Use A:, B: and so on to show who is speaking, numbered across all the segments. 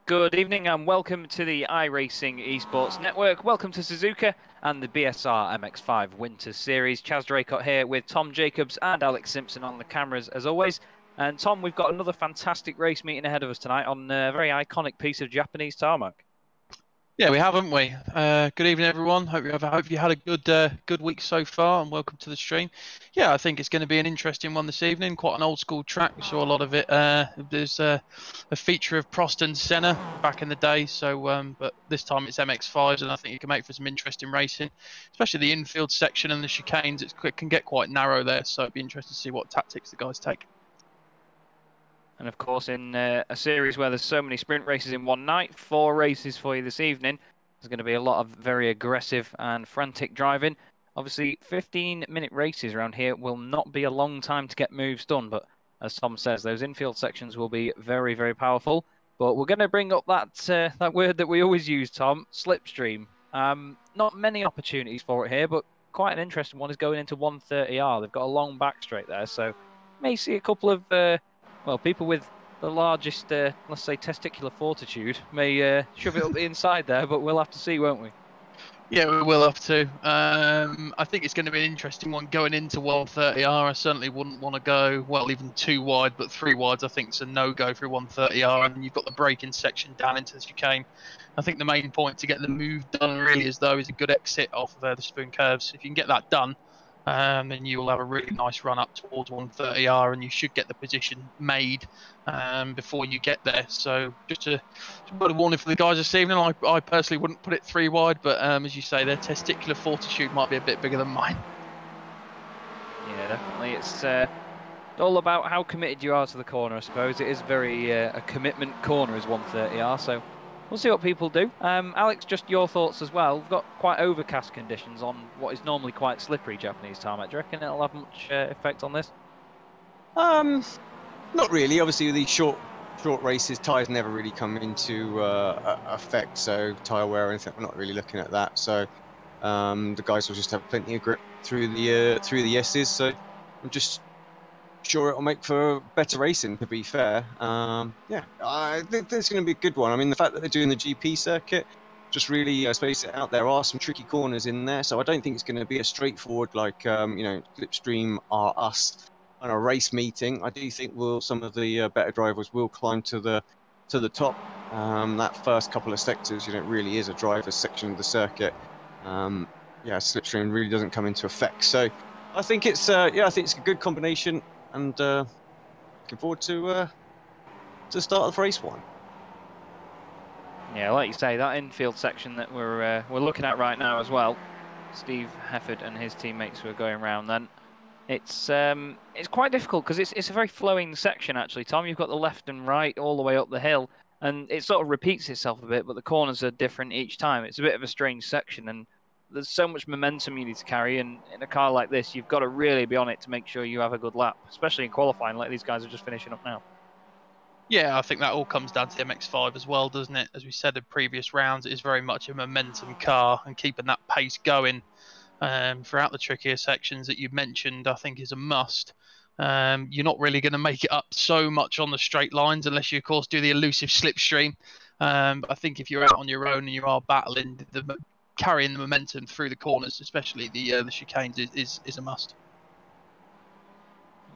A: Good evening and welcome to the iRacing Esports Network. Welcome to Suzuka and the BSR MX5 Winter Series. Chaz Draycott here with Tom Jacobs and Alex Simpson on the cameras as always. And Tom, we've got another fantastic race meeting ahead of us tonight on a very iconic piece of Japanese tarmac.
B: Yeah, we have, haven't we? Good evening, everyone. Hope you had a good week so far, and welcome to the stream. Yeah, I think it's going to be an interesting one this evening. Quite an old school track. We saw a lot of it. There's a feature of Prost and Senna back in the day, so but this time it's MX5s, and I think it can make for some interesting racing, especially the infield section and the chicanes. It can get quite narrow there, so it'd be interesting to see what tactics the guys take.
A: And of course, in a series where there's so many sprint races in one night, 4 races for you this evening, there's going to be a lot of very aggressive and frantic driving. Obviously, 15-minute races around here will not be a long time to get moves done, but as Tom says, those infield sections will be very, very powerful. But we're going to bring up that word that we always use, Tom, slipstream. Not many opportunities for it here, but quite an interesting one is going into 130R. They've got a long back straight there, so may see a couple of well, people with the largest, let's say, testicular fortitude may shove it up the inside there, but we'll have to see, won't we?
B: Yeah, we will have to. I think it's going to be an interesting one going into 130R. I certainly wouldn't want to go, well, even 2 wide, but 3 wides I think is a no-go through 130R. And you've got the braking section down into the chicane. I think the main point to get the move done really is a good exit off of the spoon curves. If you can get that done, then you will have a really nice run up towards 130R, and you should get the position made before you get there. So just a word of warning for the guys this evening. I personally wouldn't put it 3 wide, but as you say, their testicular fortitude might be a bit bigger than mine.
A: Yeah, definitely. It's all about how committed you are to the corner, I suppose. It is very a commitment corner is 130R, so we'll see what people do. Alex, just your thoughts as well. We've got quite overcast conditions on what is normally quite slippery Japanese tarmac. Do you reckon it'll have much effect on this?
C: Not really. Obviously, with these short races, tyres never really come into effect. So tyre wear or anything, we're not really looking at that. So the guys will just have plenty of grip through the S's. So I'm just sure it'll make for better racing. To be fair, yeah, I think this is going to be a good one. I mean, the fact that they're doing the GP circuit just really space it out. There are some tricky corners in there, so I don't think it's going to be a straightforward like Slipstream are us on a race meeting. I do think some of the better drivers will climb to the top. That first couple of sectors, it really is a driver's section of the circuit. Yeah, slipstream really doesn't come into effect. So I think it's I think it's a good combination, and looking forward to the start of race 1.
A: Yeah, like you say, that infield section that we're looking at right now as well. Steve Hefford and his teammates who are going around then. It's quite difficult because it's a very flowing section actually, Tom. You've got the left and right all the way up the hill, and it sort of repeats itself a bit, but the corners are different each time. It's a bit of a strange section, and there's so much momentum you need to carry, and in a car like this, you've got to really be on it to make sure you have a good lap, especially in qualifying like these guys are just finishing up now.
B: Yeah, I think that all comes down to the MX5 as well, doesn't it? As we said in previous rounds, it is very much a momentum car, and keeping that pace going throughout the trickier sections that you mentioned, I think is a must. You're not really going to make it up so much on the straight lines unless you, of course, do the elusive slipstream. But I think if you're out on your own and you are battling, carrying the momentum through the corners, especially the chicanes, is a must.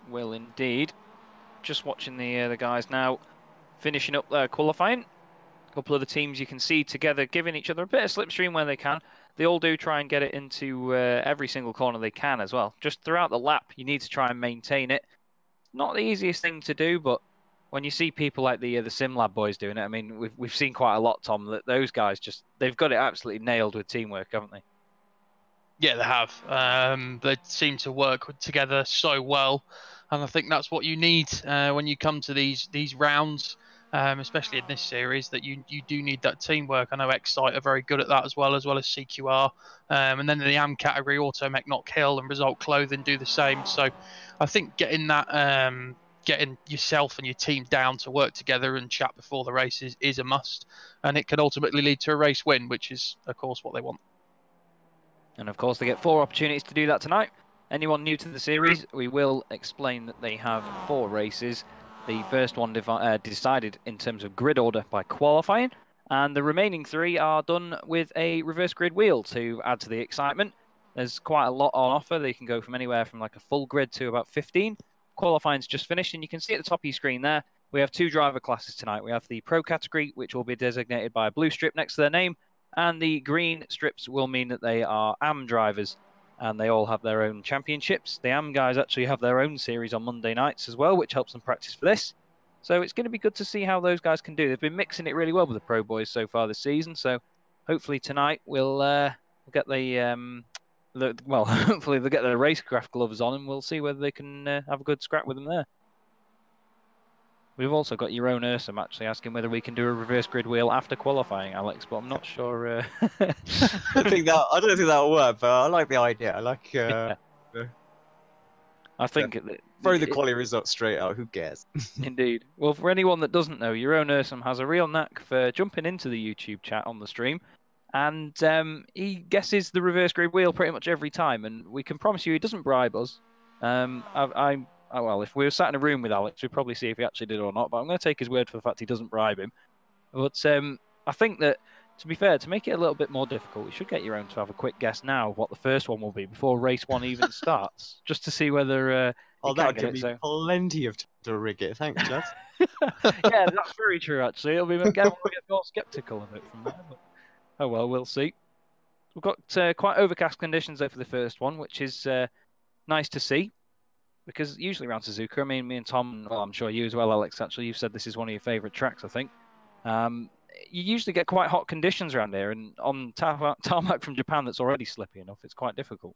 A: Will indeed. Just watching the guys now finishing up their qualifying. A couple of the teams you can see together giving each other a bit of slipstream where they can. They all do try and get it into every single corner they can as well. Just throughout the lap, you need to try and maintain it. Not the easiest thing to do, but when you see people like the SimLab boys doing it, I mean, we've seen quite a lot, Tom, that those guys they've got it absolutely nailed with teamwork, haven't they?
B: Yeah, they have. They seem to work together so well, and I think that's what you need when you come to these rounds, especially in this series. That you do need that teamwork. I know Excite are very good at that as well as CQR, and then in the AM category, Automech, Knock Hill, and Result Clothing do the same. So, I think getting yourself and your team down to work together and chat before the race is a must, and it can ultimately lead to a race win, which is of course what they want.
A: And of course, they get 4 opportunities to do that tonight. Anyone new to the series, we will explain that they have 4 races. The first one decided in terms of grid order by qualifying, and the remaining 3 are done with a reverse grid wheel to add to the excitement. There's quite a lot on offer. They can go from anywhere from like a full grid to about 15. Qualifying's just finished, and you can see at the top of your screen there, we have 2 driver classes tonight. We have the Pro category, which will be designated by a blue strip next to their name, and the green strips will mean that they are AM drivers, and they all have their own championships. The AM guys actually have their own series on Monday nights as well, which helps them practice for this. So it's going to be good to see how those guys can do. They've been mixing it really well with the Pro boys so far this season, so hopefully tonight we'll get hopefully they'll get their racecraft gloves on, and we'll see whether they can have a good scrap with them there. We've also got your own Ursum actually asking whether we can do a reverse grid wheel after qualifying, Alex, but I'm not sure.
C: I don't think that'll work, but I like the idea. I like.
A: I think
C: throw the quality results straight out. Who cares?
A: Indeed. Well, for anyone that doesn't know, your own Ursum has a real knack for jumping into the YouTube chat on the stream, and he guesses the reverse grid wheel pretty much every time, and we can promise you he doesn't bribe us. Well, if we were sat in a room with Alex, we'd probably see if he actually did or not, but I'm going to take his word for the fact he doesn't bribe him. But I think that, to be fair, to make it a little bit more difficult, we should get your own to have a quick guess now of what the first one will be before race 1 even starts, just to see whether
C: that'll give me plenty of time to rig it. Thanks, lads.
A: Yeah, that's very true, actually. It'll be get more sceptical of it from there. But, oh, well, we'll see. We've got quite overcast conditions there for the first one, which is nice to see. Because usually around Suzuka, I mean, me and Tom, well, I'm sure you as well, Alex, actually, you've said this is one of your favourite tracks, I think. You usually get quite hot conditions around here, and on tarmac from Japan that's already slippy enough, it's quite difficult.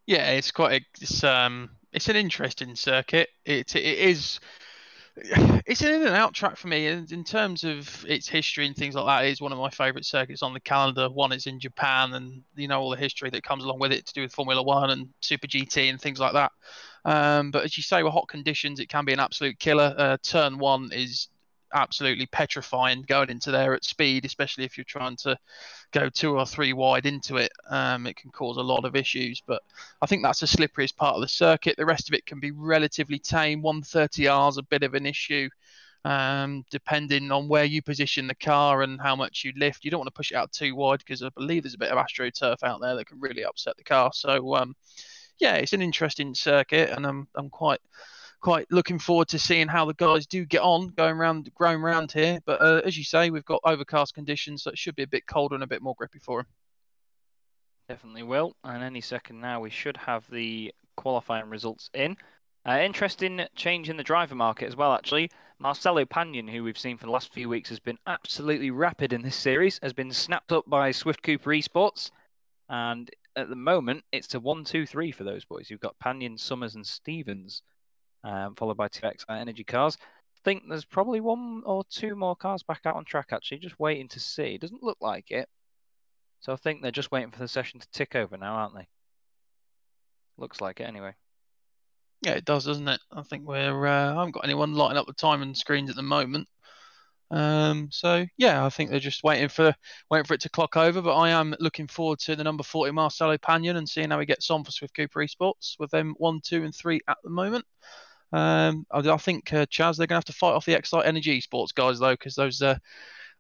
B: Yeah, it's an interesting circuit. It is. It's an in and out track for me, and in terms of its history and things like that, it is one of my favourite circuits on the calendar. One, it's in Japan, and all the history that comes along with it to do with Formula One and Super GT and things like that. But as you say, with hot conditions, it can be an absolute killer. Turn 1 is absolutely petrifying going into there at speed, especially if you're trying to go 2 or 3 wide into it. It can cause a lot of issues, but I think that's the slipperiest part of the circuit. The rest of it can be relatively tame. 130R is a bit of an issue, depending on where you position the car and how much you lift. You don't want to push it out too wide because I believe there's a bit of AstroTurf out there that can really upset the car. So yeah, it's an interesting circuit, and I'm quite looking forward to seeing how the guys do get on growing around here. But as you say, we've got overcast conditions, so it should be a bit colder and a bit more grippy for them.
A: Definitely will. And any second now, we should have the qualifying results in. Interesting change in the driver market as well, actually. Marcelo Pagnon, who we've seen for the last few weeks, has been absolutely rapid in this series, has been snapped up by Swift Cooper Esports. And at the moment, it's a 1-2-3 for those boys. You've got Pagnon, Summers, and Stevens. Followed by 2 Energy cars. I think there's probably 1 or 2 more cars back out on track, actually, just waiting to see. It doesn't look like it. So I think they're just waiting for the session to tick over now, aren't they? Looks like it anyway.
B: Yeah, it does, doesn't it? I think I haven't got anyone lighting up the timing screens at the moment. So yeah, I think they're just waiting for it to clock over. But I am looking forward to the number 40 Marcelo Pagnon and seeing how he gets on for Swift Cooper Esports with them 1, 2, and 3 at the moment. I think Chaz, they're going to have to fight off the Excite Energy Esports guys though, because those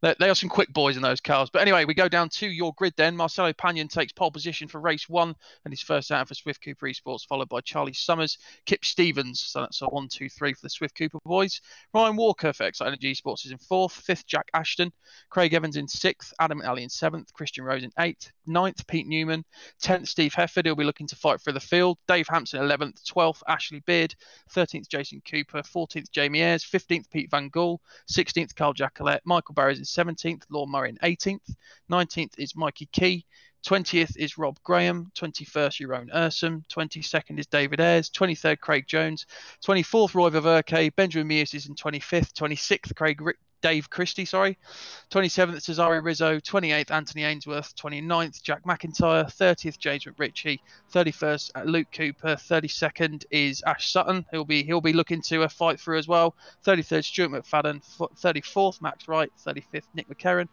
B: they are some quick boys in those cars. But anyway, we go down to your grid then. Marcelo Pagnon takes pole position for race 1 and his first out for Swift Cooper Esports, followed by Charlie Summers, Kip Stevens. So that's a 1, 2, 3 for the Swift Cooper boys. Ryan Walker for Excite Energy Esports is in 4th. 5th, Jack Ashton. Craig Evans in 6th. Adam Alley in 7th. Christian Rose in 8th. 9th, Pete Newman. 10th, Steve Hefford. He'll be looking to fight for the field. Dave Hampson 11th. 12th, Ashley Beard. 13th, Jason Cooper. 14th, Jamie Ayres. 15th, Pete Van Gool. 16th, Carl Jacquelet. Michael Barrows in 17th. Law Murray in 18th. 19th is Mikey Key. 20th is Rob Graham. 21st, Jeroen Ursum. 22nd is David Ayres. 23rd, Craig Jones. 24th, Roy Ververke. Benjamin Mears is in 25th. 26th, Dave Christie, 27th, Cesare Rizzo. 28th, Anthony Ainsworth. 29th, Jack McIntyre. 30th, James McRitchie. 31st, Luke Cooper. 32nd is Ash Sutton. He'll be looking to fight through as well. 33rd, Stuart McFadden. 34th, Max Wright. 35th, Nick McCarron.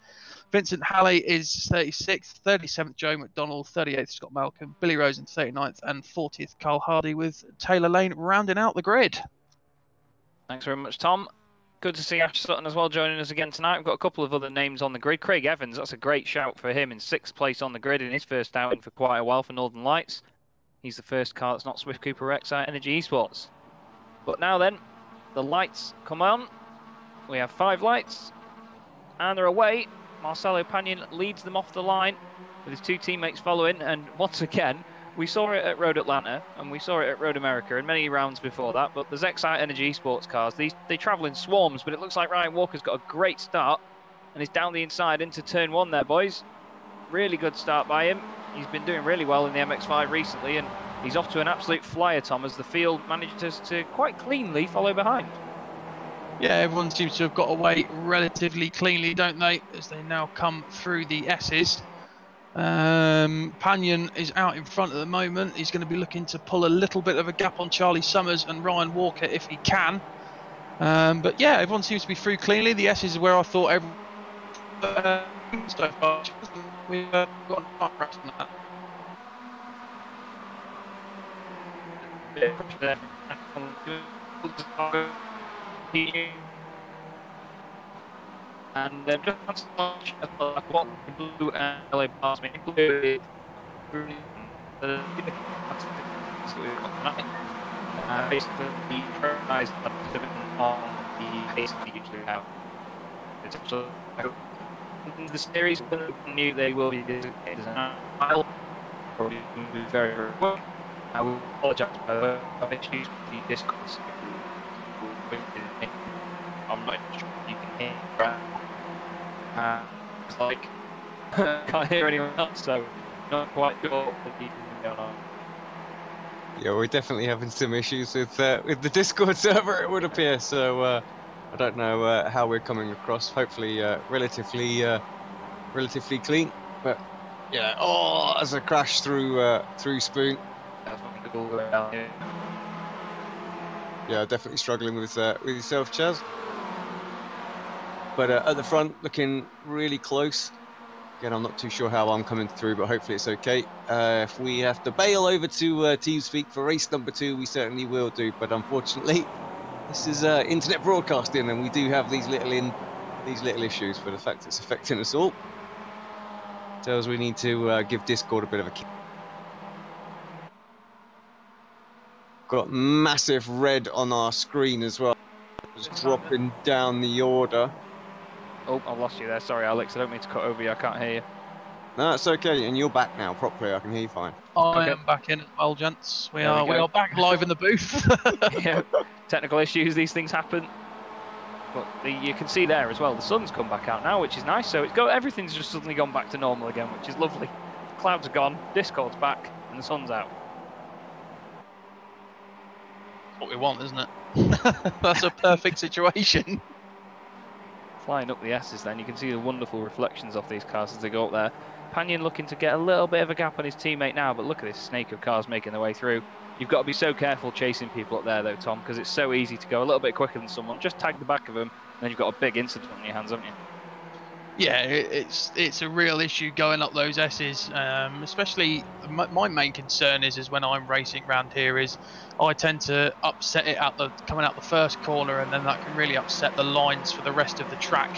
B: Vincent Halley is 36th. 37th, Joe McDonald. 38th, Scott Malcolm. Billy Rose in 39th. And 40th, Carl Hardy, with Taylor Lane rounding out the grid.
A: Thanks very much, Tom. Good to see Ash Sutton as well joining us again tonight. We've got a couple of other names on the grid. Craig Evans, that's a great shout for him in 6th place on the grid in his first outing for quite a while for Northern Lights. He's the first car that's not Swift Cooper Excite Energy Esports. But now then, the lights come on. We have 5 lights, and they're away. Marcelo Pagnon leads them off the line with his 2 teammates following, and once again, we saw it at Road Atlanta, and we saw it at Road America, and many rounds before that, but there's Excite Energy Esports cars. They travel in swarms, but it looks like Ryan Walker's got a great start, and he's down the inside into turn 1 there, boys. Really good start by him. He's been doing really well in the MX5 recently, and he's off to an absolute flyer, Tom, as the field manages to quite cleanly follow behind.
B: Yeah, everyone seems to have got away relatively cleanly, don't they, as they now come through the S's. Pagnon is out in front at the moment. He's going to be looking to pull a little bit of a gap on Charlie Summers and Ryan Walker if he can. But yeah, everyone seems to be through cleanly. The S's is where I thought everyone so far. We've got a rest on that.
A: And just much like what blue and LA past me, blue basically the prioritize on the pace they usually have. It's also in the series knew they will be designated as an aisle, probably very, very well. I will apologise for the issues with the discourse. I'm not sure you can hear that. It's like can't hear anyone else, so not quite sure what you can go on.
C: Yeah, we're definitely having some issues with the Discord server, it would appear. So I don't know how we're coming across. Hopefully, relatively clean. But yeah, as a crash through Spoon.
A: That's what we call around here.
C: Yeah, definitely struggling with yourself, Chaz. But at the front, looking really close. Again, I'm not too sure how I'm coming through, but hopefully it's okay. If we have to bail over to TeamSpeak for race number 2, we certainly will do. But unfortunately, this is internet broadcasting, and we do have these little issues. But the fact it's affecting us all tells we need to give Discord a bit of a kick. Got massive red on our screen as well. Just dropping down the order.
A: Oh, I lost you there. Sorry, Alex. I don't mean to cut over you. I can't hear you.
C: No, it's okay. And you're back now properly. I can hear you fine.
B: I am back in as well, gents. We are back live in the booth.
A: Yeah, technical issues. These things happen. But you can see there as well. The sun's come back out now, which is nice. So everything's just suddenly gone back to normal again, which is lovely. Clouds are gone. Discord's back, and the sun's out.
B: What we want, isn't it? That's a perfect situation.
A: Flying up the S's then, you can see the wonderful reflections off these cars as they go up there. Pagnon looking to get a little bit of a gap on his teammate now, but look at this snake of cars making their way through. You've got to be so careful chasing people up there though, Tom, because it's so easy to go a little bit quicker than someone. Just tag the back of them, and then you've got a big incident on your hands, haven't you?
B: Yeah, it's a real issue going up those S's, especially my main concern is when I'm racing around here is I tend to upset it coming out the first corner, and then that can really upset the lines for the rest of the track,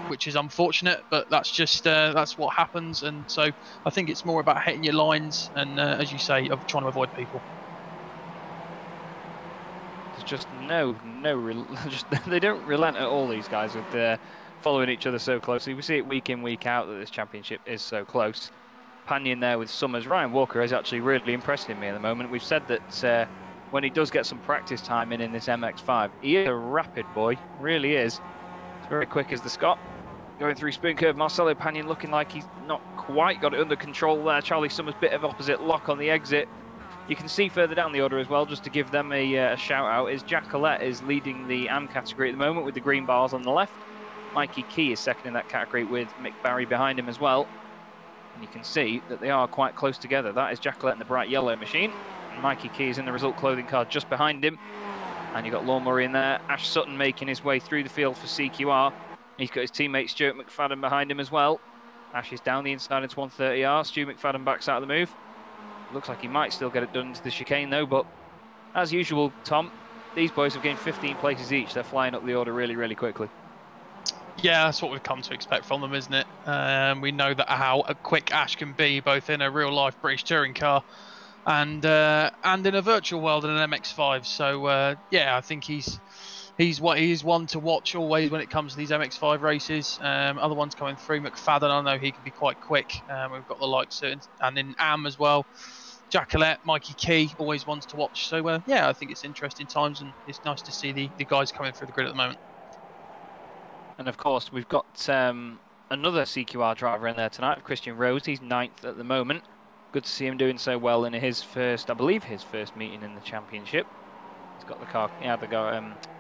B: which is unfortunate, but that's just that's what happens. And so I think it's more about hitting your lines and as you say, of trying to avoid people.
A: There's just they don't relent at all, these guys, with following each other so closely. We see it week in, week out that this championship is so close. Pagnon there with Summers. Ryan Walker is actually really impressing me at the moment. We've said that when he does get some practice time in this MX5, he is a rapid boy, really is. It's very quick as the Scot. Going through Spoon Curve, Marcelo Pagnon looking like he's not quite got it under control there. Charlie Summers, bit of opposite lock on the exit. You can see further down the order as well, just to give them a shout out, is Jack Collette is leading the AM category at the moment with the green bars on the left. Mikey Key is second in that category with Mick Barry behind him as well. And you can see that they are quite close together. That is Jack Collette in the bright yellow machine. And Mikey Key is in the Result Clothing car just behind him. And you've got Lawn Murray in there. Ash Sutton making his way through the field for CQR. He's got his teammate Stuart McFadden behind him as well. Ash is down the inside into 130R. Stu McFadden backs out of the move. Looks like he might still get it done into the chicane though, but as usual, Tom, these boys have gained 15 places each. They're flying up the order really, really quickly.
B: Yeah, that's what we've come to expect from them, isn't it? We know that how quick Ash can be, both in a real-life British touring car and in a virtual world in an MX5. So yeah, I think he's one to watch always when it comes to these MX5 races. Other ones coming through, McFadden, I know he can be quite quick. We've got the likes of, and in Am as well. Jacqueline, Mikey Key, always ones to watch. So yeah, I think it's interesting times, and it's nice to see the guys coming through the grid at the moment.
A: And of course, we've got another CQR driver in there tonight, Christian Rose. He's 9th at the moment. Good to see him doing so well in his first, I believe, his first meeting in the championship. He's got the car, the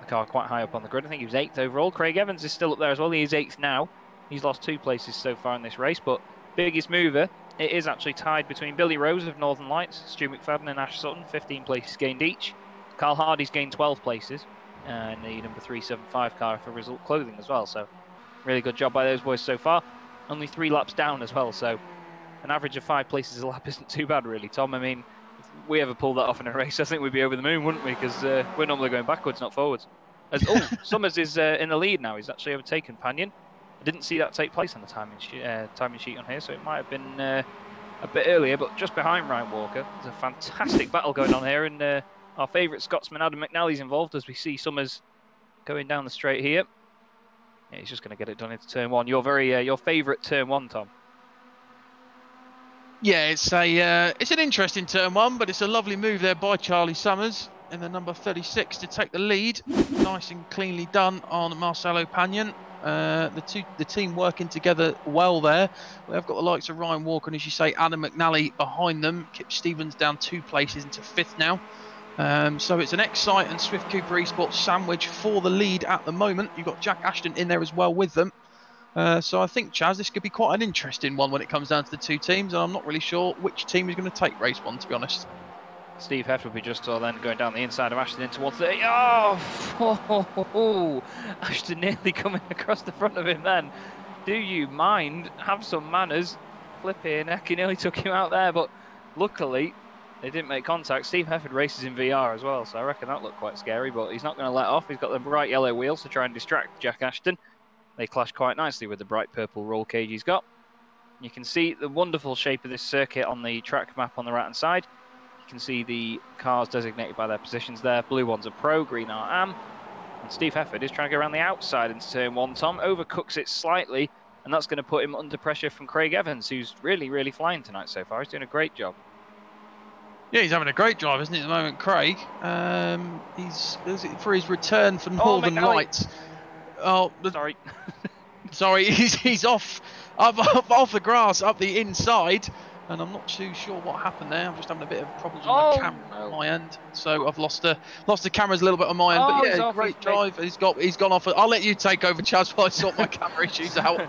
A: car quite high up on the grid. I think he was 8th overall. Craig Evans is still up there as well. He is 8th now. He's lost 2 places so far in this race, but biggest mover, it is actually tied between Billy Rose of Northern Lights, Stu McFadden and Ash Sutton, 15 places gained each. Carl Hardy's gained 12 places. And the number 375 car for Result Clothing as well. So really good job by those boys so far. Only 3 laps down as well. So an average of 5 places a lap isn't too bad really, Tom. I mean, if we ever pulled that off in a race, I think we'd be over the moon, wouldn't we? Because we're normally going backwards, not forwards. Summers is in the lead now. He's actually overtaken Panion. I didn't see that take place on the timing sheet on here, so it might have been a bit earlier, but just behind Ryan Walker. There's a fantastic battle going on here, and our favourite Scotsman, Adam McNally's involved as we see Summers going down the straight here. Yeah, he's just going to get it done into turn 1. Your favourite turn 1, Tom.
B: Yeah, it's an interesting turn 1, but it's a lovely move there by Charlie Summers in the number 36 to take the lead. Nice and cleanly done on Marcelo Panion. The team working together well there. We've got the likes of Ryan Walker and, as you say, Adam McNally behind them. Kip Stevens down 2 places into 5th now. So it's an Excite and Swift Cooper Esports sandwich for the lead at the moment. You've got Jack Ashton in there as well with them. So I think, Chaz, this could be quite an interesting one when it comes down to the 2 teams, and I'm not really sure which team is going to take race 1, to be honest.
A: Steve Heft will be just then going down the inside of Ashton into 130. Oh, Ashton nearly coming across the front of him then. Do you mind? Have some manners. Flipping heck, he nearly took him out there, but luckily they didn't make contact. Steve Hefford races in VR as well, so I reckon that looked quite scary, but he's not going to let off. He's got the bright yellow wheels to try and distract Jack Ashton. They clash quite nicely with the bright purple roll cage he's got. You can see the wonderful shape of this circuit on the track map on the right-hand side. You can see the cars designated by their positions there. Blue one's a Pro, green are Am. And Steve Hefford is trying to go around the outside into turn 1, Tom. Overcooks it slightly, and that's going to put him under pressure from Craig Evans, who's really, really flying tonight so far. He's doing a great job.
B: Yeah, he's having a great drive, isn't he, at the moment, Craig? He's for his return for Northern Lights. Oh,
A: sorry.
B: Sorry, he's off the grass up the inside, and I'm not too sure what happened there. I'm just having a bit of problems with my camera on my end, so I've lost the cameras a little bit on my end. But yeah, great drive. He's gone off. I'll let you take over, Chaz, while I sort my camera issues out.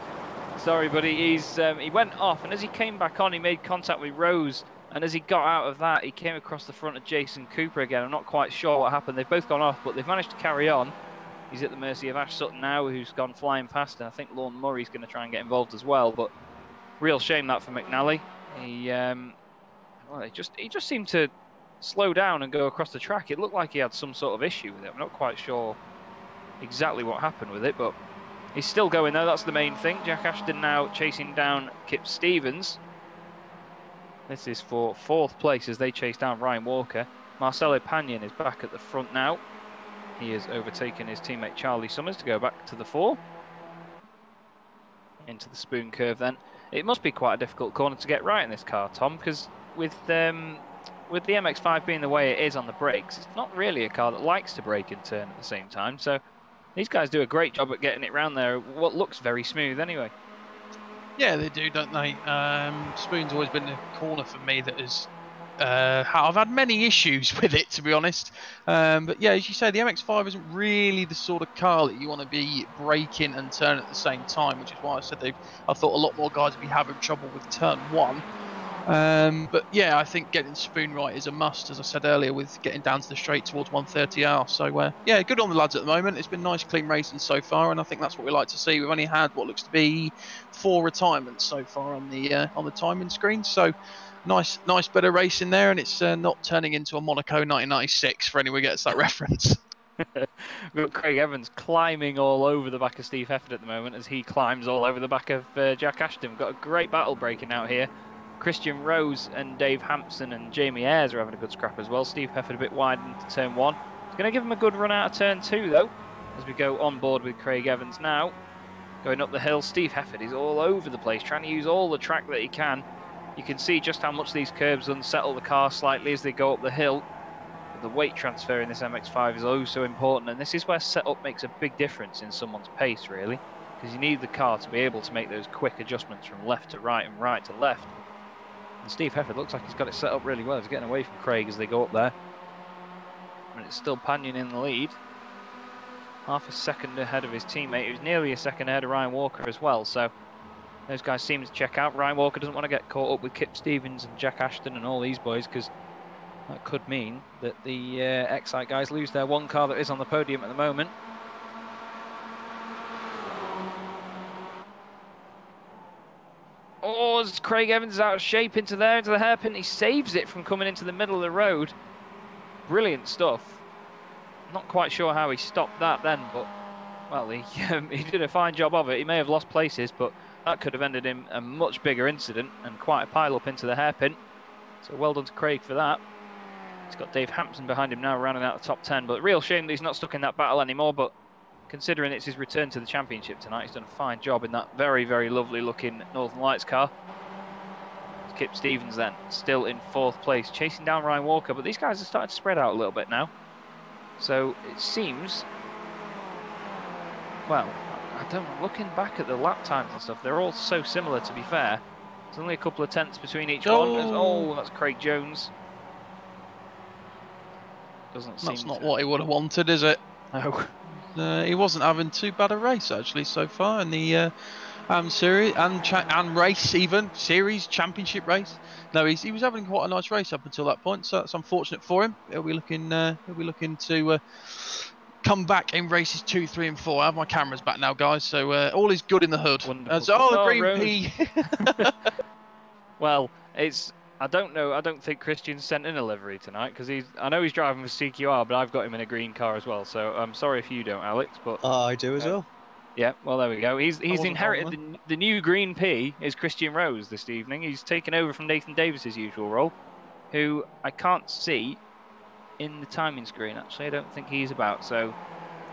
A: Sorry, buddy. He went off, and as he came back on, he made contact with Rose. And as he got out of that, he came across the front of Jason Cooper again. I'm not quite sure what happened. They've both gone off, but they've managed to carry on. He's at the mercy of Ash Sutton now, who's gone flying past, and I think Lorne Murray's going to try and get involved as well. But real shame that for McNally. He just seemed to slow down and go across the track. It looked like he had some sort of issue with it. I'm not quite sure exactly what happened with it, but he's still going there. That's the main thing. Jack Ashton now chasing down Kip Stevens. This is for 4th place as they chase down Ryan Walker. Marcelo Panion is back at the front now. He has overtaken his teammate Charlie Summers to go back to the 4. Into the spoon curve then. It must be quite a difficult corner to get right in this car, Tom, because with the MX5 being the way it is on the brakes, it's not really a car that likes to brake and turn at the same time. So these guys do a great job at getting it round there, what looks very smooth anyway.
B: Yeah, they do, don't they? Spoon's always been a corner for me that has... I've had many issues with it, to be honest. But yeah, as you say, the MX5 isn't really the sort of car that you want to be braking and turning at the same time, which is why I said I thought a lot more guys would be having trouble with turn 1. But yeah, I think getting Spoon right is a must, as I said earlier, with getting down to the straight towards 130R. So yeah, good on the lads at the moment. It's been nice, clean racing so far, and I think that's what we like to see. We've only had what looks to be 4 retirements so far on the timing screen. So nice bit of racing there, and it's not turning into a Monaco 1996 for anyone who gets that reference.
A: We've got Craig Evans climbing all over the back of Steve Hefford at the moment as he climbs all over the back of Jack Ashton. We've got a great battle breaking out here. Christian Rose and Dave Hampson and Jamie Ayres are having a good scrap as well. Steve Hefford a bit wide into turn 1. It's going to give him a good run out of turn 2 though, as we go on board with Craig Evans now. Going up the hill, Steve Hefford is all over the place, trying to use all the track that he can. You can see just how much these curbs unsettle the car slightly as they go up the hill. The weight transfer in this MX5 is oh so important, and this is where setup makes a big difference in someone's pace, really, because you need the car to be able to make those quick adjustments from left to right and right to left. And Steve Hefford looks like he's got it set up really well. He's getting away from Craig as they go up there. And it's still Panion in the lead. Half a second ahead of his teammate, who's nearly a second ahead of Ryan Walker as well, so those guys seem to check out. Ryan Walker doesn't want to get caught up with Kip Stevens and Jack Ashton and all these boys, because that could mean that the Excite guys lose their one car that is on the podium at the moment. Oh, as Craig Evans is out of shape into there, into the hairpin. He saves it from coming into the middle of the road. Brilliant stuff. Not quite sure how he stopped that then, but, well, he did a fine job of it. He may have lost places, but that could have ended in a much bigger incident and quite a pile up into the hairpin. So well done to Craig for that. He's got Dave Hampson behind him now, rounding out the top 10. But real shame that he's not stuck in that battle anymore. But considering it's his return to the championship tonight, he's done a fine job in that very, very lovely looking Northern Lights car. Kip Stevens then, still in 4th place, chasing down Ryan Walker. But these guys are starting to spread out a little bit now. So it seems, well, I don't know, looking back at the lap times and stuff, they're all so similar, to be fair. There's only a couple of tenths between each one. Oh, that's Craig Jones.
B: That's not what he would have wanted, is it?
A: No.
B: He wasn't having too bad a race actually so far in the series and race, even series championship race. No, he was having quite a nice race up until that point, so that's unfortunate for him. He'll be looking to come back in races 2, 3, and 4. I have my cameras back now, guys, so all is good in the hood. The green P.
A: Well, I don't know. I don't think Christian's sent in a livery tonight because I know he's driving for CQR, but I've got him in a green car as well. So I'm sorry if you don't, Alex. But
C: I do as well.
A: Yeah, well there we go. He's inherited the new green P is Christian Rose this evening. He's taken over from Nathan Davis's usual role, who I can't see in the timing screen. Actually, I don't think he's about. So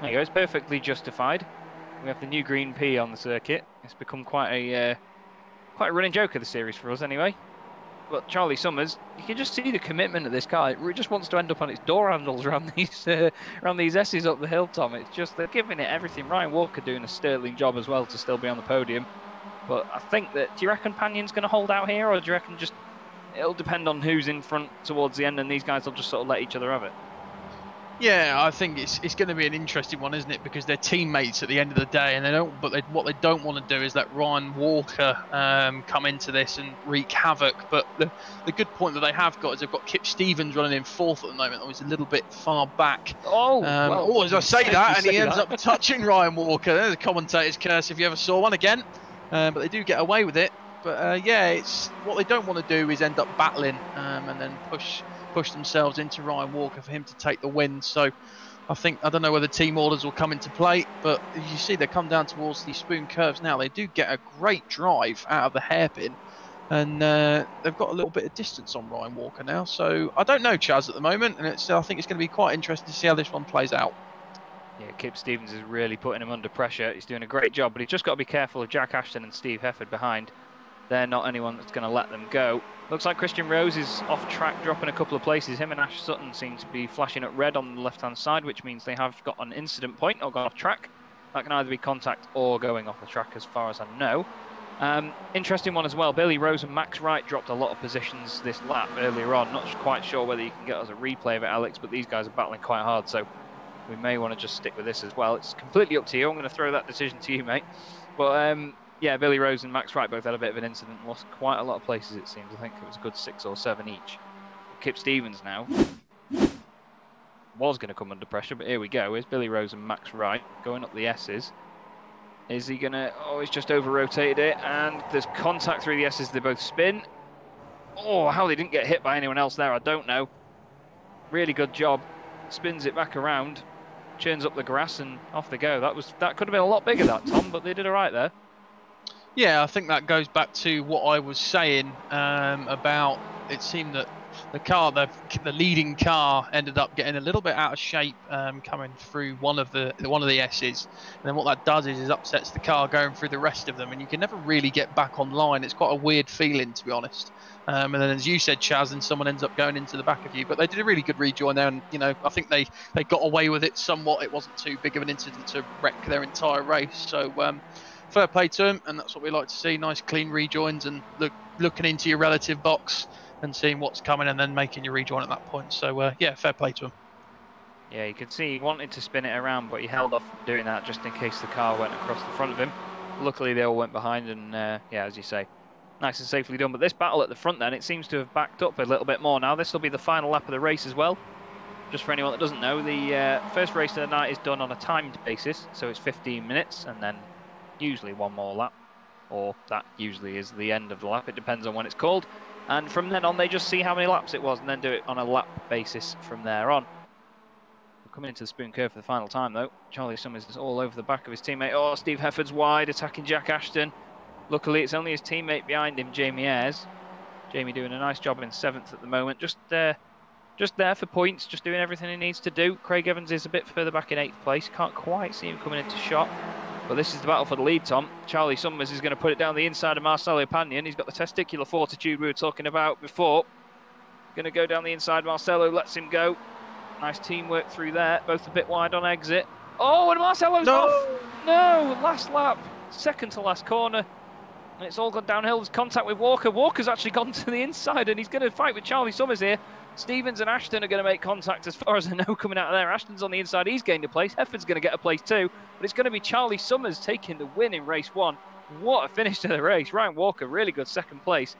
A: there you go. It's perfectly justified. We have the new green P on the circuit. It's become quite a running joke of the series for us, anyway. But Charlie Summers, you can just see the commitment of this car. It just wants to end up on its door handles around these S's up the hill, Tom. It's just, they're giving it everything. Ryan Walker doing a sterling job as well to still be on the podium. But I think that, do you reckon Panion's going to hold out here, or do you reckon just, it'll depend on who's in front towards the end and these guys will just sort of let each other have it?
B: Yeah, I think it's going to be an interesting one, isn't it? Because they're teammates at the end of the day, and what they don't want to do is let Ryan Walker come into this and wreak havoc. But the good point that they have got is they've got Kip Stevens running in 4th at the moment. He's a little bit far back. As I say that, and he ends up touching Ryan Walker. There's a commentator's curse if you ever saw one again. But they do get away with it. But yeah, it's what they don't want to do is end up battling and then push themselves into Ryan Walker for him to take the win. So I don't know whether team orders will come into play, but as you see, they come down towards these spoon curves now. They do get a great drive out of the hairpin, and they've got a little bit of distance on Ryan Walker now. So I don't know, Chaz, at the moment, and I think it's going to be quite interesting to see how this one plays out.
A: Yeah, Kip Stevens is really putting him under pressure. He's doing a great job, but he's just got to be careful of Jack Ashton and Steve Hefford behind. They're not anyone that's going to let them go. Looks like Christian Rose is off track, dropping a couple of places. Him and Ash Sutton seem to be flashing at red on the left-hand side, which means they have got an incident point or gone off track. That can either be contact or going off the track, as far as I know. Interesting one as well. Billy Rose and Max Wright dropped a lot of positions this lap earlier on. Not quite sure whether you can get us a replay of it, Alex, but these guys are battling quite hard, so we may want to just stick with this as well. It's completely up to you. I'm going to throw that decision to you, mate. But yeah, Billy Rose and Max Wright both had a bit of an incident, lost quite a lot of places, it seems. I think it was a good 6 or 7 each. Kip Stevens now was going to come under pressure, but here we go. Here's Billy Rose and Max Wright going up the S's. Is he going to... Oh, he's just over-rotated it, and there's contact through the S's. They both spin. Oh, how they didn't get hit by anyone else there, I don't know. Really good job. Spins it back around. churns up the grass, and off they go. That could have been a lot bigger, that, Tom, but they did all right there.
B: Yeah, I think that goes back to what I was saying about it seemed that the leading car ended up getting a little bit out of shape coming through one of the S's, and then what that does is upsets the car going through the rest of them, and you can never really get back online. It's quite a weird feeling, to be honest. And then, as you said, Chaz, and someone ends up going into the back of you, but they did a really good rejoin there, and I think they got away with it somewhat. It wasn't too big of an incident to wreck their entire race, so. Fair play to him, and that's what we like to see. Nice clean rejoins and looking into your relative box and seeing what's coming and then making your rejoin at that point. So, yeah, fair play to him.
A: Yeah, you could see he wanted to spin it around, but he held off doing that just in case the car went across the front of him. Luckily, they all went behind, and yeah, as you say, nice and safely done. But this battle at the front then, it seems to have backed up a little bit more now. This will be the final lap of the race as well. Just for anyone that doesn't know, the first race of the night is done on a timed basis, so it's 15 minutes, and then usually one more lap, or that usually is the end of the lap. It depends on when it's called, and from then on they just see how many laps it was and then do it on a lap basis from there on. We're coming into the spoon curve for the final time though. Charlie Summers is all over the back of his teammate. Oh, Steve Hefford's wide, attacking Jack Ashton. Luckily it's only his teammate behind him, Jamie Ayres. Jamie doing a nice job in 7th at the moment, just there for points, just doing everything he needs to do. Craig Evans is a bit further back in 8th place, can't quite see him coming into shot. But this is the battle for the lead, Tom. Charlie Summers is going to put it down the inside of Marcelo Pagnon. He's got the testicular fortitude we were talking about before. Going to go down the inside. Marcelo lets him go. Nice teamwork through there. Both a bit wide on exit. Oh, and Marcelo's off. No, last lap. Second to last corner. And it's all gone downhill. There's contact with Walker. Walker's actually gone to the inside, and he's going to fight with Charlie Summers here. Stevens and Ashton are going to make contact as far as I know coming out of there. Ashton's on the inside. He's gained a place. Hefford's going to get a place too. But it's going to be Charlie Summers taking the win in race 1. What a finish to the race. Ryan Walker, really good 2nd place.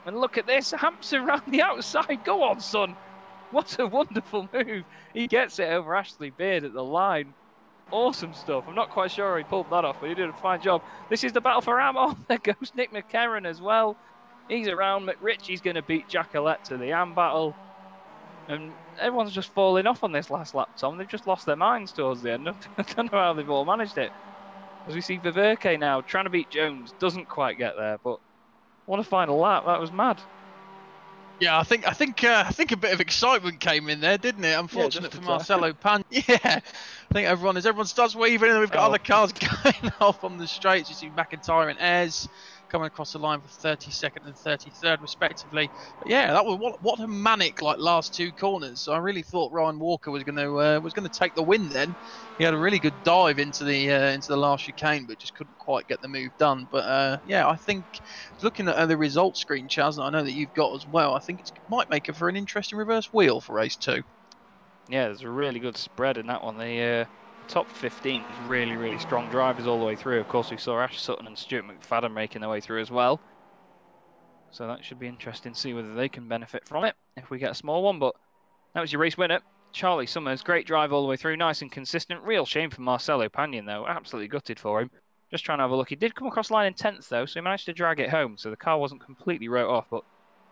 A: And look at this. Hampson round the outside. Go on, son. What a wonderful move. He gets it over Ashley Beard at the line. Awesome stuff. I'm not quite sure he pulled that off, but he did a fine job. This is the battle for Am. Oh, there goes Nick McCarron as well. He's around. McRitchie's going to beat Jackalette to the Am battle. And everyone's just falling off on this last lap, Tom. They've just lost their minds towards the end. I don't know how they've all managed it. As we see Viverke now trying to beat Jones. Doesn't quite get there, but what a final lap. That was mad.
B: Yeah, I think a bit of excitement came in there, didn't it? Unfortunate for Marcelo Pan. Yeah, I think everyone starts weaving, and we've got other cars going off on the straights. You see McIntyre and Ayres coming across the line for 32nd and 33rd respectively. But yeah, that was what a manic last 2 corners. So I really thought Ryan Walker was going to take the win. Then he had a really good dive into the last chicane, but just couldn't quite get the move done. But yeah, I think looking at the results screen, Chaz, I know that you've got as well. I think it might make it for an interesting reverse wheel for race 2.
A: Yeah, there's a really good spread in that one. The top 15 is really, really strong drivers all the way through. Of course, we saw Ash Sutton and Stuart McFadden making their way through as well. So that should be interesting to see whether they can benefit from it if we get a small one. But that was your race winner, Charlie Summers. Great drive all the way through, nice and consistent. Real shame for Marcelo Pagnon, though. Absolutely gutted for him. Just trying to have a look. He did come across the line in 10th, though, so he managed to drag it home. So the car wasn't completely wrote off, but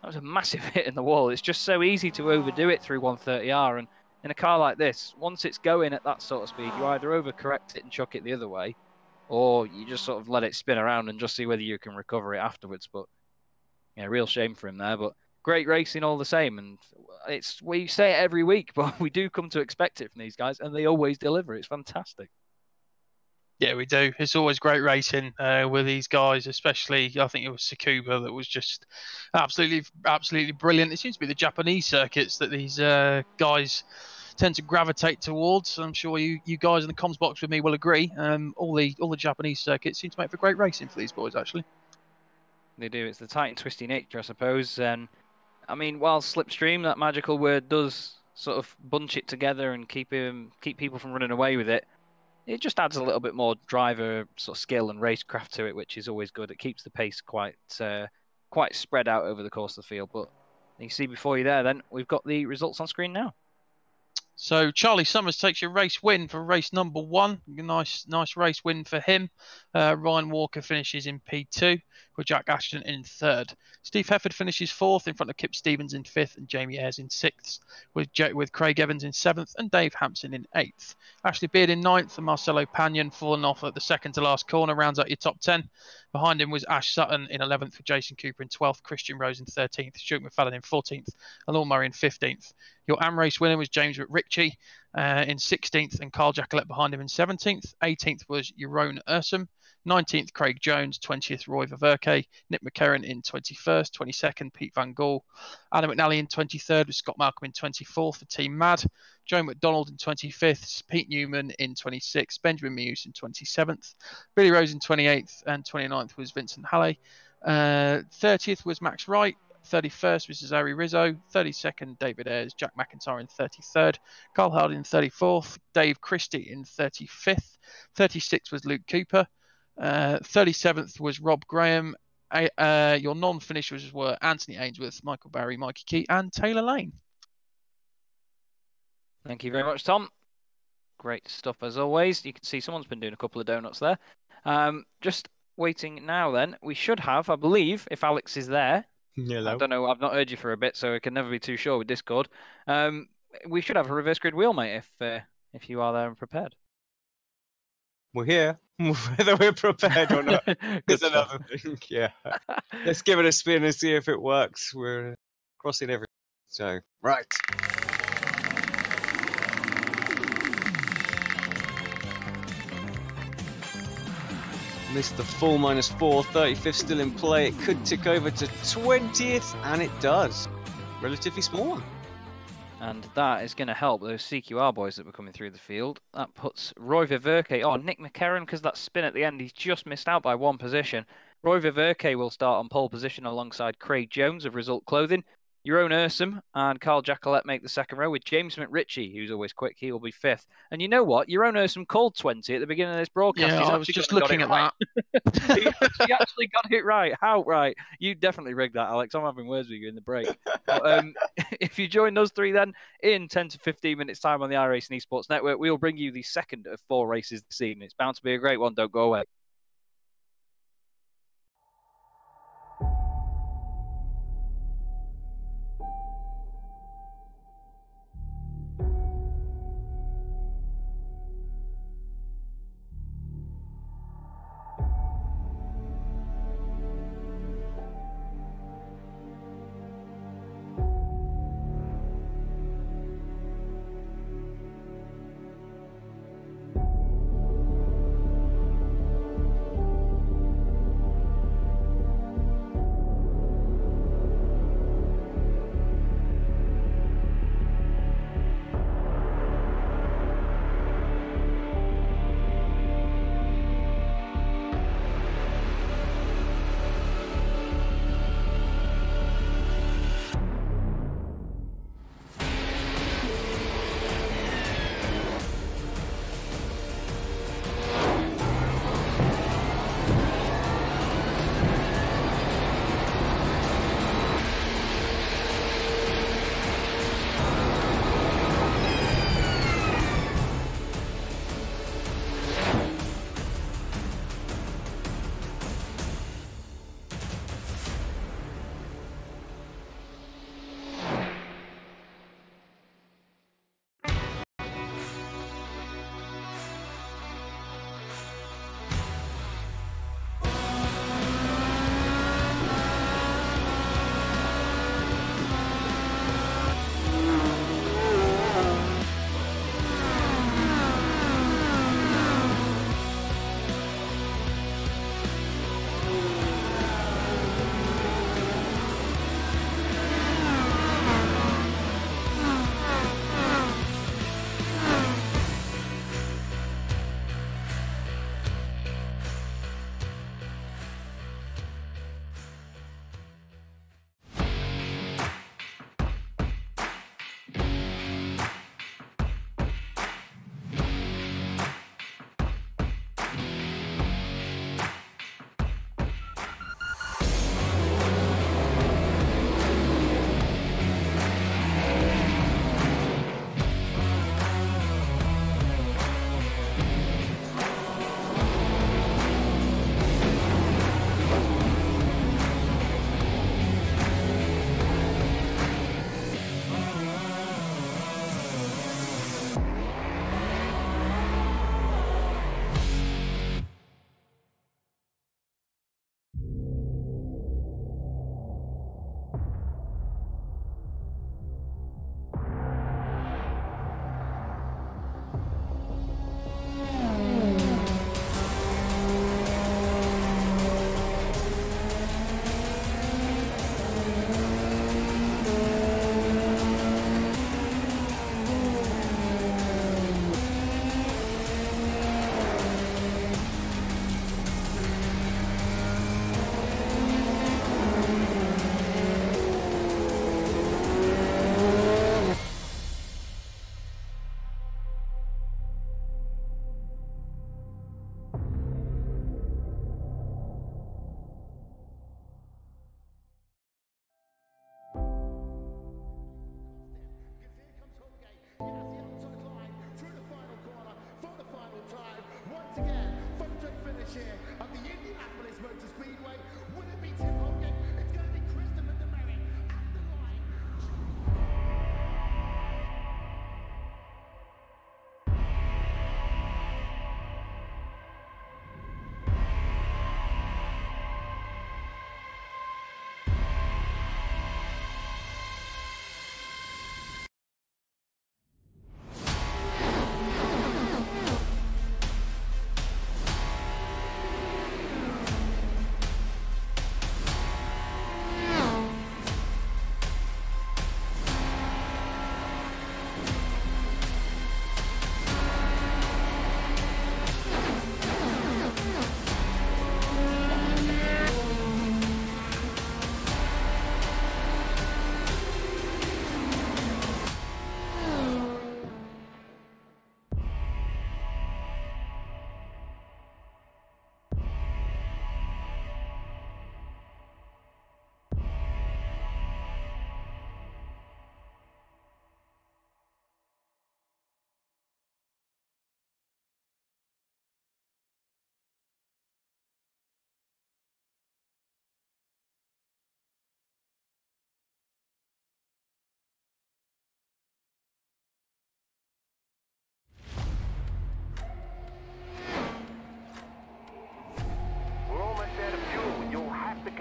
A: that was a massive hit in the wall. It's just so easy to overdo it through 130R. And in a car like this, once it's going at that sort of speed, you either overcorrect it and chuck it the other way, or you just sort of let it spin around and just see whether you can recover it afterwards. But yeah, real shame for him there. But great racing all the same. And we say it every week, but we do come to expect it from these guys, and they always deliver. It's fantastic.
B: Yeah, we do. It's always great racing with these guys, especially I think it was Suzuka that was just absolutely brilliant. It seems to be the Japanese circuits that these guys tend to gravitate towards. I'm sure you guys in the comms box with me will agree. All the Japanese circuits seem to make for great racing for these boys, actually.
A: They do. It's the tight and twisty nature, I suppose. I mean, while slipstream, that magical word, does sort of bunch it together and keep people from running away with it, it just adds a little bit more driver sort of skill and racecraft to it, which is always good. It keeps the pace quite spread out over the course of the field. But you see before you there, then we've got the results on screen now.
B: So Charlie Summers takes your race win for race number 1. Nice race win for him. Ryan Walker finishes in P2 with Jack Ashton in 3rd. Steve Hefford finishes 4th in front of Kip Stevens in 5th and Jamie Ayres in 6th, with Craig Evans in 7th and Dave Hampson in 8th. Ashley Beard in 9th and Marcelo Pagnon falling off at the second to last corner rounds out your top 10. Behind him was Ash Sutton in 11th with Jason Cooper in 12th, Christian Rose in 13th, Stuart McFadden in 14th and Lord Murray in 15th. Your AM race winner was James McRitchie in 16th and Carl Jackalette behind him in 17th. 18th was Jeroen Ursum. 19th, Craig Jones. 20th, Roy Ververke. Nick McCarron in 21st. 22nd, Pete Van Gaal. Adam McNally in 23rd with Scott Malcolm in 24th for Team Mad. Joe McDonald in 25th. Pete Newman in 26th. Benjamin Muse in 27th. Billy Rose in 28th. And 29th was Vincent Halle. 30th was Max Wright. 31st was Cesare Rizzo, 32nd David Ayres, Jack McIntyre in 33rd, Carl Harding in 34th, Dave Christie in 35th, 36th was Luke Cooper, 37th was Rob Graham. Your non-finishers were Anthony Ainsworth, Michael Barry, Mikey Key and Taylor Lane.
A: Thank you very much, Tom. Great stuff as always. You can see someone's been doing a couple of donuts there. Just waiting now then. We should have, I believe, if Alex is there.
C: Hello.
A: I don't know. I've not heard you for a bit, so I can never be too sure with Discord. We should have a reverse grid wheel, mate, if you are there and prepared.
C: We're here, whether we're prepared or not. There's another thing. Yeah. Let's give it a spin and see if it works. We're crossing everything. So, right. Missed the full -4, 35th still in play. It could tick over to 20th, and it does. Relatively small one.
A: And that is going to help those CQR boys that were coming through the field. That puts Roy Ververke, Nick McCarron, because that spin at the end, he's just missed out by 1 position. Roy Ververke will start on pole position alongside Craig Jones of Result Clothing. Jeroen Ursum and Carl Jackalette make the second row with James McRitchie, who's always quick. He will be 5th. And you know what? Jeroen Ursum called 20 at the beginning of this broadcast.
B: Yeah, I was just looking at that.
A: He actually got it right. How right? You definitely rigged that, Alex. I'm having words with you in the break. But, if you join those 3 then, in 10 to 15 minutes time on the iRacing Esports Network, we'll bring you the second of 4 races this evening. It's bound to be a great one. Don't go away.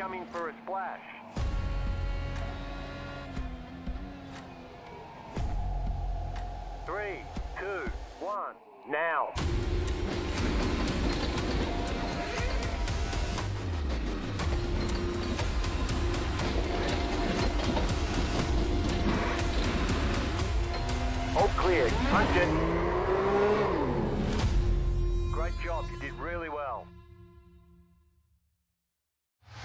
D: coming for a splash. Three, two, one, now. All clear. Punch it. Great job. You did really well.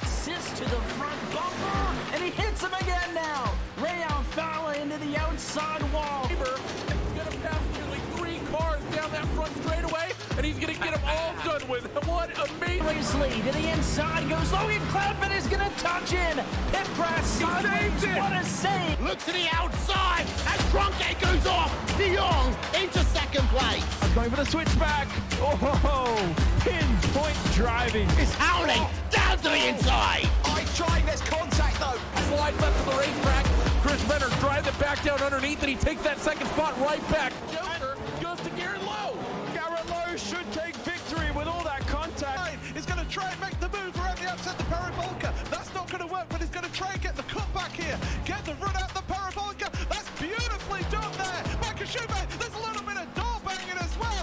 E: Assist to the front bumper, and he hits him again now. Rayon Fowler into the outside wall.
F: He's going to pass nearly 3 cars down that front straightaway, and he's going to get them all done with. What amazing.
E: Lee to the inside goes Logan Clapman is going to touch in. Pit press sideways. What a save.
G: Looks to the outside, and Trunkett goes off. De Jong into second place.
H: Going for the switchback. Oh, pinpoint driving.
G: It's howling down to the inside.
I: Trying, there's contact though.
F: Slide left to the racetrack. Chris Renner drives it back down underneath, and he takes that second spot right back. Joker goes to Garrett Lowe.
H: Garrett Lowe should take victory with all that contact.
I: He's going to try and make the move around the outside the parabolica. That's not going to work, but he's going to try and get the cut back here. Get the run out the parabolica. That's beautifully done there. Michael Schubert, there's a little bit of door banging as well.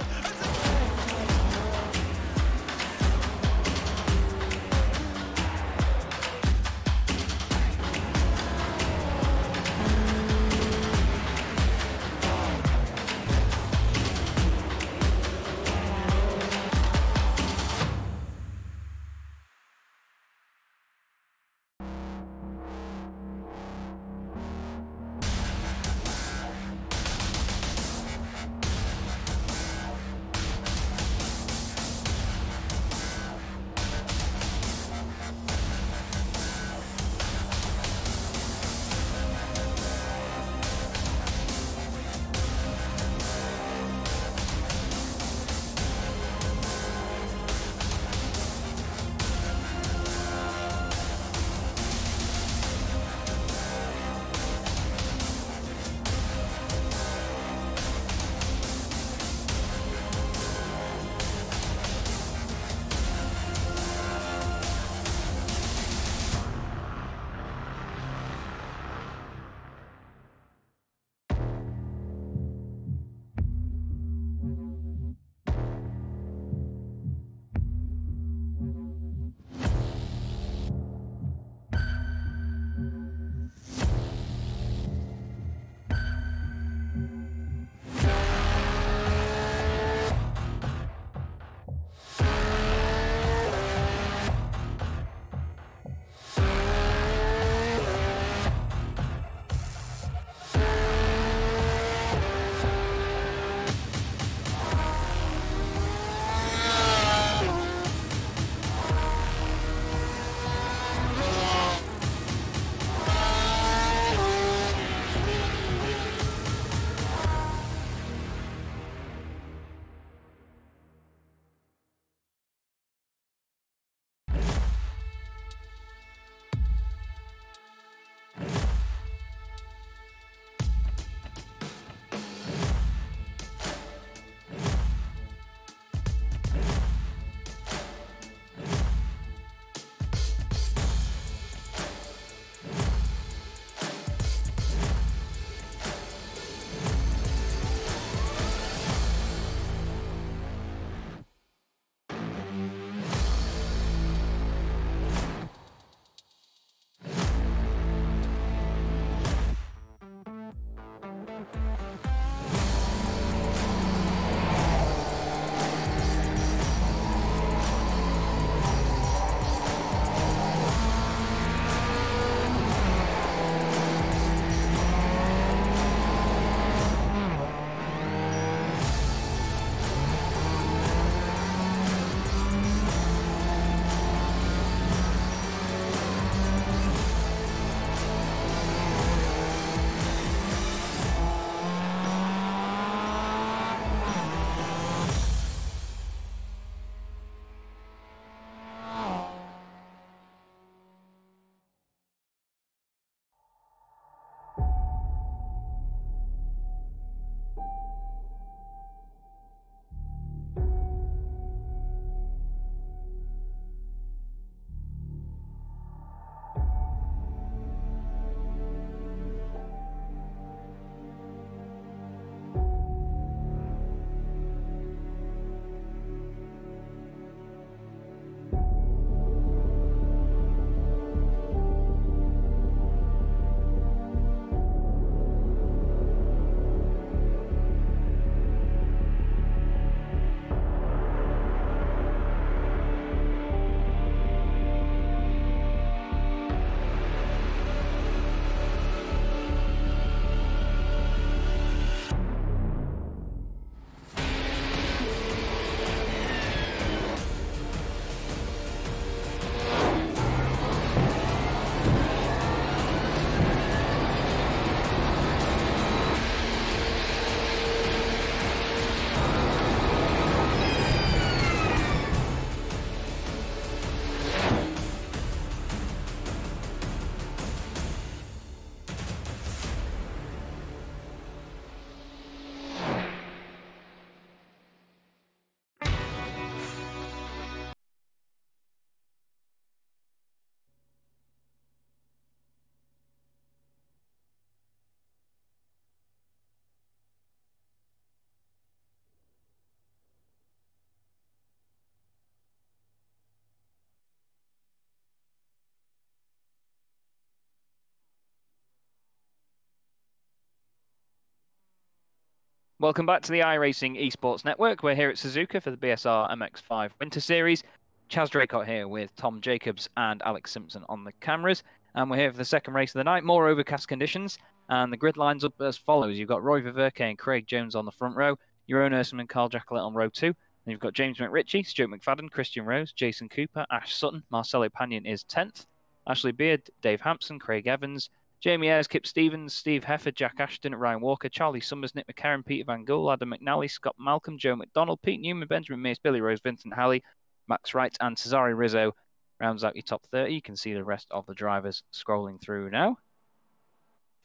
A: Welcome back to the iRacing Esports Network. We're here at Suzuka for the BSR MX5 Winter Series. Chaz Draycott here with Tom Jacobs and Alex Simpson on the cameras. And we're here for the second race of the night. More overcast conditions. And the grid lines up as follows. You've got Roy Viverke and Craig Jones on the front row. Jeroen Ursum and Carl Jacquelet on row 2. Then you've got James McRitchie, Stuart McFadden, Christian Rose, Jason Cooper, Ash Sutton. Marcelo Panion is 10th. Ashley Beard, Dave Hampson, Craig Evans, Jamie Ayres, Kip Stevens, Steve Heffer, Jack Ashton, Ryan Walker, Charlie Summers, Nick McCarron, Peter Van Gool, Adam McNally, Scott Malcolm, Joe McDonald, Pete Newman, Benjamin Mears, Billy Rose, Vincent Halley, Max Wright, and Cesare Rizzo rounds out your top 30. You can see the rest of the drivers scrolling through now.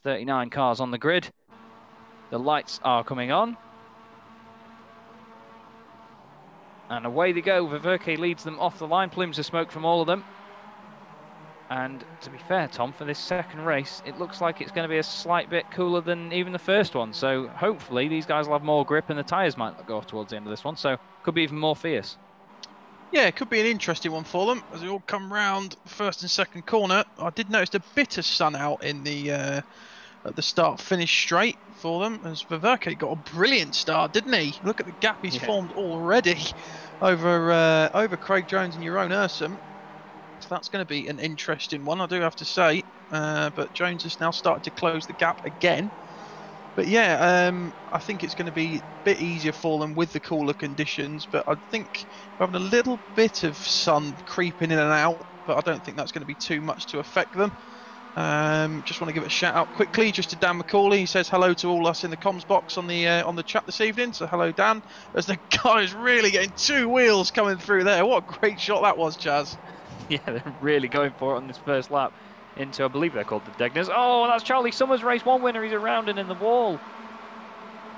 A: 39 cars on the grid. The lights are coming on. And away they go. Viverke leads them off the line. Plumes of smoke from all of them. And to be fair, Tom, for this second race, it looks like it's going to be a slight bit cooler than even the first one. So hopefully these guys will have more grip and the tyres might go off towards the end of this one. So could be even more fierce.
B: Yeah, it could be an interesting one for them as they all come round first and second corner. I did notice a bit of sun out in the at the start-finish straight for them, as Viverke got a brilliant start, didn't he? Look at the gap he's formed already over Craig Jones and Jeroen Ursum. So that's going to be an interesting one, I do have to say. But Jones has now started to close the gap again. But yeah, I think it's going to be a bit easier for them with the cooler conditions. But I think we're having a little bit of sun creeping in and out. But I don't think that's going to be too much to affect them. Just want to give a shout out quickly just to Dan McCauley. He says hello to all us in the comms box on the chat this evening. So hello, Dan. As the guy is really getting two wheels coming through there. What a great shot that was, Chaz.
A: Yeah, they're really going for it on this first lap into, I believe they're called the Degners. Oh, that's Charlie Summers, race 1 winner. He's around and in the wall.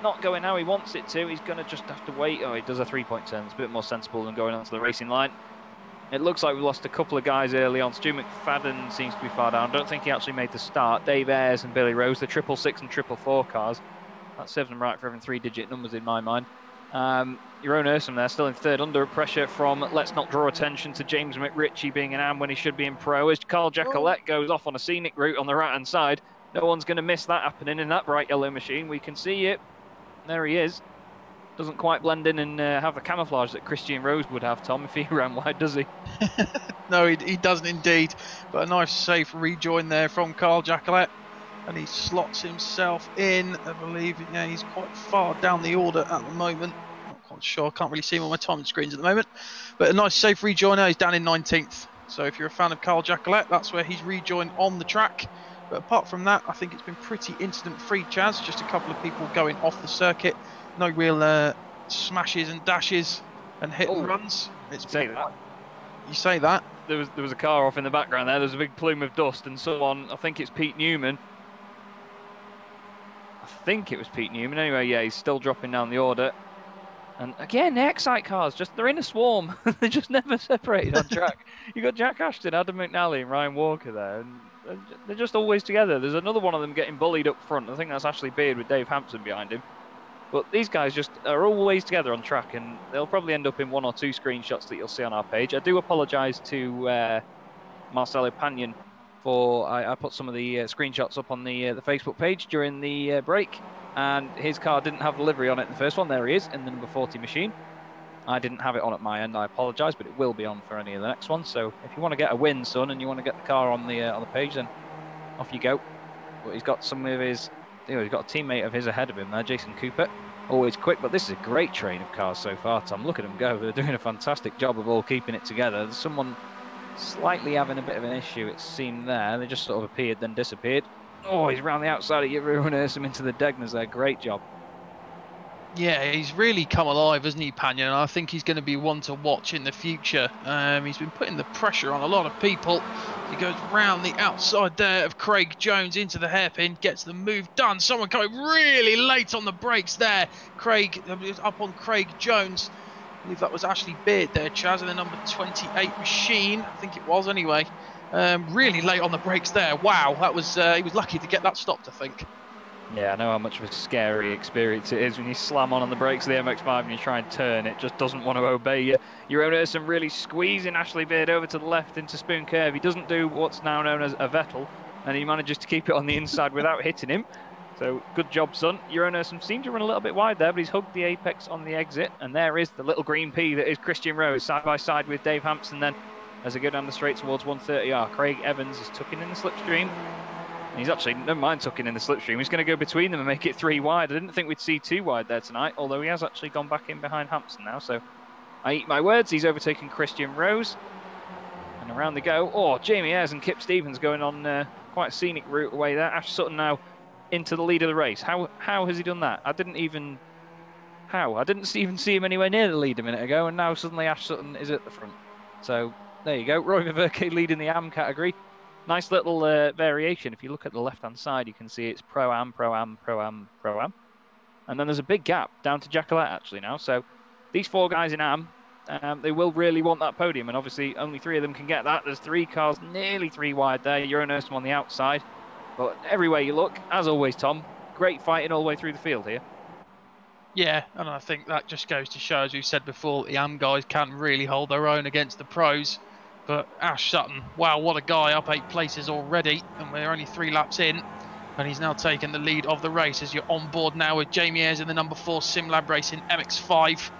A: Not going how he wants it to. He's going to just have to wait. Oh, he does a 3-point turn. It's a bit more sensible than going onto the racing line. It looks like we've lost a couple of guys early on. Stu McFadden seems to be far down. I don't think he actually made the start. Dave Ayres and Billy Rose, the 666 and 444 cars. That serves them right for having 3-digit numbers in my mind. Jeroen Ursum there, still in third, under pressure from let's not draw attention to James McRitchie being an AM when he should be in pro. As Carl Jacquelet goes off on a scenic route on the right-hand side. No one's going to miss that happening in that bright yellow machine. We can see it. There he is. Doesn't quite blend in and have the camouflage that Christian Rose would have, Tom, if he ran wide, does he?
B: No, he doesn't indeed. But a nice safe rejoin there from Carl Jacquelet. And he slots himself in, I believe. Yeah, he's quite far down the order at the moment. Not quite sure, I can't really see him on my timing screens at the moment. But a nice safe rejoin now, he's down in 19th. So if you're a fan of Carl Jacquelet, that's where he's rejoined on the track. But apart from that, I think it's been pretty incident-free, Chaz. Just a couple of people going off the circuit. No real smashes and dashes and hit and runs.
A: It's say that.
B: You say that?
A: There was a car off in the background there. There's a big plume of dust and someone, I think it's Pete Newman. I think it was Pete Newman. Anyway, yeah, he's still dropping down the order. And again, the Excite cars, they're in a swarm. They're just never separated on track. You've got Jack Ashton, Adam McNally and Ryan Walker there. And they're just always together. There's another one of them getting bullied up front. I think that's Ashley Beard with Dave Hampson behind him. But these guys just are always together on track, and they'll probably end up in 1 or 2 screenshots that you'll see on our page. I do apologise to Marcelo Panion for I put some of the screenshots up on the Facebook page during the break, and his car didn't have the livery on it in the first one. There he is in the number 40 machine. I didn't have it on at my end. I apologise, but it will be on for any of the next ones. So if you want to get a win, son, and you want to get the car on the page, then off you go. But he's got some of his. He's got a teammate of his ahead of him there, Jason Cooper. Always quick, but this is a great train of cars so far, Tom. Look at them go. They're doing a fantastic job of all keeping it together. There's someone slightly having a bit of an issue, it seemed there. They just sort of appeared, then disappeared. Oh, he's around the outside of Jeroen Ursum into the Degners there. Great job.
B: Yeah, he's really come alive, hasn't he, Panion? And I think he's going to be one to watch in the future. He's been putting the pressure on a lot of people. He goes round the outside there of Craig Jones into the hairpin, gets the move done. Someone coming really late on the brakes there. Craig, up on Craig Jones. I believe that was Ashley Beard there, Chaz, in the number 28 machine. I think it was anyway. Really late on the brakes there. Wow, that was he was lucky to get that stopped, I think.
A: Yeah, I know how much of a scary experience it is when you slam on the brakes of the MX5 and you try and turn. It just doesn't want to obey you. Jeroen Ursum really squeezing Ashley Beard over to the left into Spoon Curve. He doesn't do what's now known as a Vettel, and he manages to keep it on the inside without hitting him. So good job, son. Uranus seemed to run a little bit wide there, but he's hugged the apex on the exit. And there is the little green P that is Christian Rose, side by side with Dave Hampson then as they go down the straight towards 130R. Craig Evans is tucking in the slipstream. And he's actually, never mind tucking in the slipstream, he's going to go between them and make it 3 wide. I didn't think we'd see 2 wide there tonight, although he has actually gone back in behind Hampson now. So I eat my words, he's overtaken Christian Rose. And around they go. Oh, Jamie Ayres and Kip Stevens going on quite a scenic route away there. Ash Sutton now into the lead of the race. How has he done that? I didn't even see him anywhere near the lead a minute ago, and now suddenly Ash Sutton is at the front. So there you go. Roy Viverke leading the AM category. Nice little variation. If you look at the left-hand side, you can see it's Pro-Am, Pro-Am, Pro-Am, Pro-Am. And then there's a big gap down to Jacqueline actually now. So these 4 guys in AM, they will really want that podium, and obviously only 3 of them can get that. There's 3 cars nearly 3 wide there. Uranus on the outside. But every way you look, as always, Tom, great fighting all the way through the field here.
B: Yeah, and I think that just goes to show, as we said before, the AM guys can really hold their own against the pros. But Ash Sutton, wow, what a guy, up 8 places already, and we're only 3 laps in. And he's now taken the lead of the race as you're on board now with Jamie Ayres in the number 4 SimLab Racing MX5.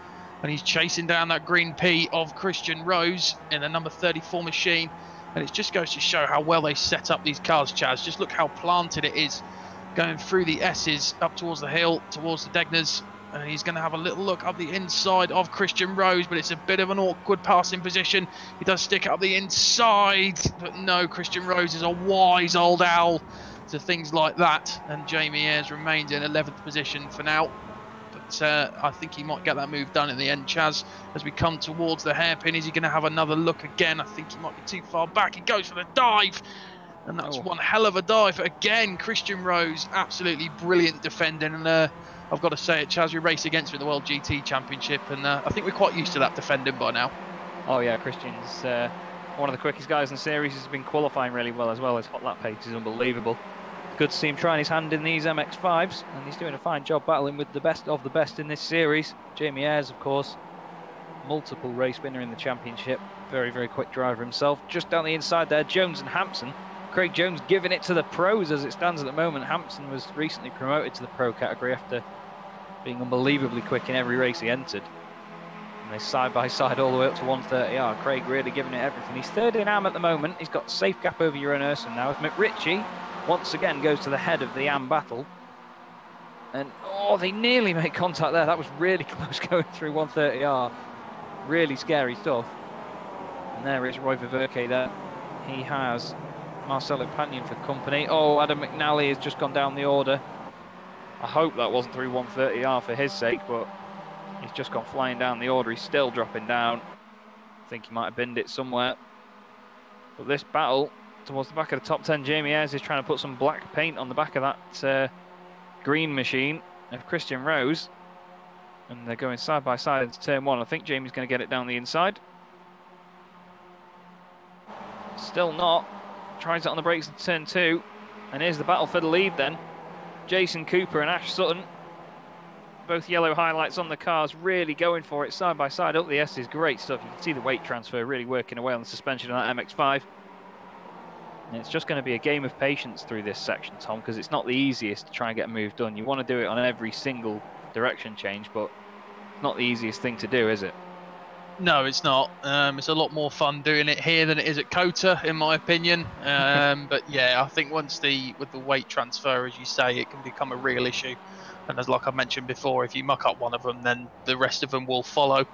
B: And he's chasing down that green P of Christian Rose in the number 34 machine. And it just goes to show how well they set up these cars, Chaz. Just look how planted it is, going through the S's up towards the hill, towards the Degners. And he's going to have a little look up the inside of Christian Rose, but it's a bit of an awkward passing position. He does stick up the inside, but no, Christian Rose is a wise old owl to things like that. And Jamie Ayres remains in 11th position for now. I think he might get that move done in the end, Chaz. As we come towards the hairpin, is he going to have another look again? I think he might be too far back. He goes for the dive, and that's one hell of a dive. Again, Christian Rose, absolutely brilliant defending. And I've got to say it, Chaz, we race against him in the World GT Championship, and I think we're quite used to that defending by now.
A: Oh yeah, Christian's one of the quickest guys in the series. He's been qualifying really well as well. His hot lap pace is unbelievable. Good to see him trying his hand in these MX-5s, and he's doing a fine job battling with the best of the best in this series. Jamie Ayres, of course, multiple race winner in the championship, very, very quick driver himself. Just down the inside there, Jones and Hampson. Craig Jones giving it to the pros as it stands at the moment. Hampson was recently promoted to the pro category after being unbelievably quick in every race he entered. And they side by side all the way up to 130R. Craig really giving it everything. He's 3rd in AM at the moment. He's got safe gap over Uranus now as McRitchie once again goes to the head of the AM battle. And oh, they nearly made contact there. That was really close going through 130R. Really scary stuff. And there is Roy Viverke there. He has Marcelo Pagnon for company. Oh, Adam McNally has just gone down the order. I hope that wasn't through 130R for his sake, but he's just gone flying down the order. He's still dropping down. I think he might have binned it somewhere. But this battle towards the back of the top 10, Jamie Ayres is trying to put some black paint on the back of that green machine of Christian Rose. And they're going side by side into turn 1. I think Jamie's going to get it down the inside. Still not. Tries it on the brakes in turn 2. And here's the battle for the lead then. Jason Cooper and Ash Sutton. Both yellow highlights on the cars, really going for it side by side up the S's. Great stuff. You can see the weight transfer really working away on the suspension of that MX-5. And it's just going to be a game of patience through this section, Tom, because it's not the easiest to try and get a move done. You want to do it on every single direction change, but it's not the easiest thing to do, is it?
B: No, it's not. It's a lot more fun doing it here than it is at Kota, in my opinion. But yeah, I think with the weight transfer, as you say, it can become a real issue. And as like I mentioned before, if you muck up one of them, then the rest of them will follow.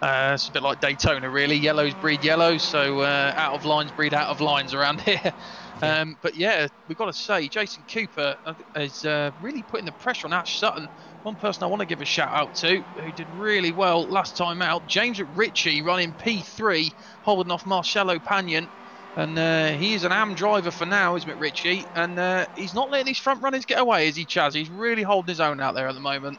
B: It's a bit like Daytona, really. Yellows breed yellows, so out of lines breed out of lines around here. But yeah, we've got to say, Jason Cooper is really putting the pressure on Ash Sutton. One person I want to give a shout out to, who did really well last time out, James Ritchie, running P3, holding off Marcelo Pagnon. And he is an AM driver for now, is McRitchie, and he's not letting these front runners get away, is he, Chaz? He's really holding his own out there at the moment.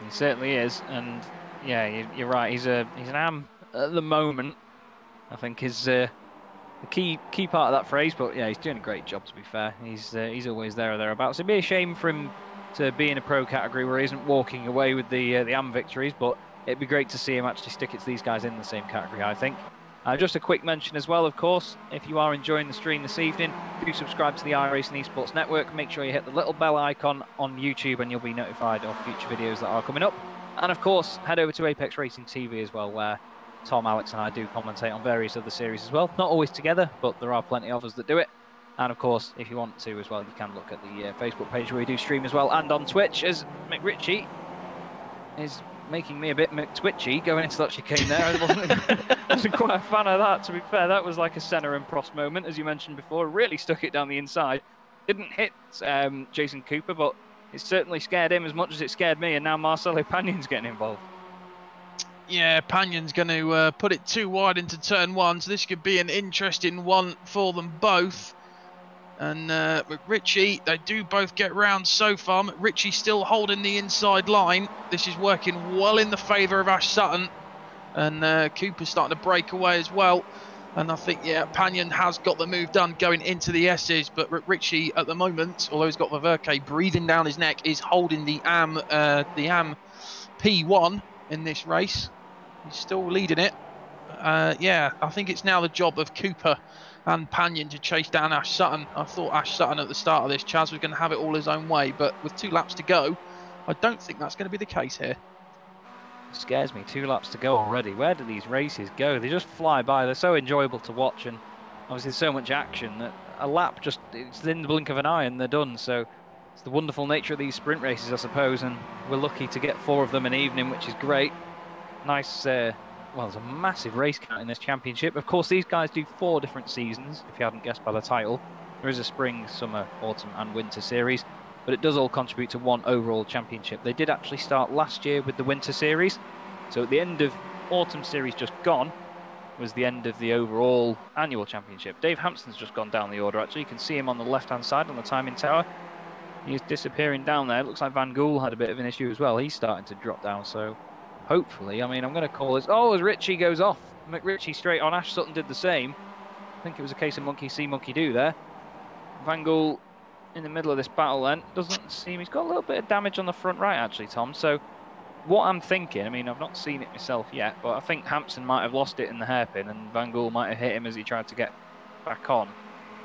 A: He certainly is, and yeah, you're right. He's an AM at the moment. I think is the key part of that phrase. But yeah, he's doing a great job. To be fair, he's always there or thereabouts. It'd be a shame for him to be in a pro category where he isn't walking away with the AM victories. But it'd be great to see him actually stick it to these guys in the same category, I think. Just a quick mention as well, of course, if you are enjoying the stream this evening, do subscribe to the iRacing Esports Network. Make sure you hit the little bell icon on YouTube and you'll be notified of future videos that are coming up. And of course, head over to Apex Racing TV as well, where Tom, Alex and I do commentate on various other series as well. Not always together, but there are plenty of us that do it. And of course, if you want to as well, you can look at the Facebook page where we do stream as well, and on Twitch, as McRitchie is making me a bit twitchy going into that chicane there. I wasn't quite a fan of that, to be fair. That was like a Senna and Prost moment, as you mentioned before. Really stuck it down the inside. Didn't hit Jason Cooper, but it certainly scared him as much as it scared me, and now Marcelo Pagnon's getting involved.
B: Yeah, Pagnon's going to put it too wide into turn one, so this could be an interesting one for them both. And McRitchie, they do both get round so far. McRitchie still holding the inside line. This is working well in the favour of Ash Sutton. And Cooper's starting to break away as well. And I think, yeah, Pagnon has got the move done going into the S's. But McRitchie at the moment, although he's got the Verke breathing down his neck, is holding the AM P1 in this race. He's still leading it. Yeah, I think it's now the job of Cooper and Pagnon to chase down Ash Sutton. I thought Ash Sutton at the start of this, Chaz, was going to have it all his own way, but with 2 laps to go, I don't think that's going to be the case here.
A: It scares me, 2 laps to go already. Where do these races go? They just fly by. They're so enjoyable to watch, and obviously there's so much action that a lap just, it's in the blink of an eye and they're done. So it's the wonderful nature of these sprint races, I suppose, and we're lucky to get 4 of them in the evening, which is great. Nice, well, there's a massive race count in this championship. Of course, these guys do 4 different seasons, if you haven't guessed by the title. There is a spring, summer, autumn and winter series, but it does all contribute to one overall championship. They did actually start last year with the winter series, so at the end of autumn series just gone was the end of the overall annual championship. Dave Hampson's just gone down the order, actually. You can see him on the left-hand side on the timing tower. He's disappearing down there. It looks like Van Gool had a bit of an issue as well. He's starting to drop down, so hopefully, I mean, I'm going to call this... Oh, as Ritchie goes off. McRitchie straight on. Ash Sutton did the same. I think it was a case of monkey see, monkey do there. Van Gool in the middle of this battle then. Doesn't seem... He's got a little bit of damage on the front right, actually, Tom. So what I'm thinking, I mean, I've not seen it myself yet, but I think Hampson might have lost it in the hairpin and Van Gool might have hit him as he tried to get back on.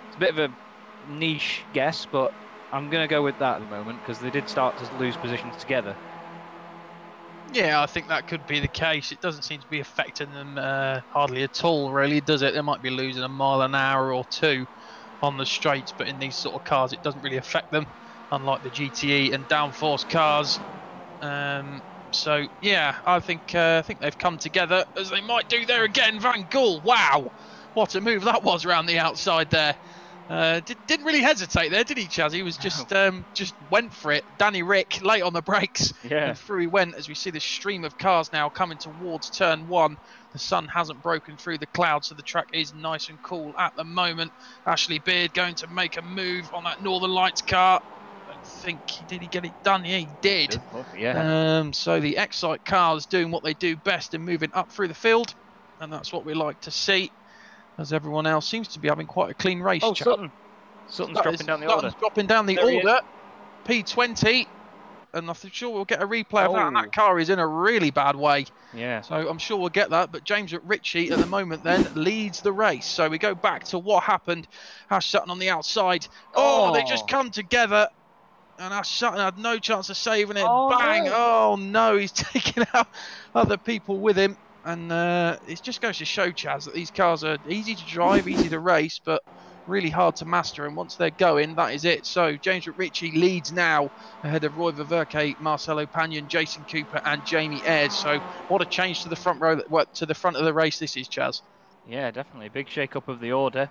A: It's a bit of a niche guess, but I'm going to go with that at the moment because they did start to lose positions together.
B: Yeah, I think that could be the case. It doesn't seem to be affecting them hardly at all, really, does it? They might be losing a mile an hour or 2 on the straights, but in these sort of cars, it doesn't really affect them, unlike the GTE and downforce cars. So, yeah, I think they've come together, as they might do there again. Van Gool, wow! What a move that was around the outside there. Didn't really hesitate there, did he, Chaz? He was just went for it. Danny Rick late on the brakes,
A: yeah,
B: and through he went. As we see the stream of cars now coming towards turn 1. The sun hasn't broken through the clouds, so the track is nice and cool at the moment. Ashley Beard going to make a move on that Northern Lights car. I think did he get it done? Yeah, he did.
A: Yeah.
B: So the Excite cars doing what they do best and moving up through the field, and that's what we like to see. As everyone else seems to be having quite a clean race.
A: Oh, Sutton's dropping down the order.
B: Sutton's dropping down the order. P20. And I'm sure we'll get a replay of that. And that car is in a really bad way.
A: Yeah.
B: So I'm sure we'll get that. But James McRitchie at the moment then leads the race. So we go back to what happened. Ash Sutton on the outside. Oh, they just come together. And Ash Sutton had no chance of saving it.
A: Oh,
B: bang.
A: no.
B: Oh, no. He's taking out other people with him. And it just goes to show, Chaz, that these cars are easy to drive, easy to race, but really hard to master. And once they're going, that is it. So James McRitchie leads now ahead of Roy Ververke, Marcelo Pagnon, Jason Cooper, and Jamie Ayres. So what a change to the front row, to the front of the race this is, Chaz.
A: Yeah, definitely. Big shake-up of the order.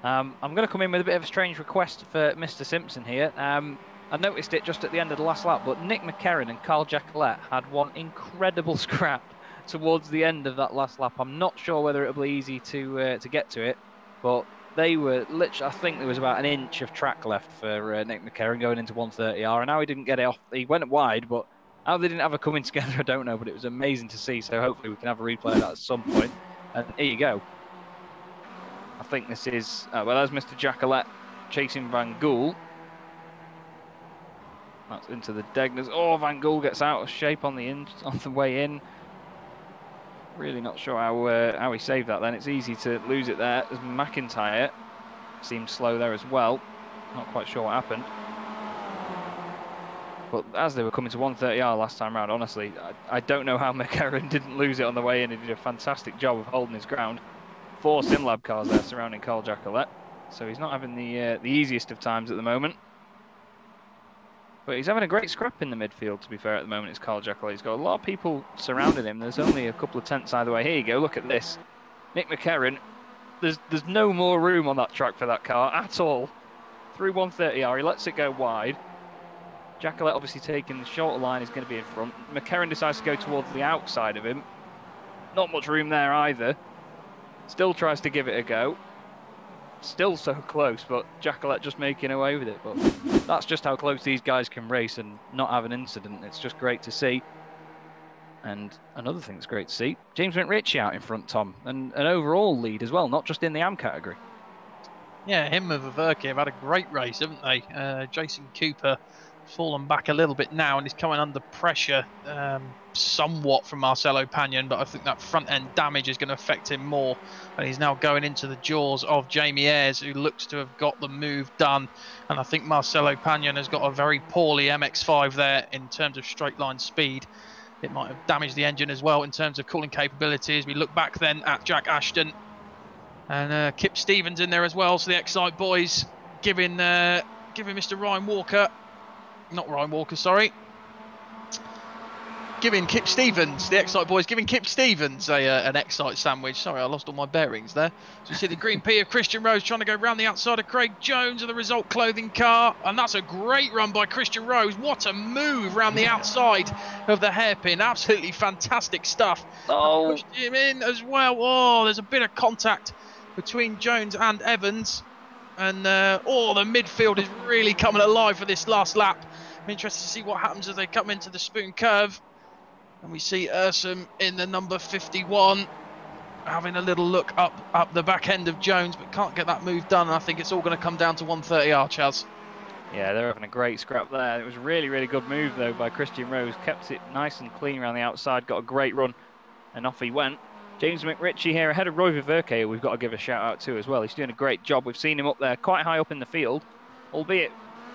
A: I'm going to come in with a bit of a strange request for Mr. Simpson here. I noticed it just at the end of the last lap, but Nick McCarron and Carl Jacquelet had one incredible scrap towards the end of that last lap. I'm not sure whether it'll be easy to get to it, but they were literally, I think there was about an inch of track left for Nick McCarron going into 130R, and how he didn't get it off. He went wide, but how they didn't have a coming together, I don't know, but it was amazing to see. So hopefully we can have a replay of that at some point. And here you go. I think this is, well, there's Mr. Jacquelet chasing Van Gool. That's into the Degners. Oh, Van Gool gets out of shape on the way in. Really not sure how he saved that then. It's easy to lose it there as McIntyre seemed slow there as well. Not quite sure what happened. But as they were coming to 130R last time round, honestly, I don't know how McCarron didn't lose it on the way in. He did a fantastic job of holding his ground. 4 SimLab cars there surrounding Carl Jacquelet. So he's not having the easiest of times at the moment. But he's having a great scrap in the midfield, to be fair, at the moment. It's Carl Jacquelet. He's got a lot of people surrounding him. There's only a couple of tenths either way. Here you go, look at this. Nick McCarron, there's no more room on that track for that car at all. Through 130R, he lets it go wide. Jacquelet obviously taking the shorter line, is going to be in front. McCarron decides to go towards the outside of him. Not much room there either. Still tries to give it a go. Still so close, but Jacquelet just making away with it. But that's just how close these guys can race and not have an incident. It's just great to see. And another thing that's great to see, James McRitchie out in front, Tom, and an overall lead as well, not just in the AM category.
B: Yeah, him and Vaverke have had a great race, haven't they? Jason Cooper fallen back a little bit now and he's coming under pressure somewhat from Marcelo Pagnon, but I think that front end damage is going to affect him more, and he's now going into the jaws of Jamie Ayres, who looks to have got the move done. And I think Marcelo Pagnon has got a very poorly MX5 there in terms of straight line speed. It might have damaged the engine as well in terms of cooling capabilities. We look back then at Jack Ashton and Kip Stevens in there as well, so the Excite boys giving Mr. Ryan Walker, not Ryan Walker, sorry, giving Kip Stevens, the Excite boys giving Kip Stevens an Excite sandwich. Sorry, I lost all my bearings there. So you see the green P of Christian Rose trying to go round the outside of Craig Jones of the Result Clothing car, and that's a great run by Christian Rose. What a move round the outside of the hairpin. Absolutely fantastic stuff.
A: Oh,
B: Pushed him in as well. Oh, there's a bit of contact between Jones and Evans, and the midfield is really coming alive for this last lap. I'm interested to see what happens as they come into the Spoon Curve. And we see Ursum in the number 51 having a little look up the back end of Jones, but can't get that move done. And I think it's all going to come down to 130R, Chaz.
A: yeah, they're having a great scrap there. It was a really, really good move, though, by Christian Rose. Kept it nice and clean around the outside, got a great run, and off he went. James McRitchie here ahead of Roy Vaverke, who we've got to give a shout out to as well. He's doing a great job. We've seen him up there quite high up in the field, albeit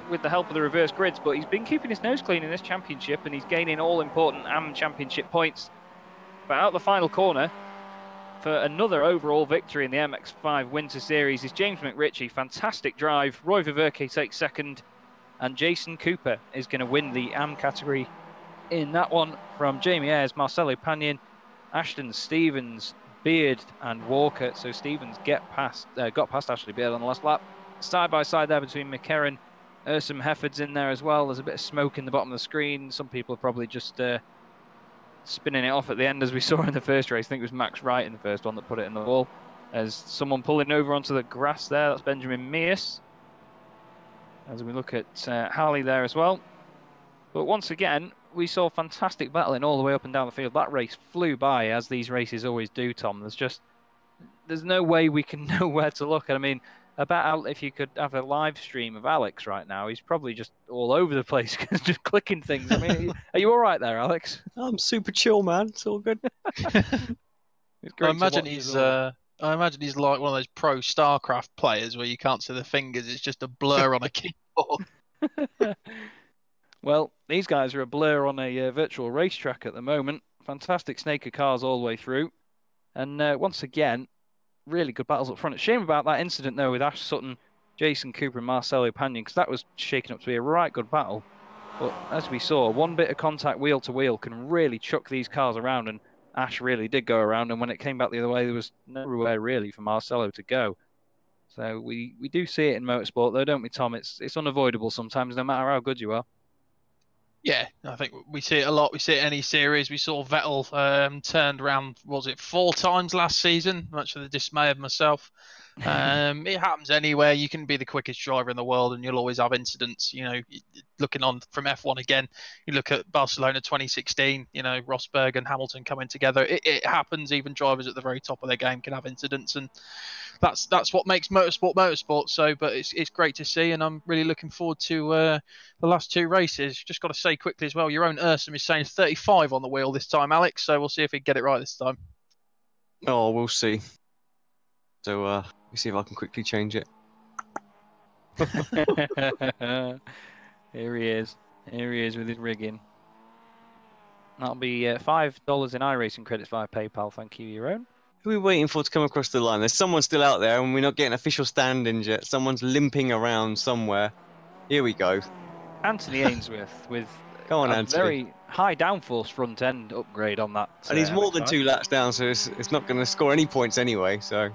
A: with the help of the reverse grids, but he's been keeping his nose clean in this championship, and he's gaining all important AM championship points. But out the final corner for another overall victory in the MX5 Winter Series is James McRitchie. Fantastic drive. Roy Vaverke takes second, and Jason Cooper is going to win the AM category in that one from Jamie Ayres, Marcelo Pagnon, Ashton, Stevens, Beard and Walker. So Stevens got past Ashley Beard on the last lap. Side by side there between McCarron. Ursum Hefford's in there as well. There's a bit of smoke in the bottom of the screen. Some people are probably just spinning it off at the end, as we saw in the first race. I think it was Max Wright in the first one that put it in the wall. As someone pulling over onto the grass there, that's Benjamin Mears. As we look at Harley there as well. But once again, we saw fantastic battling all the way up and down the field. That race flew by, as these races always do, Tom. There's no way we can know where to look. I mean, about if you could have a live stream of Alex right now, he's probably just all over the place, just clicking things. I mean, are you all right there, Alex?
C: I'm super chill, man. It's all good.
A: It's great
B: I imagine he's like one of those pro StarCraft players where you can't see the fingers; it's just a blur on a keyboard.
A: Well, these guys are a blur on a virtual racetrack at the moment. Fantastic snake of cars all the way through, and once again, really good battles up front. It's a shame about that incident, though, with Ash Sutton, Jason Cooper and Marcelo Pagnon, because that was shaking up to be a right good battle. But as we saw, one bit of contact wheel to wheel can really chuck these cars around, and Ash really did go around, and when it came back the other way, there was nowhere really for Marcelo to go. So we do see it in motorsport, though, don't we, Tom? It's unavoidable sometimes, no matter how good you are.
B: Yeah, I think we see it a lot. We see it in any series. We saw Vettel turned around, was it 4 times last season, much to the dismay of myself. It happens anywhere. You can be the quickest driver in the world and you'll always have incidents. You know, looking on from F1 again, you look at Barcelona 2016, you know, Rosberg and Hamilton coming together. It happens. Even drivers at the very top of their game can have incidents, and that's what makes motorsport. So, but it's great to see, and I'm really looking forward to the last 2 races. Just got to say quickly as well, your own Ursum is saying 35 on the wheel this time, Alex. So we'll see if we can get it right this time.
C: Oh, we'll see. So let me see if I can quickly change it.
A: Here he is. Here he is with his rigging. That'll be $5 in iRacing credits via PayPal. Thank you, your own.
C: Who are we waiting for to come across the line? There's someone still out there, and we're not getting official stand-ins yet. Someone's limping around somewhere. Here we go.
A: Anthony Ainsworth with
C: Go on,
A: a
C: Anthony.
A: very high downforce front end upgrade on that.
C: And he's more than
A: MX5.
C: 2 laps down, so it's not going to score any points anyway. So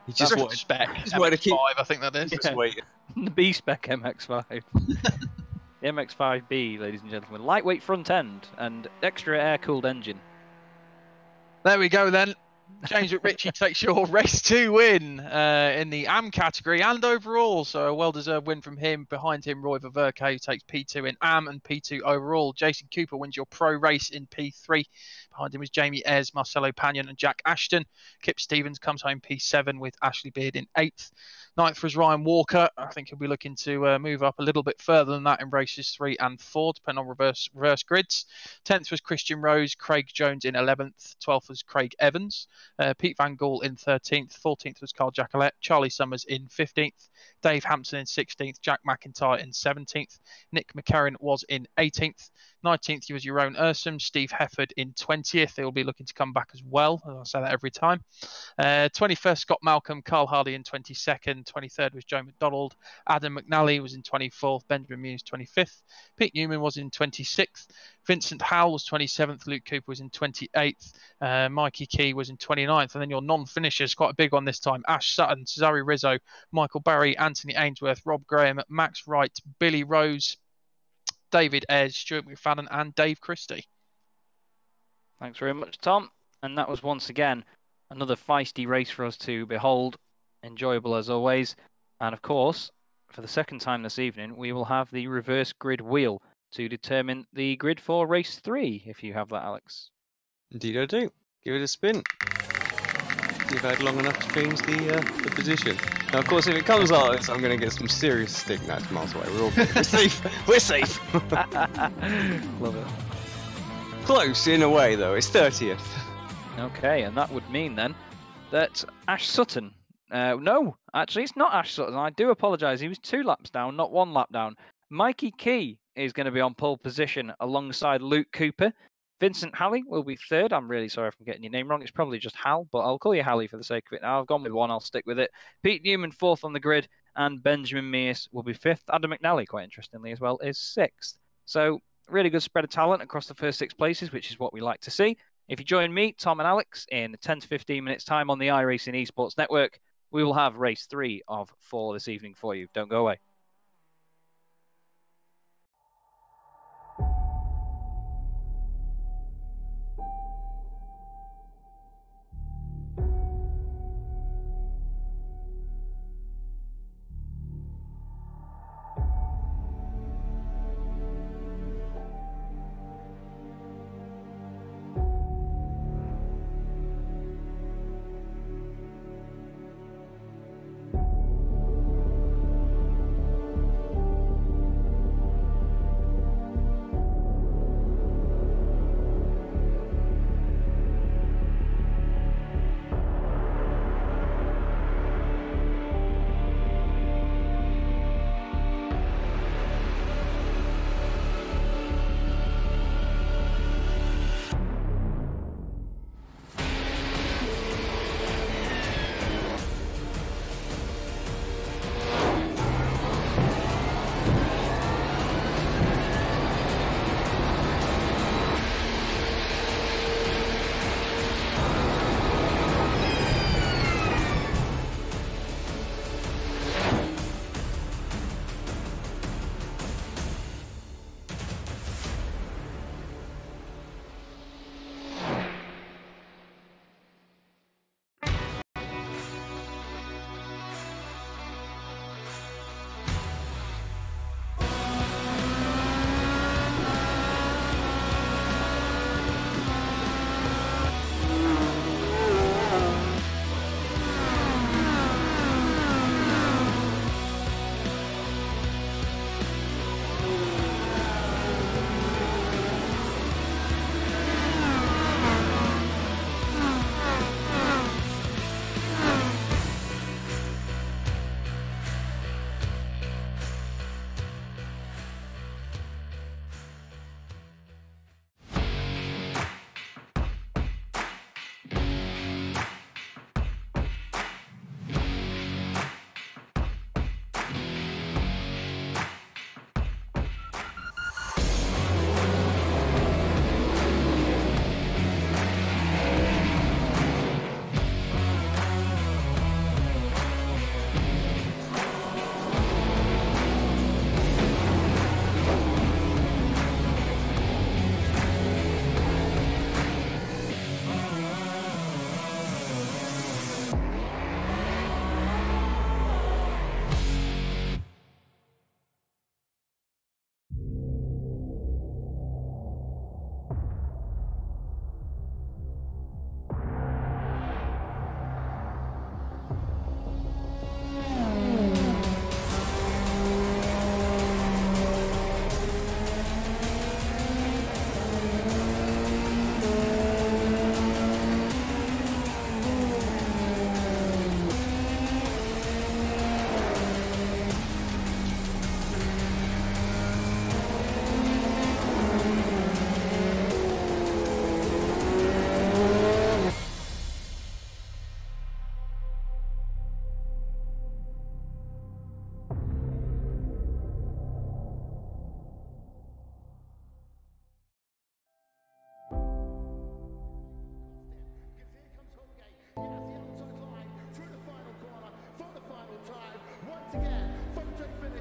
C: he just
B: That's
C: wanted,
B: spec.
C: just wanted to keep.
B: MX5, I think that is.
C: Just waiting.
A: The B spec MX5. The MX5B, ladies and gentlemen. Lightweight front end and extra air cooled engine.
B: There we go then. James McRitchie takes your race 2 win in the AM category and overall. So a well-deserved win from him. Behind him, Roy Ververke, who takes P2 in AM and P2 overall. Jason Cooper wins your pro race in P3. Behind him was Jamie Ayres, Marcelo Pagnon and Jack Ashton. Kip Stevens comes home P7 with Ashley Beard in 8th. 9th was Ryan Walker. I think he'll be looking to move up a little bit further than that in races 3 and 4, depending on reverse grids. 10th was Christian Rose, Craig Jones in 11th. 12th was Craig Evans. Pete Van Gaal in 13th. 14th was Carl Jacquelet. Charlie Summers in 15th. Dave Hampson in 16th. Jack McIntyre in 17th. Nick McCarron was in 18th. 19th was Jeroen Ursum. Steve Hefford in 20th. They will be looking to come back as well. I say that every time. 21st, Scott Malcolm. Carl Hardy in 22nd. 23rd was Joe McDonald. Adam McNally was in 24th. Benjamin Muse 25th. Pete Newman was in 26th. Vincent Howell was 27th. Luke Cooper was in 28th. Mikey Key was in 29th. And then your non-finishers, quite a big one this time. Ash Sutton, Cesare Rizzo, Michael Barry, Anthony Ainsworth, Rob Graham, Max Wright, Billy Rose, David Ayres, Stuart McFadden and Dave Christie.
A: Thanks very much, Tom. And that was once again another feisty race for us to behold. Enjoyable as always. And of course, for the second time this evening, we will have the reverse grid wheel to determine the grid for race 3, if you have that, Alex.
C: Indeed I do. Give it a spin. You've had long enough to change the position. Now, of course, if it comes out, I'm going to get some serious stick. No, it's miles away. We're safe. We're safe.
A: Love it.
C: Close in a way, though. It's 30th.
A: Okay, and that would mean then that Ash Sutton... no, actually, it's not Ash Sutton. I do apologise. He was 2 laps down, not 1 lap down. Mikey Key is going to be on pole position alongside Luke Cooper. Vincent Halley will be 3rd. I'm really sorry if I'm getting your name wrong. It's probably just Hal, but I'll call you Halley for the sake of it now. I've gone with 1. I'll stick with it. Pete Newman 4th on the grid, and Benjamin Mears will be 5th. Adam McNally, quite interestingly as well, is 6th. So really good spread of talent across the first 6 places, which is what we like to see. If you join me, Tom and Alex, in 10 to 15 minutes time on the iRacing Esports Network, we will have race 3 of 4 this evening for you. Don't go away.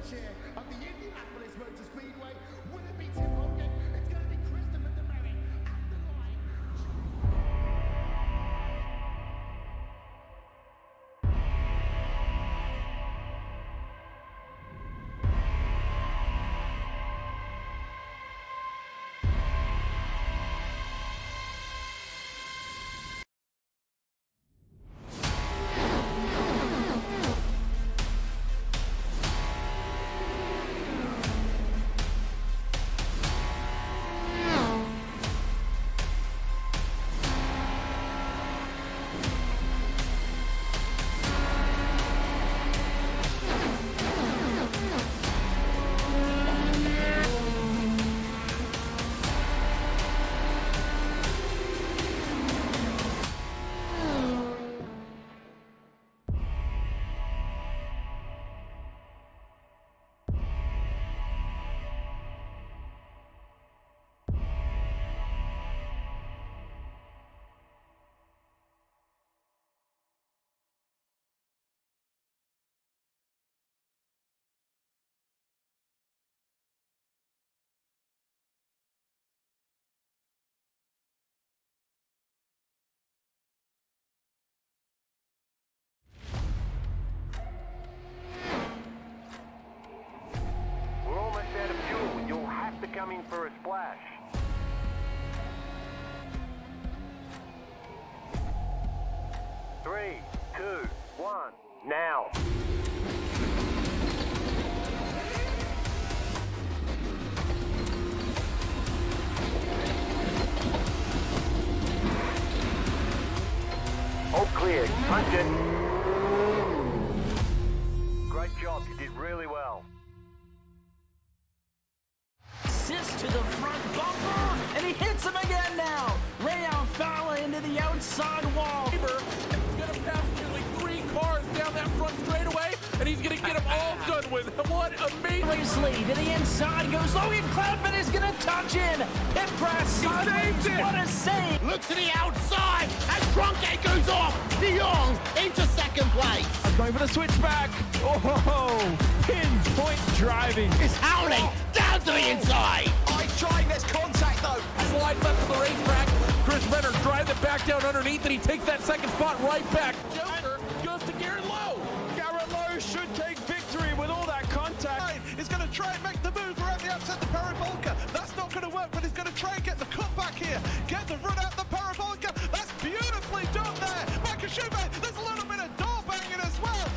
G: chair of the Indianapolis Motor Speedway. Will it be Tim Hogan? It's going to be Christopher DeMary at the line.
D: We're almost out of fuel. You'll have to come in for a splash. Three, two, one, now. All clear. Punch it. Great job. You did really well.
E: Assist to the front bumper, and he hits him again now. Rayon Fowler into the outside wall.
F: He's going to pass nearly 3 cars down that front straightaway, and he's going to get them all done with. What amazing.
E: Lead to the inside goes Logan Cloudman is going to touch in. Pit press sideways. What a save.
G: Look to the outside as Trunkgate goes off. De Jong into second place.
H: Going for the switchback. Oh, pinpoint driving.
G: It's howling down to the inside.
I: I trying, there's contact though.
F: Slide left to the racetrack. Chris Venner drives it back down underneath, and he takes that second spot right back. Joker goes to Garrett Lowe.
H: Garrett Lowe should take victory with all that contact.
I: He's going to try and make the move around the outside the parabolica. That's not going to work, but he's going to try and get the cutback here. Get the run out the parabolica. That's beautifully done there. Michael Schubert, there's a little bit of door banging as well.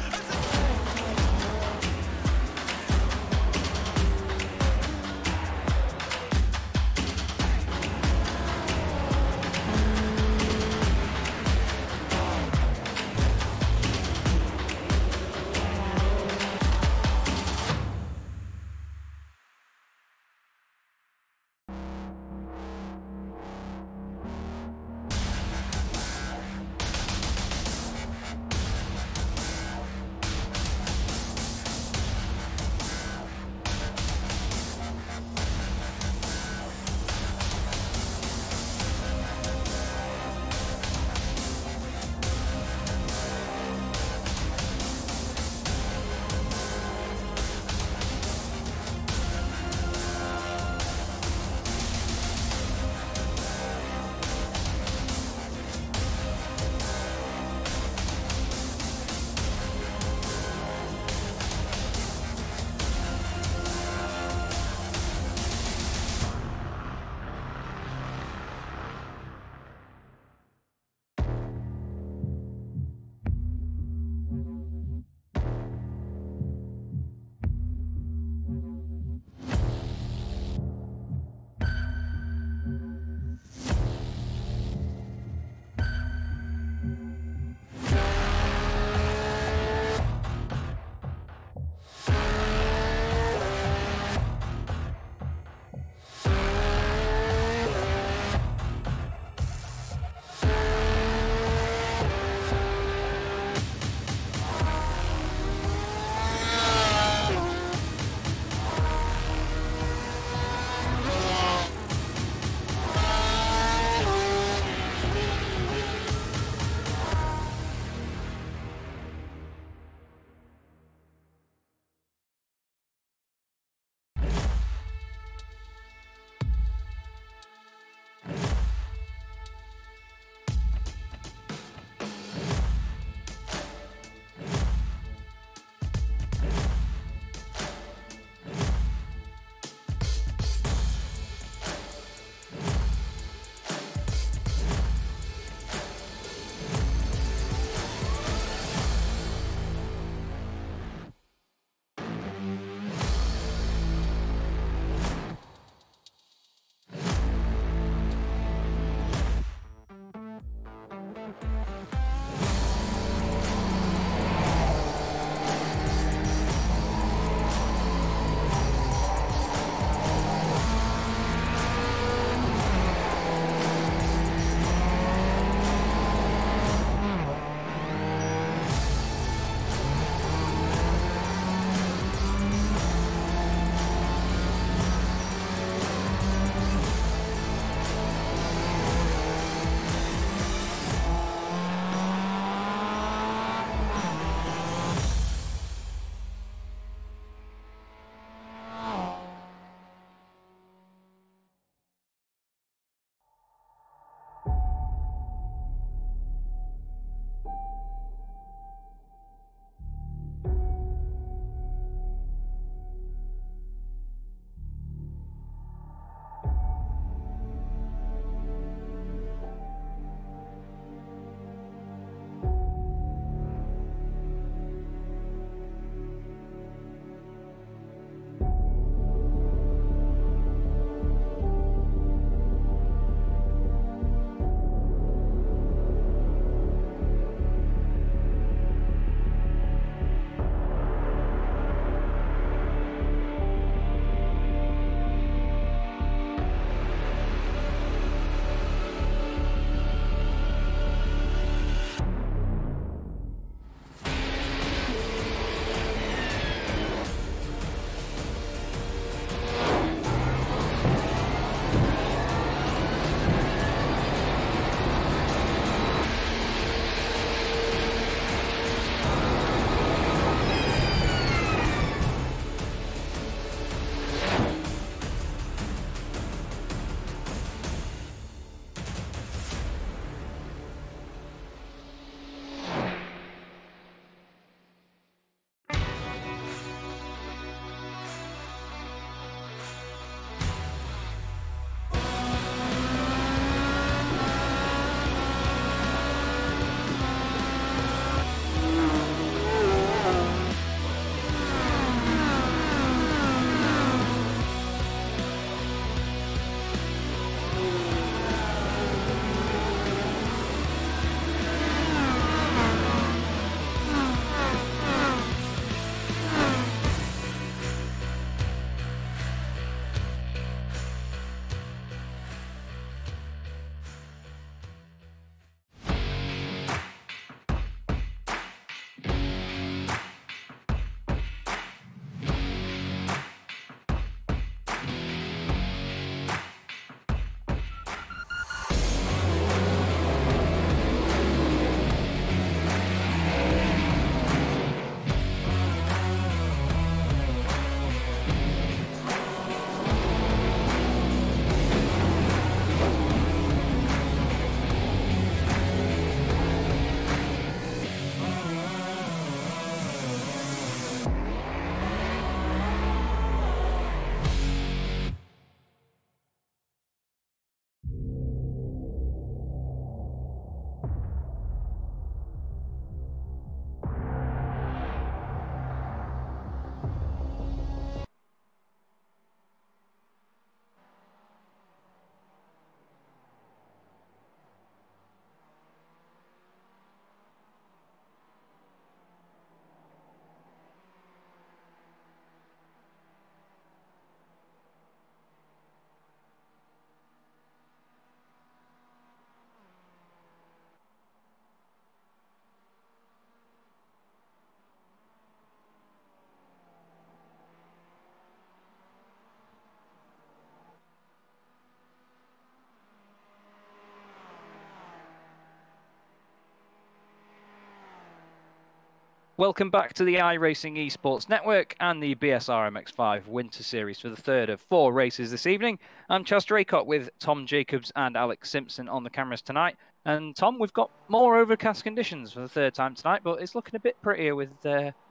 A: Welcome back to the iRacing Esports Network and the BSR MX5 Winter Series for the third of 4 races this evening. I'm Chas Draycott with Tom Jacobs and Alex Simpson on the cameras tonight. And Tom, we've got more overcast conditions for the third time tonight, but it's looking a bit prettier with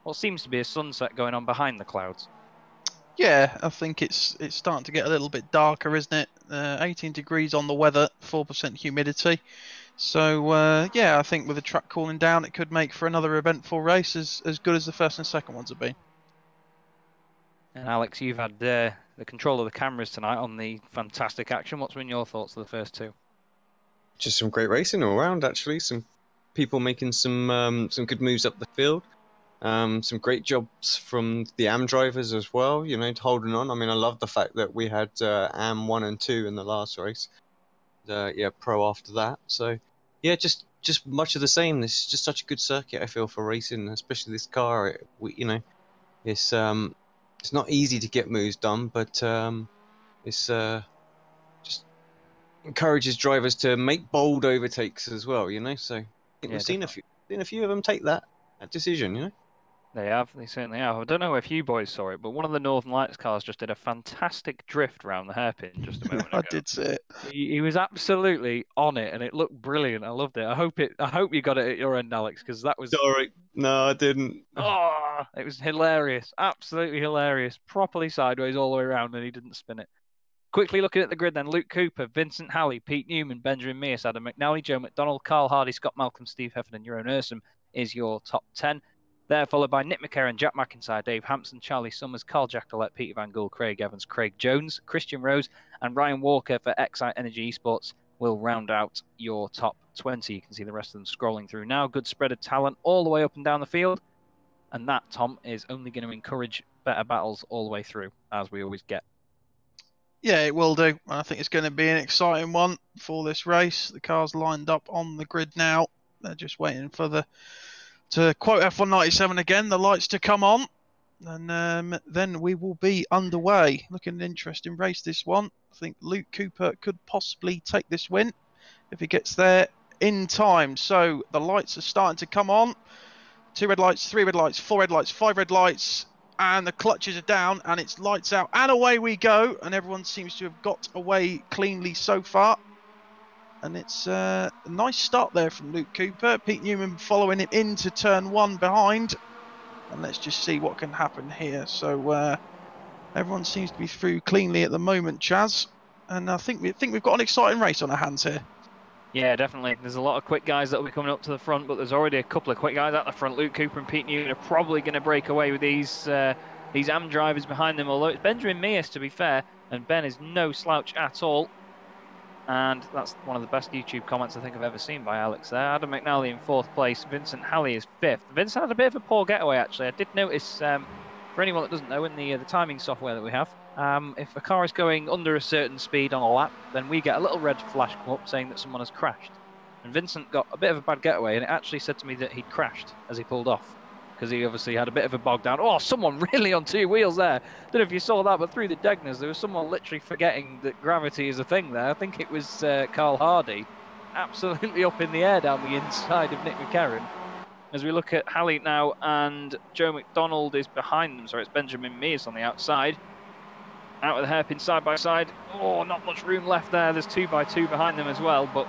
A: what seems to be a sunset going on behind the clouds.
B: Yeah, I think it's starting to get a little bit darker, isn't it? 18 degrees on the weather, 4% humidity. So, yeah, I think with the track cooling down, it could make for another eventful race as good as the first and second ones have been.
A: And Alex, you've had the control of the cameras tonight on the fantastic action. What's been your thoughts of the first 2?
C: Just some great racing all around, actually. Some people making some good moves up the field. Some great jobs from the AM drivers as well, you know, holding on. I mean, I love the fact that we had AM 1 and 2 in the last race. Yeah, pro after that. So, yeah, just much of the same. This is just such a good circuit, I feel, for racing, especially this car. It's not easy to get moves done, but it's just encourages drivers to make bold overtakes as well, you know. So I think we've seen a few of them take that decision, you know.
A: They have, they certainly have. I don't know if you boys saw it, but one of the Northern Lights cars just did a fantastic drift around the hairpin just a moment ago.
B: I did see it.
A: He was absolutely on it, and it looked brilliant. I loved it. I hope you got it at your end, Alex, because that was.
C: Sorry, no, I didn't.
A: Oh, it was hilarious, absolutely hilarious. Properly sideways all the way around, and he didn't spin it. Quickly looking at the grid then, Luke Cooper, Vincent Halley, Pete Newman, Benjamin Mears, Adam McNally, Joe McDonald, Carl Hardy, Scott Malcolm, Steve Heffernan, Jeroen Ursum is your top 10. There followed by Nick McCarron, Jack McIntyre, Dave Hampson, Charlie Summers, Carl Jackalette, Peter Van Gool, Craig Evans, Craig Jones, Christian Rose, and Ryan Walker for Excite Energy Esports will round out your top 20. You can see the rest of them scrolling through now. Good spread of talent all the way up and down the field. And that, Tom, is only going to encourage better battles all the way through, as we always get.
B: Yeah, it will do. I think it's going to be an exciting one for this race. The cars lined up on the grid now. They're just waiting for to quote F197 again, the lights to come on. And then we will be underway. Looking an interesting race, this one. I think Luke Cooper could possibly take this win if he gets there in time. So the lights are starting to come on. 2 red lights, 3 red lights, 4 red lights, 5 red lights. And the clutches are down and it's lights out. And away we go. And everyone seems to have got away cleanly so far. And it's a nice start there from Luke Cooper. Pete Newman following him into turn 1 behind. And let's just see what can happen here. So everyone seems to be through cleanly at the moment, Chaz. And I think we've got an exciting race on our hands here.
A: Yeah, definitely. There's a lot of quick guys that will be coming up to the front, but there's already a couple of quick guys at the front. Luke Cooper and Pete Newman are probably going to break away with these AM drivers behind them, although it's Benjamin Mears, to be fair, and Ben is no slouch at all. And that's one of the best YouTube comments I think I've ever seen by Alex there. Adam McNally in 4th place. Vincent Halley is 5th. Vincent had a bit of a poor getaway, actually. I did notice, for anyone that doesn't know, in the timing software that we have, if a car is going under a certain speed on a lap, then we get a little red flash come up saying that someone has crashed. And Vincent got a bit of a bad getaway, and it actually said to me that he'd crashed as he pulled off, because he obviously had a bit of a bog down. Oh, someone really on 2 wheels there. Don't know if you saw that, but through the Degners, there was someone literally forgetting that gravity is a thing there. I think it was Carl Hardy, absolutely up in the air down the inside of Nick McCarron. As we look at Halley now, and Joe McDonald is behind them. Sorry, it's Benjamin Mears on the outside. Out with the hairpin side by side. Oh, not much room left there. There's 2x2 behind them as well, but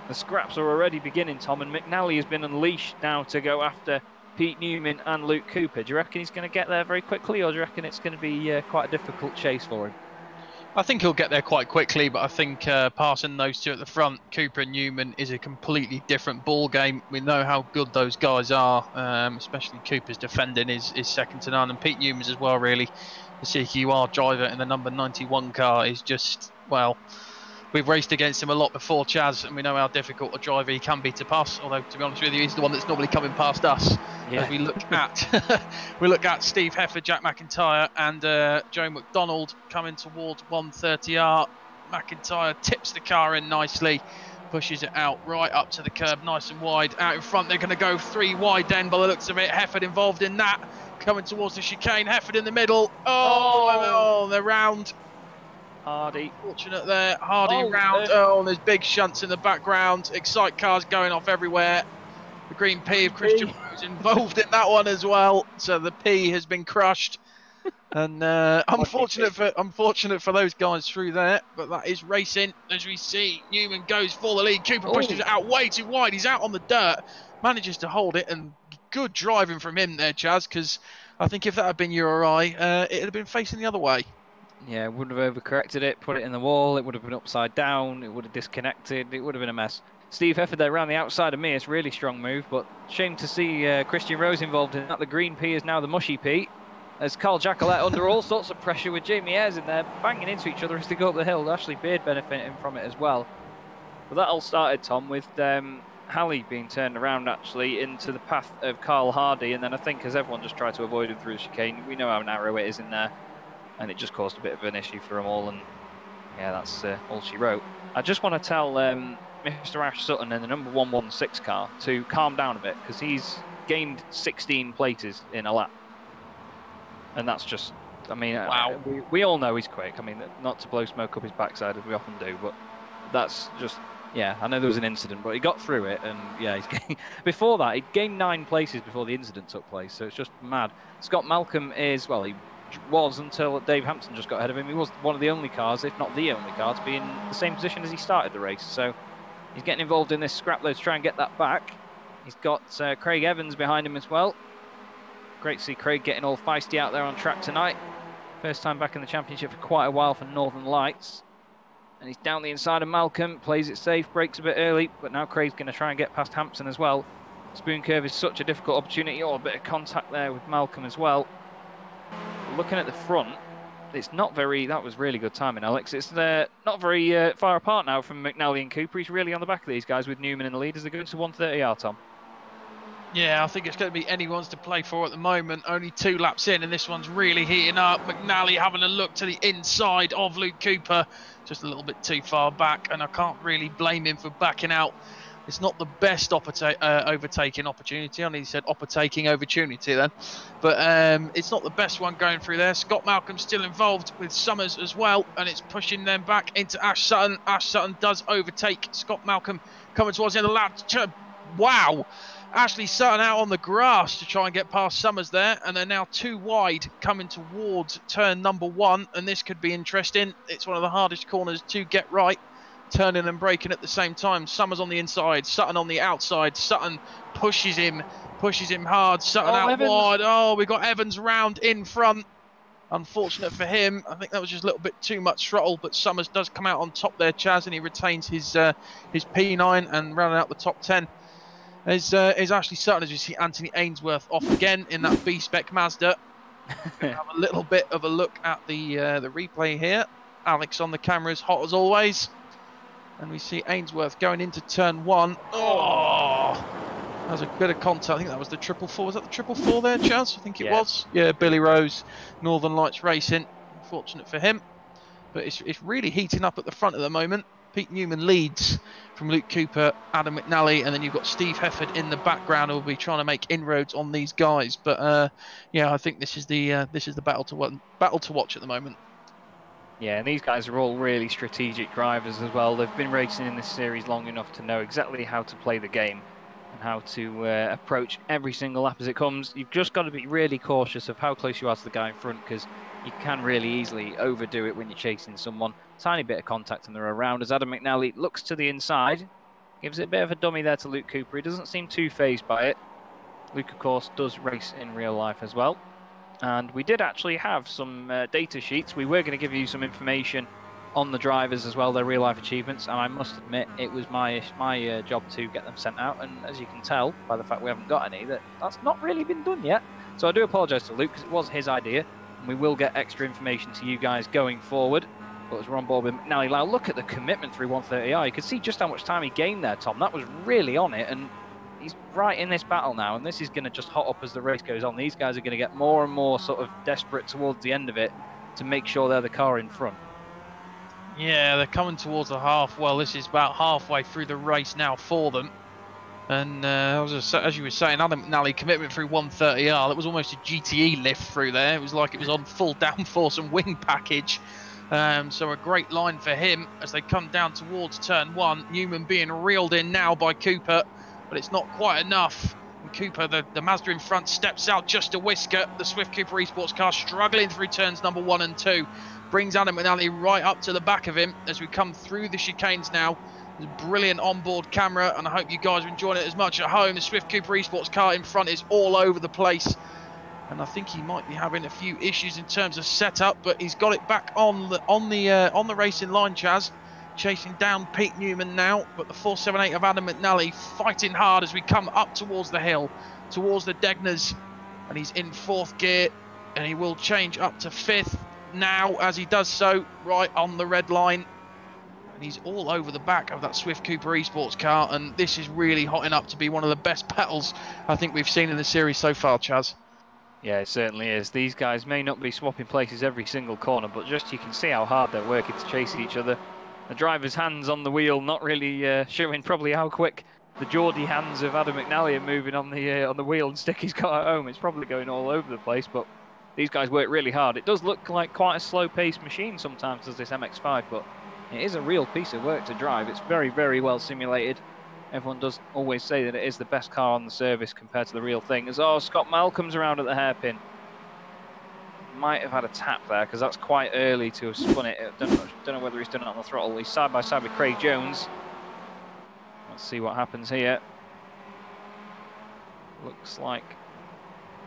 A: the scraps are already beginning, Tom, and McNally has been unleashed now to go after Pete Newman and Luke Cooper. Do you reckon he's going to get there very quickly, or do you reckon it's going to be quite a difficult chase for him?
B: I think he'll get there quite quickly, but I think passing those two at the front, Cooper and Newman, is a completely different ball game. We know how good those guys are, especially Cooper's defending is second to none, and Pete Newman's as well, really. The CQR driver in the number 91 car is just, well, we've raced against him a lot before, Chaz, and we know how difficult a driver he can be to pass. Although, to be honest with you, he's the one that's normally coming past us. Yeah. As we look at Steve Heffer, Jack McIntyre, and Joe McDonald coming towards 130R. McIntyre tips the car in nicely, pushes it out right up to the curb, nice and wide. Out in front, they're going to go 3 wide then, by the looks of it. Hefford involved in that, coming towards the chicane. Hefford in the middle. Oh, they're round.
A: Hardy.
B: Fortunate there. Hardy round. Oh, and there's big shunts in the background. Excite cars going off everywhere. The green P of Christian was involved in that one as well. So the P has been crushed. And unfortunate for those guys through there, but that is racing. As we see, Newman goes for the lead. Cooper pushes it out way too wide. He's out on the dirt, manages to hold it, and good driving from him there, Chaz, because I think if that had been you or I, it'd have been facing the other way.
A: Yeah, wouldn't have overcorrected it, put it in the wall, it would have been upside down, it would have disconnected, it would have been a mess. Steve Hefford there around the outside of me, it's a really strong move, but shame to see Christian Rose involved in that. The green P is now the mushy P, as Carl Jacquelet under all sorts of pressure with Jamie Ayres in there, banging into each other as they go up the hill. Ashley Beard benefiting from it as well. But that all started, Tom, with Halley being turned around actually into the path of Carl Hardy, and then I think as everyone just tried to avoid him through the chicane, we know how narrow it is in there, and it just caused a bit of an issue for them all, and yeah, that's all she wrote. I just want to tell Mr. Ash Sutton in the number 116 car to calm down a bit, because he's gained 16 places in a lap. And that's just, I mean,
B: wow.
A: We all know he's quick. I mean, not to blow smoke up his backside as we often do, but that's just, yeah, I know there was an incident, but he got through it, and yeah, before that, he'd gained 9 places before the incident took place, so it's just mad. Scott Malcolm is, well, he was until Dave Hampson just got ahead of him. He was one of the only cars, if not the only car, to be in the same position as he started the race, so he's getting involved in this scrap load to try and get that back. He's got Craig Evans behind him as well. Great to see Craig getting all feisty out there on track tonight. First time back in the championship for quite a while for Northern Lights. And he's down the inside of Malcolm, plays it safe, brakes a bit early, but now Craig's going to try and get past Hampson as well. Spoon curve is such a difficult opportunity. Oh, a bit of contact there with Malcolm as well. Looking at the front, it's not very, that was really good timing, Alex. It's not very far apart now from McNally and Cooper. He's really on the back of these guys with Newman in the lead as they go into 130R, Tom.
B: Yeah, I think it's going to be anyone's to play for at the moment. Only 2 laps in, and this one's really heating up. McNally having a look to the inside of Luke Cooper, just a little bit too far back, and I can't really blame him for backing out. It's not the best overtaking opportunity. I nearly said opportaking opportunity then. But it's not the best one going through there. Scott Malcolm still involved with Summers as well, and it's pushing them back into Ash Sutton. Ash Sutton does overtake Scott Malcolm coming towards the end of the lap. Wow! Ashley Sutton out on the grass to try and get past Summers there, and they're now 2 wide coming towards turn number 1, and this could be interesting. It's one of the hardest corners to get right, turning and braking at the same time. Summers on the inside, Sutton on the outside. Sutton pushes him hard. Sutton out
A: Evans.
B: wide. Oh, we got Evans round in front. Unfortunate for him. I think that was just a little bit too much throttle, but Summers does come out on top there, Chaz, and he retains his P9 and rounding out the top 10. Is Ashley Sutton, as you see Anthony Ainsworth off again in that B-spec Mazda. Have a little bit of a look at the replay here. Alex on the camera is hot as always. And we see Ainsworth going into turn 1. Oh! That was a bit of contact. I think that was the 444. Was that the 444 there, Chaz? I think it was. Yeah, Billy Rose, Northern Lights Racing. Unfortunate for him. But it's really heating up at the front at the moment. Pete Newman leads from Luke Cooper, Adam McNally, and then you've got Steve Hefford in the background who will be trying to make inroads on these guys. But yeah, I think this is the battle to watch at the moment.
A: Yeah, and these guys are all really strategic drivers as well. They've been racing in this series long enough to know exactly how to play the game and how to approach every single lap as it comes. You've just got to be really cautious of how close you are to the guy in front, because you can really easily overdo it when you're chasing someone. Tiny bit of contact and they're around as Adam McNally looks to the inside. Gives it a bit of a dummy there to Luke Cooper. He doesn't seem too fazed by it. Luke, of course, does race in real life as well. And we did actually have some data sheets. We were going to give you some information on the drivers as well, their real life achievements. And I must admit, it was my job to get them sent out. And as you can tell by the fact we haven't got any, that's not really been done yet. So I do apologise to Luke, because it was his idea. And we will get extra information to you guys going forward. But as we're on board with McNally, now look at the commitment through 130R. You could see just how much time he gained there, Tom. That was really on it, and he's right in this battle now, and this is going to just hot up as the race goes on. These guys are going to get more and more sort of desperate towards the end of it to make sure they're the car in front.
B: Yeah, they're coming towards the half. Well, this is about halfway through the race now for them. And as you were saying, Adam McNally commitment through 130R. That was almost a GTE lift through there. It was like it was on full downforce and wing package. So a great line for him as they come down towards turn 1. Newman being reeled in now by Cooper. but it's not quite enough. And Cooper, the Mazda in front, steps out just a whisker. The Swift Cooper Esports car struggling through turns number 1 and 2. Brings Adam McNally right up to the back of him as we come through the chicanes now. There's a brilliant onboard camera, and I hope you guys are enjoying it as much at home. The Swift Cooper Esports car in front is all over the place, and I think he might be having a few issues in terms of setup, but he's got it back on the racing line, Chaz. Chasing down Pete Newman now, but the 478 of Adam McNally fighting hard as we come up towards the hill, towards the Degners, and he's in 4th gear, and he will change up to 5th now as he does so, right on the red line. And he's all over the back of that Swift Cooper Esports car, and this is really hotting up to be one of the best battles I think we've seen in the series so far, Chaz.
A: Yeah, it certainly is. These guys may not be swapping places every single corner, but just you can see how hard they're working to chase each other. The driver's hands on the wheel not really showing probably how quick the Geordie hands of Adam McNally are moving on the wheel and stick he's got at home. It's probably going all over the place, but these guys work really hard. It does look like quite a slow-paced machine sometimes, does this MX5, but it is a real piece of work to drive. It's very, very well simulated. Everyone does always say that it is the best car on the service compared to the real thing. As Scott Mell comes around at the hairpin. Might have had a tap there because that's quite early to have spun it. Don't know whether he's done it on the throttle. He's side by side with Craig Jones. Let's see what happens here. Looks like,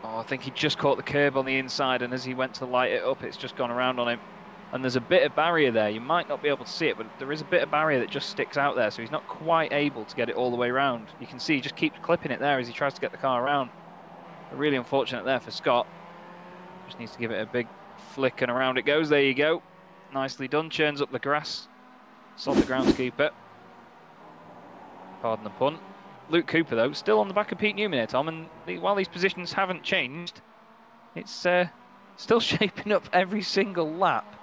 A: I think he just caught the curb on the inside, and as he went to light it up, it's just gone around on him. And there's a bit of barrier there. You might not be able to see it, but there is a bit of barrier that just sticks out there, so he's not quite able to get it all the way around. You can see he just keeps clipping it there as he tries to get the car around. Really unfortunate there for Scott. Just needs to give it a big flick and around it goes. There you go. Nicely done. Churns up the grass. Sod the groundskeeper. Pardon the pun. Luke Cooper, though, still on the back of Pete Newman here, Tom. And while these positions haven't changed, it's still shaping up every single lap.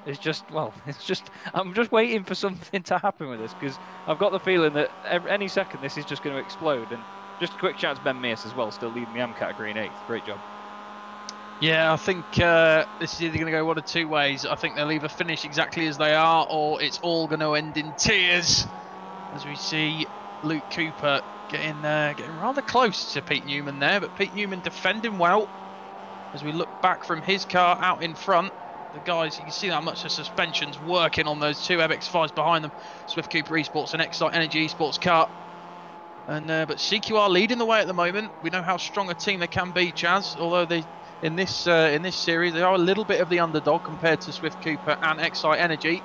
A: It's just, I'm just waiting for something to happen with this, because I've got the feeling that any second this is just going to explode. And just a quick shout to Ben Mears as well, still leading the AM category in 8th. Great job.
B: Yeah, I think this is either going to go one of two ways. I think they'll either finish exactly as they are, or it's all going to end in tears, as we see Luke Cooper getting rather close to Pete Newman there, but Pete Newman defending well. As we look back from his car out in front, the guys, you can see how much the suspension's working on those two MX5s behind them, Swift Cooper Esports and Excite Energy Esports car. And but CQR leading the way at the moment. We know how strong a team they can be, Chaz, although they in this series they are a little bit of the underdog compared to Swift Cooper and Excite Energy.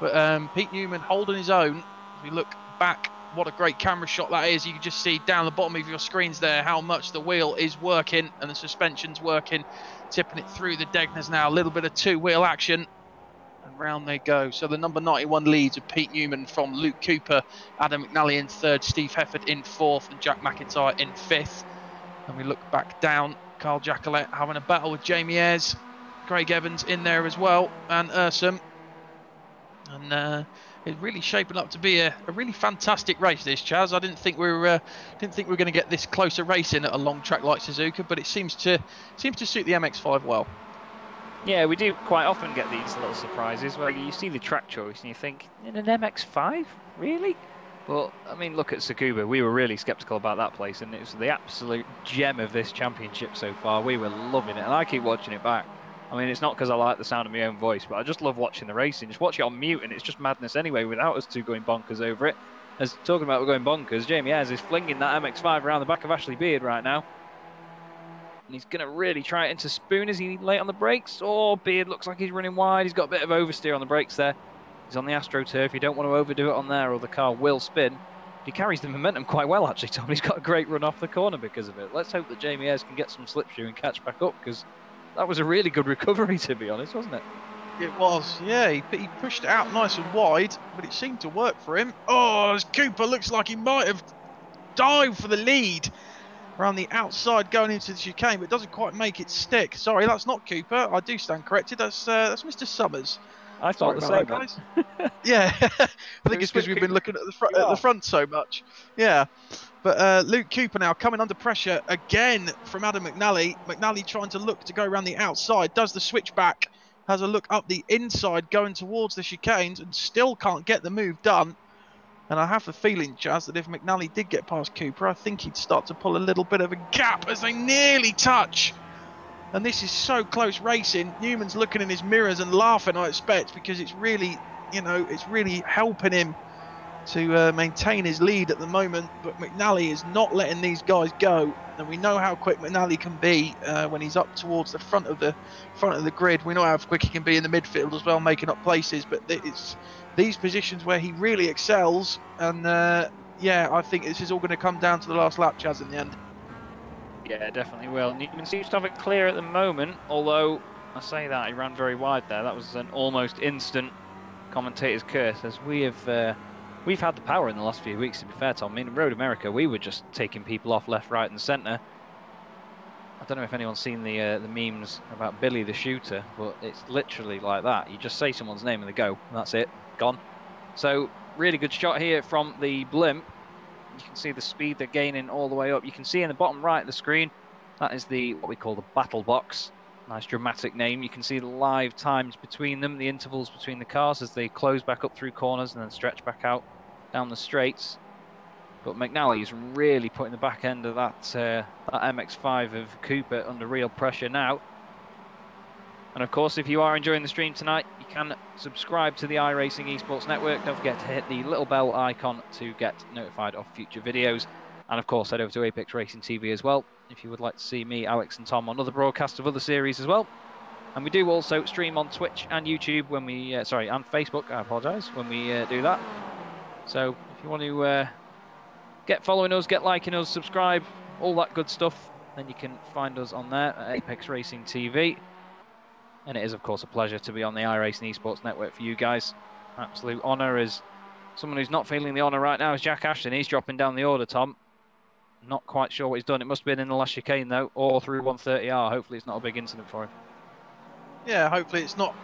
B: But Pete Newman holding his own. If we look back, what a great camera shot that is. You can just see down the bottom of your screens there how much the wheel is working and the suspension's working, tipping it through the Degners now. A little bit of two-wheel action, and round they go. So the number 91 leads with Pete Newman from Luke Cooper, Adam McNally in 3rd, Steve Hefford in 4th, and Jack McIntyre in 5th. And we look back down, Carl Jacquelet having a battle with Jamie Ayres, Craig Evans in there as well, and Ursum. And it's really shaping up to be a really fantastic race, this, Chaz. I didn't think we were going to get this closer racing at a long track like Suzuka, but it seems to suit the MX5 well.
A: Yeah, we do quite often get these little surprises where you see the track choice and you think, in an MX5, really? Well, I mean, look at Suzuka. We were really sceptical about that place, and it was the absolute gem of this championship so far. We were loving it, and I keep watching it back. I mean, it's not because I like the sound of my own voice, but I just love watching the racing. Just watch it on mute, and it's just madness anyway, without us two going bonkers over it. As talking about we're going bonkers, Jamie Ayres is flinging that MX5 around the back of Ashley Beard right now. And he's going to really try it into Spoon. Is he late on the brakes? Oh, Beard looks like he's running wide. He's got a bit of oversteer on the brakes there. He's on the AstroTurf. You don't want to overdo it on there or the car will spin. He carries the momentum quite well, actually, Tom. He's got a great run off the corner because of it. Let's hope that Jamie Ayres can get some slipstream and catch back up, because that was a really good recovery, to be honest, wasn't it?
B: It was, yeah. He pushed it out nice and wide, but it seemed to work for him. Oh, as Cooper looks like he might have dived for the lead around the outside going into the chicane, but doesn't quite make it stick. Sorry, that's not Cooper. I do stand corrected. That's Mr. Summers.
A: I thought the same,
B: guys. Yeah, I think it's because we've been looking at the front so much. Yeah, but Luke Cooper now coming under pressure again from Adam McNally. McNally trying to look to go around the outside, does the switchback, has a look up the inside going towards the chicanes, and still can't get the move done. And I have the feeling, Chaz, that if McNally did get past Cooper, I think he'd start to pull a little bit of a gap as they nearly touch. And this is so close racing. Newman's looking in his mirrors and laughing, I expect, because it's really, you know, it's really helping him to maintain his lead at the moment. But McNally is not letting these guys go, and we know how quick McNally can be when he's up towards the front of the grid. We know how quick he can be in the midfield as well, making up places. But it's these positions where he really excels, and yeah, I think this is all going to come down to the last lap, Chaz, in the end.
A: Yeah, definitely will. Newman seems to have it clear at the moment, although I say that he ran very wide there. That was an almost instant commentator's curse, as we've had the power in the last few weeks, to be fair, Tom. I mean, in Road America, we were just taking people off left, right and centre. I don't know if anyone's seen the memes about Billy the Shooter, but it's literally like that. You just say someone's name and they go, and that's it, gone. So, really good shot here from the blimp. You can see the speed they're gaining all the way up. You can see in the bottom right of the screen, that is what we call the battle box. Nice dramatic name. You can see the live times between them, the intervals between the cars as they close back up through corners and then stretch back out down the straights. But McNally is really putting the back end of that MX5 of Cooper under real pressure now. And of course, if you are enjoying the stream tonight, you can subscribe to the iRacing Esports Network. Don't forget to hit the little bell icon to get notified of future videos. And of course, head over to Apex Racing TV as well, if you would like to see me, Alex and Tom on other broadcasts of other series as well. And we do also stream on Twitch and YouTube when we, and Facebook, I apologise, when we do that. So if you want to get following us, get liking us, subscribe, all that good stuff, then you can find us on there at Apex Racing TV. And it is, of course, a pleasure to be on the iRacing Esports Network for you guys. Absolute honour. As someone who's not feeling the honour right now is Jack Ashton. He's dropping down the order, Tom. Not quite sure what he's done. It must have been in the last chicane, though, or through 130R. Hopefully it's not a big incident for him.
B: Yeah, hopefully it's not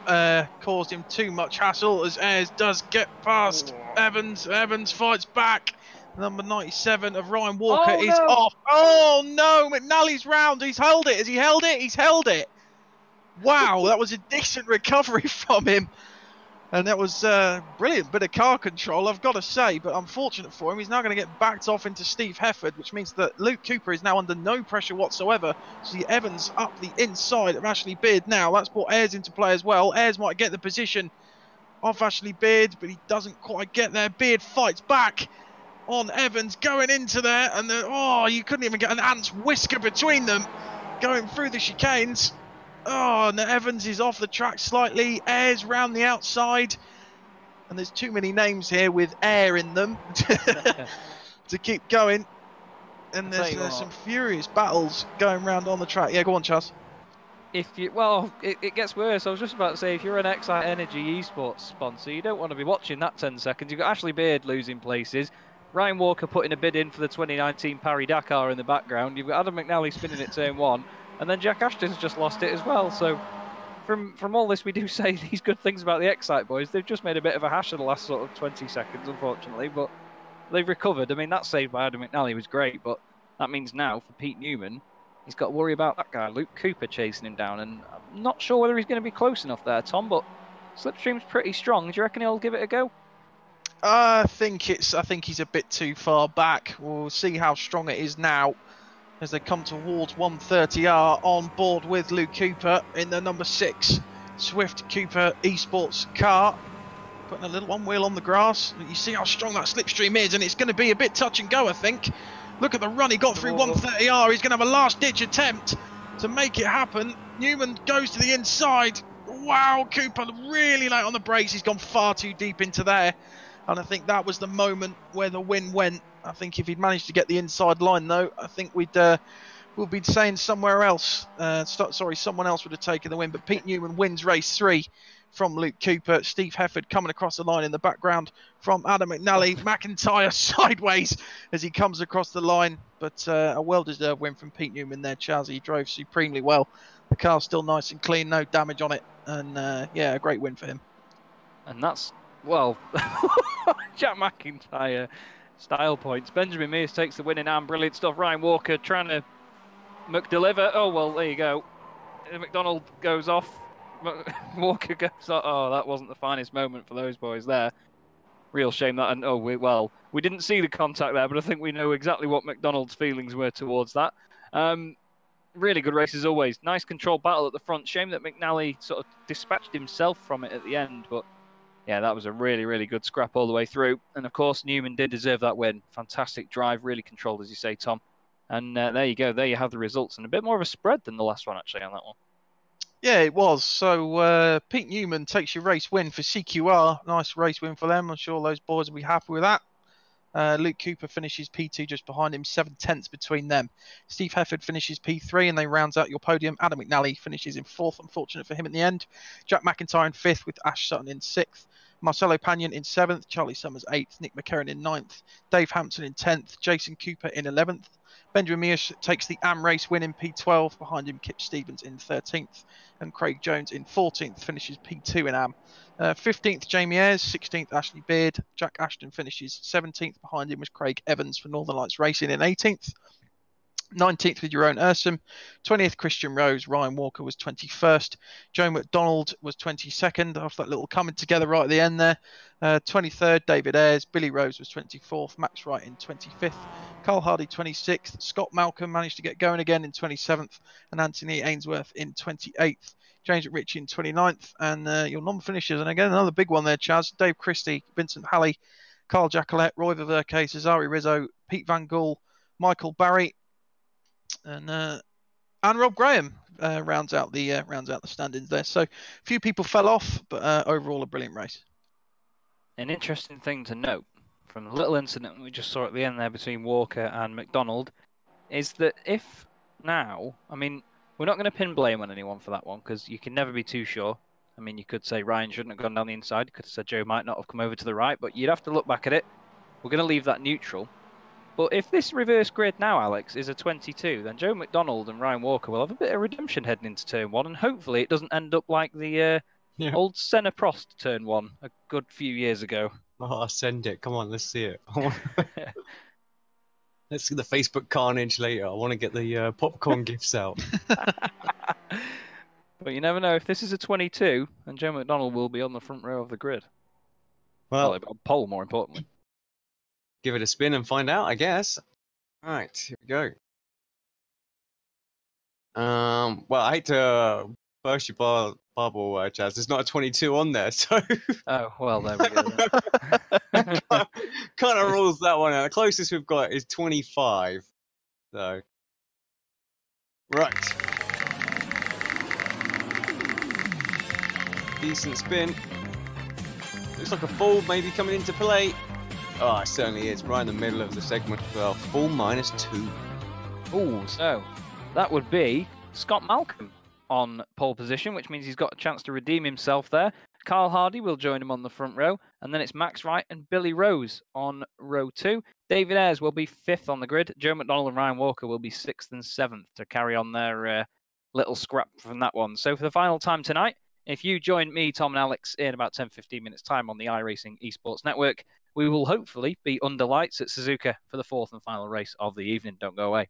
B: caused him too much hassle, as Ayres does get past Evans. Evans fights back. Number 97 of Ryan Walker is off. Oh, no! McNally's round. He's held it. Has he held it? He's held it. Wow, that was a decent recovery from him. And that was a brilliant bit of car control, I've got to say. But unfortunate for him, he's now going to get backed off into Steve Hefford, which means that Luke Cooper is now under no pressure whatsoever. See Evans up the inside of Ashley Beard now. That's brought Ayres into play as well. Ayres might get the position of Ashley Beard, but he doesn't quite get there. Beard fights back on Evans, going into there. And you couldn't even get an ant's whisker between them going through the chicanes. Oh, and Evans is off the track slightly. Ayres round the outside. And there's too many names here with air in them to keep going. And there's some furious battles going round on the track. Yeah, go on, Chaz.
A: It gets worse. I was just about to say, if you're an Excite Energy Esports sponsor, you don't want to be watching that 10 seconds. You've got Ashley Beard losing places. Ryan Walker putting a bid in for the 2019 Paris-Dakar in the background. You've got Adam McNally spinning at turn 1. And then Jack Ashton's just lost it as well. So from all this, we do say these good things about the Excite boys. They've just made a bit of a hash of the last sort of 20 seconds, unfortunately. But they've recovered. I mean, that save by Adam McNally was great. But that means now for Pete Newman, he's got to worry about that guy, Luke Cooper, chasing him down. And I'm not sure whether he's going to be close enough there, Tom. But Slipstream's pretty strong. Do you reckon he'll give it a go?
B: I think he's a bit too far back. We'll see how strong it is now as they come towards 130R on board with Luke Cooper in the number 6 Swift Cooper Esports car. Putting a little one wheel on the grass. You see how strong that slipstream is, and it's going to be a bit touch and go, I think. Look at the run he got through 130R. He's going to have a last ditch attempt to make it happen. Newman goes to the inside. Wow, Cooper really late on the brakes. He's gone far too deep into there. And I think that was the moment where the win went. I think if he'd managed to get the inside line, though, I think we'll be saying somewhere else. Someone else would have taken the win. But Pete Newman wins race 3 from Luke Cooper. Steve Hefford coming across the line in the background from Adam McNally. McIntyre sideways as he comes across the line. But a well-deserved win from Pete Newman there, Chaz. He drove supremely well. The car's still nice and clean, no damage on it. And yeah, a great win for him.
A: And that's, well, Jack McIntyre style points. Benjamin Mears takes the winning arm. Brilliant stuff. Ryan Walker trying to McDeliver. Oh, well, there you go. McDonald goes off. Walker goes off. Oh, that wasn't the finest moment for those boys there. real shame that. And we didn't see the contact there, but I think we know exactly what McDonald's feelings were towards that. Really good race as always. Nice controlled battle at the front. Shame that McNally sort of dispatched himself from it at the end, but yeah, that was a really, really good scrap all the way through. And of course, Newman did deserve that win. Fantastic drive, really controlled, as you say, Tom. And there you go. There you have the results, and a bit more of a spread than the last one actually on that one.
B: Yeah, it was. So Pete Newman takes your race win for CQR. Nice race win for them. I'm sure those boys will be happy with that. Luke Cooper finishes P2 just behind him, 7/10 between them. Steve Hefford finishes P3 and they rounds out your podium. Adam McNally finishes in 4th, unfortunate for him in the end. Jack McIntyre in 5th with Ash Sutton in 6th. Marcelo Panion in 7th, Charlie Summers 8th, Nick McCarron in 9th, Dave Hampton in 10th, Jason Cooper in 11th. Benjamin Mears takes the AM race win in P12, behind him Kip Stevens in 13th, and Craig Jones in 14th finishes P2 in AM. 15th Jamie Ayres, 16th Ashley Beard, Jack Ashton finishes 17th, behind him was Craig Evans for Northern Lights Racing in 18th. 19th with Jeroen Ursum, 20th Christian Rose, Ryan Walker was 21st, Joe McDonald was 22nd after that little coming together right at the end there. 23rd David Ayres, Billy Rose was 24th, Max Wright in 25th, Carl Hardy 26th, Scott Malcolm managed to get going again in 27th, and Anthony Ainsworth in 28th. James McRitchie in 29th, and your non-finishers, and again another big one there, Chaz, Dave Christie, Vincent Halley, Carl Jacquelet, Roy Viverke, Cesare Rizzo, Pete Van Gool, Michael Barry, and Rob Graham rounds out the standings there. So a few people fell off, but overall a brilliant race.
A: An interesting thing to note from the little incident we just saw at the end there between Walker and McDonald is that if now, I mean, we're not going to pin blame on anyone for that one because you can never be too sure. I mean, you could say Ryan shouldn't have gone down the inside. You could have said Joe might not have come over to the right, but you'd have to look back at it. We're going to leave that neutral. But if this reverse grid now, Alex, is a 22, then Joe McDonald and Ryan Walker will have a bit of redemption heading into turn 1, and hopefully it doesn't end up like the old Senna Prost turn 1 a good few years ago.
C: Oh, send it. Come on, let's see it. Let's see the Facebook carnage later. I want to get the popcorn gifts out.
A: But you never know. If this is a 22, then Joe McDonald will be on the front row of the grid.
C: Well,
A: on pole, more importantly.
C: Give it a spin and find out, I guess. All right, here we go. Well, I hate to burst your bubble, Chaz. There's not a 22 on there, so.
A: Oh, well, there we go.
C: Kind of rules that one out. The closest we've got is 25. So. Right. Decent spin. Looks like a full maybe coming into play. Oh, it certainly is. Right in the middle of the segment. Well, full -2.
A: Oh, so that would be Scott Malcolm on pole position, which means he's got a chance to redeem himself there. Carl Hardy will join him on the front row, and then it's Max Wright and Billy Rose on row 2. David Ayres will be 5th on the grid. Joe McDonald and Ryan Walker will be 6th and 7th to carry on their little scrap from that one. So for the final time tonight, if you join me, Tom and Alex, in about 10-15 minutes' time on the iRacing Esports Network, we will hopefully be under lights at Suzuka for the 4th and final race of the evening. Don't go away.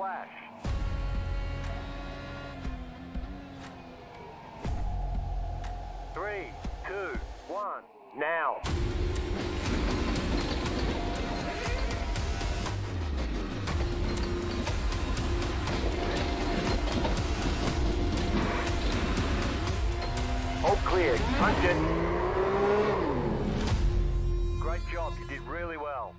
D: flash. Three, two, one, now. All clear. Punch it. Great job. You did really well.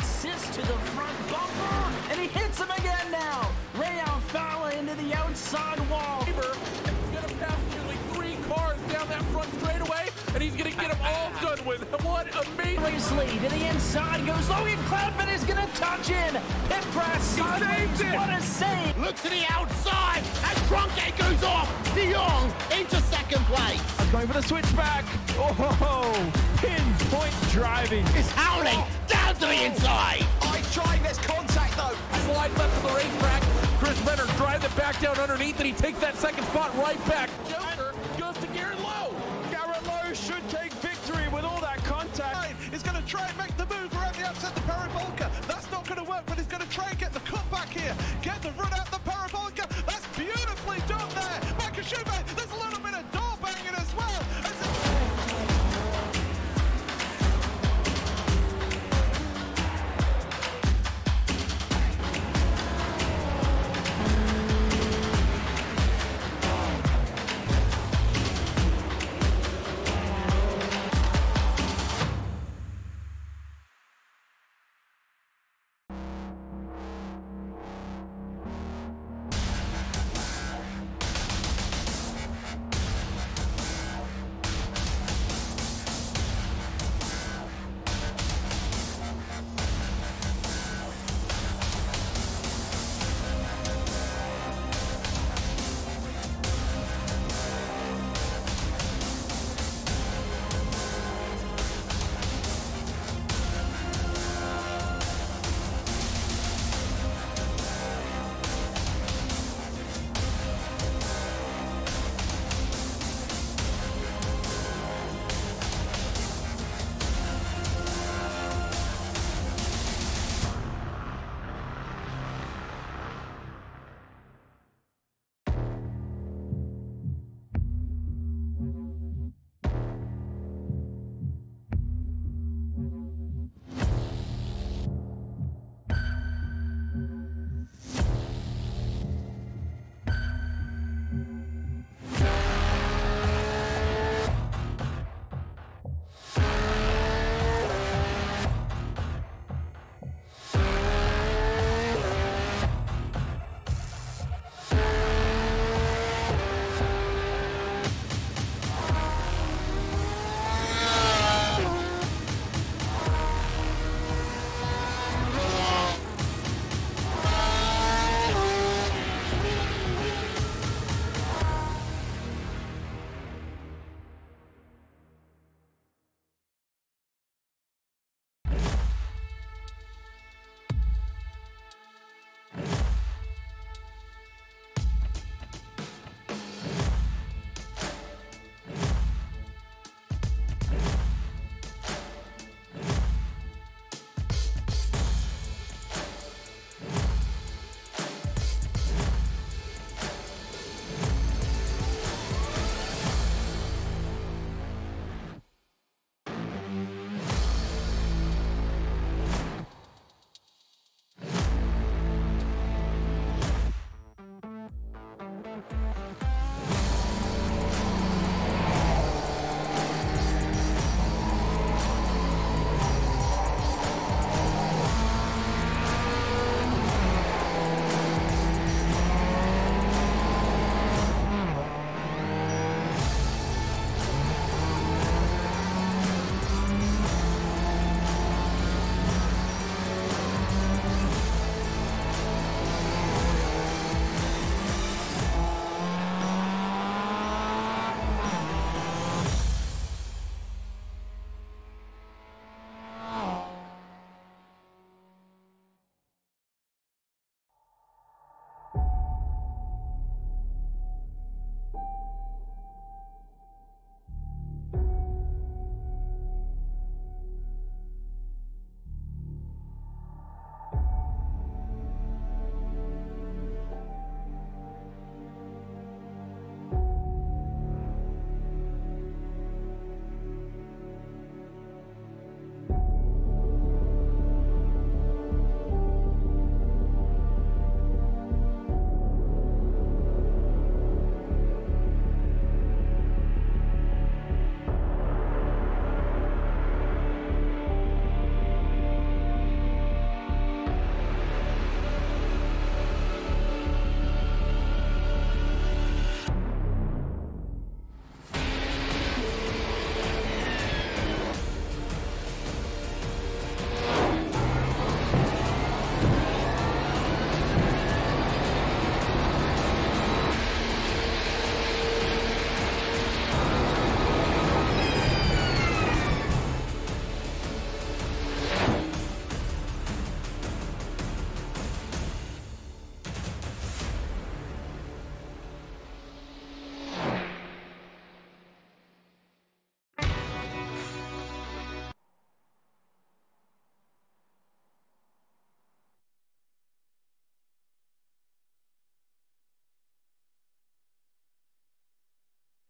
E: Assist to the front bumper, and he hits him again now. Rayon Fowler into the outside wall.
F: He's gonna pass nearly 3 cars down that front straightaway, and he's gonna get them all done with. What amazing!
E: Lee to the inside goes Logan Cloudman is gonna touch in. Pit press sideways. What a save!
J: Look to the outside, and Trunkett goes off. De Jong into second place.
H: Going for the switchback. Oh, pinpoint driving.
J: It's howling down to the inside.
I: I tried, there's contact though.
F: Slide left of the racetrack. Chris Benner drives it back down underneath, and he takes that second spot right back. Joker goes to Garrett Lowe.
H: Garrett Lowe should take victory with all that contact.
I: He's going to try and make the move around the outside the parabolica. That's not going to work, but he's going to try and get the cut back here. Get the run out the parabolica. That's beautifully done there. Makashube, there's a little bit of door banging as well.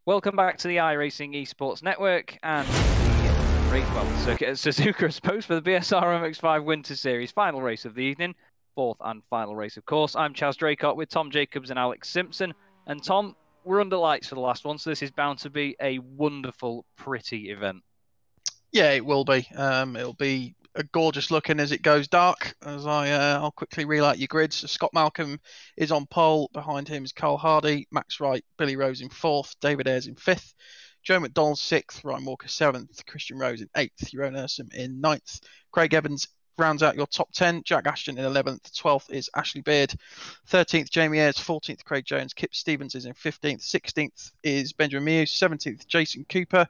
A: Welcome back to the iRacing Esports Network and the race, well, circuit at Suzuka, I suppose, for the BSR MX5 Winter Series final race of the evening. Fourth and final race, of course. I'm Chaz Draycott with Tom Jacobs and Alex Simpson. And Tom, we're under lights for the last one, so this is bound to be a wonderful, pretty event.
B: Yeah, it will be. It'll be a gorgeous looking as it goes dark. As I'll quickly reel out your grids. So Scott Malcolm is on pole. Behind him is Carl Hardy, Max Wright, Billy Rose in 4th, David Ayres in 5th, Joe McDonald 6th, Ryan Walker 7th, Christian Rose in 8th, Jeroen Ursum in 9th, Craig Evans rounds out your top 10, Jack Ashton in 11th, 12th is Ashley Beard, 13th Jamie Ayres, 14th Craig Jones, Kip Stevens is in 15th, 16th is Benjamin Muse, 17th Jason Cooper,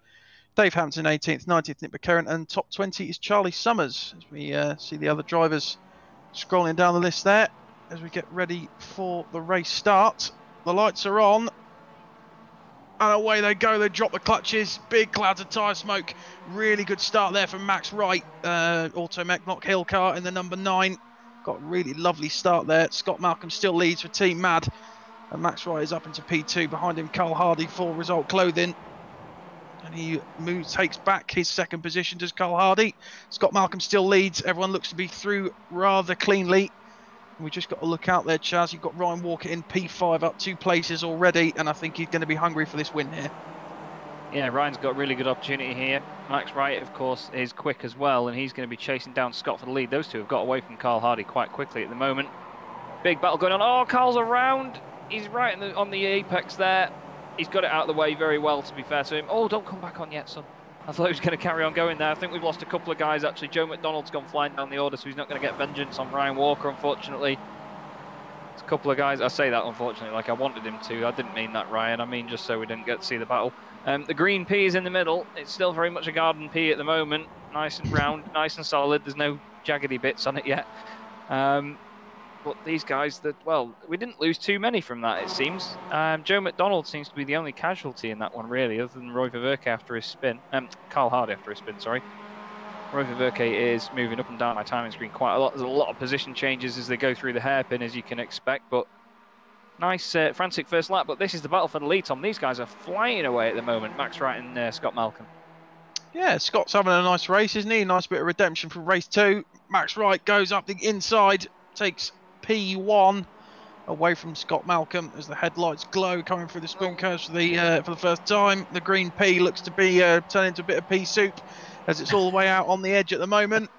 B: Dave Hampton 18th, 19th Nick McCarron, and top 20 is Charlie Summers. As we see the other drivers scrolling down the list there as we get ready for the race start. The lights are on and away they go. They drop the clutches, big clouds of tyre smoke. Really good start there from Max Wright, Automech Knock Hill car in the number 9. Got a really lovely start there. Scott Malcolm still leads for Team Mad, and Max Wright is up into P2. Behind him Carl Hardy for Result Clothing, and he takes back his second position. Does Carl Hardy. Scott Malcolm still leads. Everyone looks to be through rather cleanly. We just got to look out there, Chaz. You've got Ryan Walker in P5 up 2 places already, and I think he's going to be hungry for this win here.
A: Yeah, Ryan's got a really good opportunity here. Max Wright, of course, is quick as well, and he's going to be chasing down Scott for the lead. Those two have got away from Carl Hardy quite quickly at the moment. Big battle going on. Oh, Carl's around. He's right on the apex there. He's got it out of the way very well, to be fair to him. Oh, don't come back on yet, son. I thought he was going to carry on going there. I think we've lost a couple of guys, actually. Joe McDonald's gone flying down the order, so he's not going to get vengeance on Ryan Walker, unfortunately. There's a couple of guys. I say that, unfortunately, like I wanted him to. I didn't mean that, Ryan. I mean just so we didn't get to see the battle. The green P is in the middle. It's still very much a garden P at the moment. Nice and round, nice and solid. There's no jaggedy bits on it yet. But these guys, well, we didn't lose too many from that, it seems. Joe McDonald seems to be the only casualty in that one, really, other than Roy Ververke after his spin. Carl Hardy after his spin, sorry. Roy Ververke is moving up and down my timing screen quite a lot. There's a lot of position changes as they go through the hairpin, as you can expect. But nice, frantic first lap. But this is the battle for the lead, Tom. These guys are flying away at the moment, Max Wright and Scott Malcolm. Yeah,
B: Scott's having a nice race, isn't he? Nice bit of redemption from race 2. Max Wright goes up the inside, takes P1 away from Scott Malcolm as the headlights glow coming through the spin curves for the first time. The green P looks to be turning into a bit of pea soup as it's all the way out on the edge at the moment.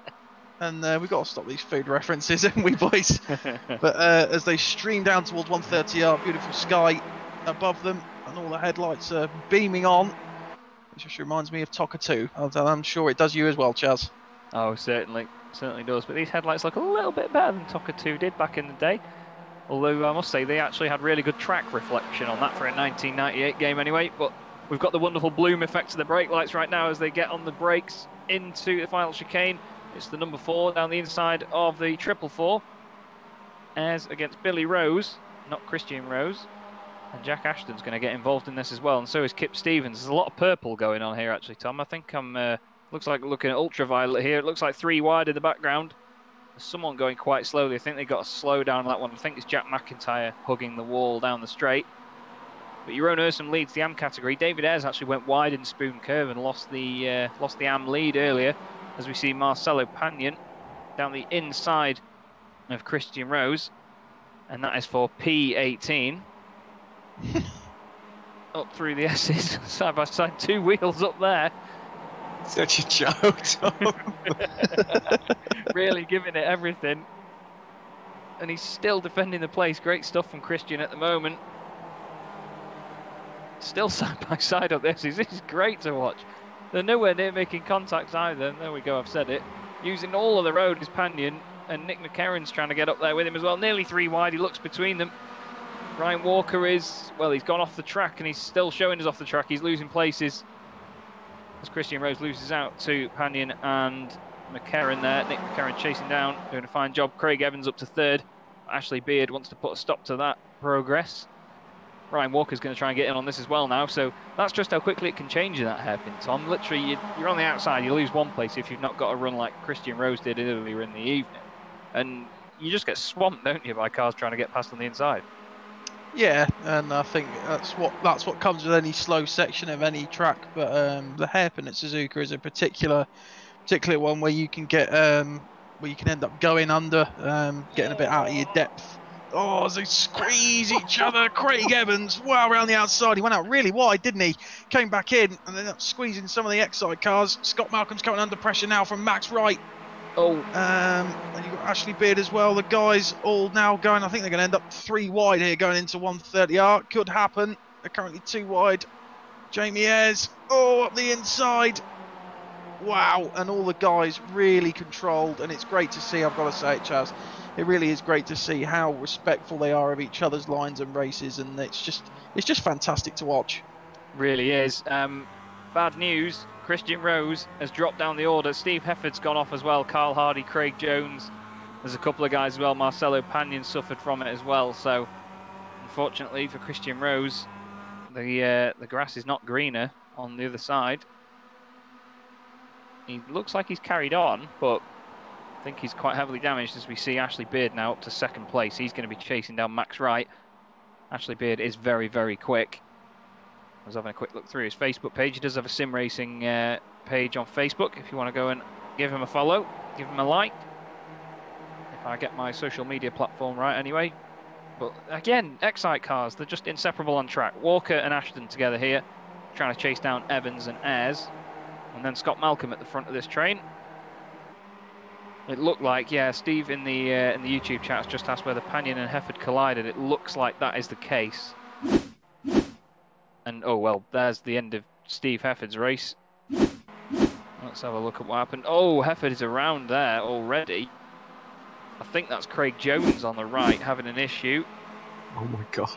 B: And we've got to stop these food references, haven't we, boys? But as they stream down towards 130R, beautiful sky above them, and all the headlights are beaming on. It just reminds me of TOCA 2. I'm sure it does you as well, Chaz.
A: Oh, certainly does. But these headlights look a little bit better than TOCA 2 did back in the day. Although I must say they actually had really good track reflection on that for a 1998 game anyway. But we've got the wonderful bloom effect of the brake lights right now as they get on the brakes into the final chicane. It's the number 4 down the inside of the 444. As against Billy Rose, not Christian Rose. And Jack Ashton's going to get involved in this as well. And so is Kip Stevens. There's a lot of purple going on here actually, Tom. I think I'm... looks like looking at ultraviolet here. It looks like 3 wide in the background. There's someone going quite slowly. I think they got to slow down on that one. I think it's Jack McIntyre hugging the wall down the straight. But Jeroen Ursum leads the AM category. David Ayres actually went wide in Spoon Curve and lost the AM lead earlier. As we see Marcelo Pagnon down the inside of Christian Rose. And that is for P18. Up through the S's, side by side, 2 wheels up there.
C: Such a joke, Tom.
A: Really giving it everything. And he's still defending the place. Great stuff from Christian at the moment. Still side by side up there. This is great to watch. They're nowhere near making contacts either. There we go, I've said it. Using all of the road is Pagnon, and Nick McCarron's trying to get up there with him as well. Nearly 3 wide, he looks between them. Ryan Walker is, well, he's gone off the track and he's still showing us off the track. He's losing places as Christian Rose loses out to Pagnon and McCarron there. Nick McCarron chasing down, doing a fine job. Craig Evans up to 3rd. Ashley Beard wants to put a stop to that progress. Ryan Walker's going to try and get in on this as well now. So that's just how quickly it can change in that hairpin, Tom. Literally, you're on the outside, you lose 1 place if you've not got a run like Christian Rose did earlier in the evening. And you just get swamped, don't you, by cars trying to get past on the inside.
B: Yeah, and I think that's what comes with any slow section of any track. But the hairpin at Suzuka is a particular one where you can get where you can end up going under, getting a bit out of your depth. Oh, as they squeeze each other. Craig Evans, wow, around the outside. He went out really wide, didn't he? Came back in and then up squeezing some of the Excite cars. Scott Malcolm's coming under pressure now from Max Wright.
A: Oh.
B: And you've got Ashley Beard as well. The guys all now going, I think they're going to end up 3 wide here going into 130R. Could happen. They're currently 2 wide. Jamie Ayres, oh, up the inside. Wow, and all the guys really controlled, and it's great to see, I've got to say it, Chaz. It really is great to see how respectful they are of each other's lines and races, and it's just fantastic to watch.
A: Really is. Bad news, Christian Rose has dropped down the order. Steve Hefford's gone off as well. Carl Hardy, Craig Jones. There's a couple of guys as well. Marcelo Panion suffered from it as well. So, unfortunately for Christian Rose, the grass is not greener on the other side. He looks like he's carried on, but I think he's quite heavily damaged as we see Ashley Beard now up to 2nd place. He's going to be chasing down Max Wright. Ashley Beard is very, very quick. I was having a quick look through his Facebook page. He does have a sim racing page on Facebook if you want to go and give him a follow, give him a like. If I get my social media platform right anyway. But again, Excite cars, they're just inseparable on track. Walker and Ashton together here, trying to chase down Evans and Ayres. And then Scott Malcolm at the front of this train. It looked like, yeah, Steve in the YouTube chat has just asked whether Panion and Hefford collided. It looks like that is the case. And, oh, well, there's the end of Steve Hefford's race. Let's have a look at what happened. Oh, Hefford is around there already. I think that's Craig Jones on the right having an issue.
C: Oh, my God.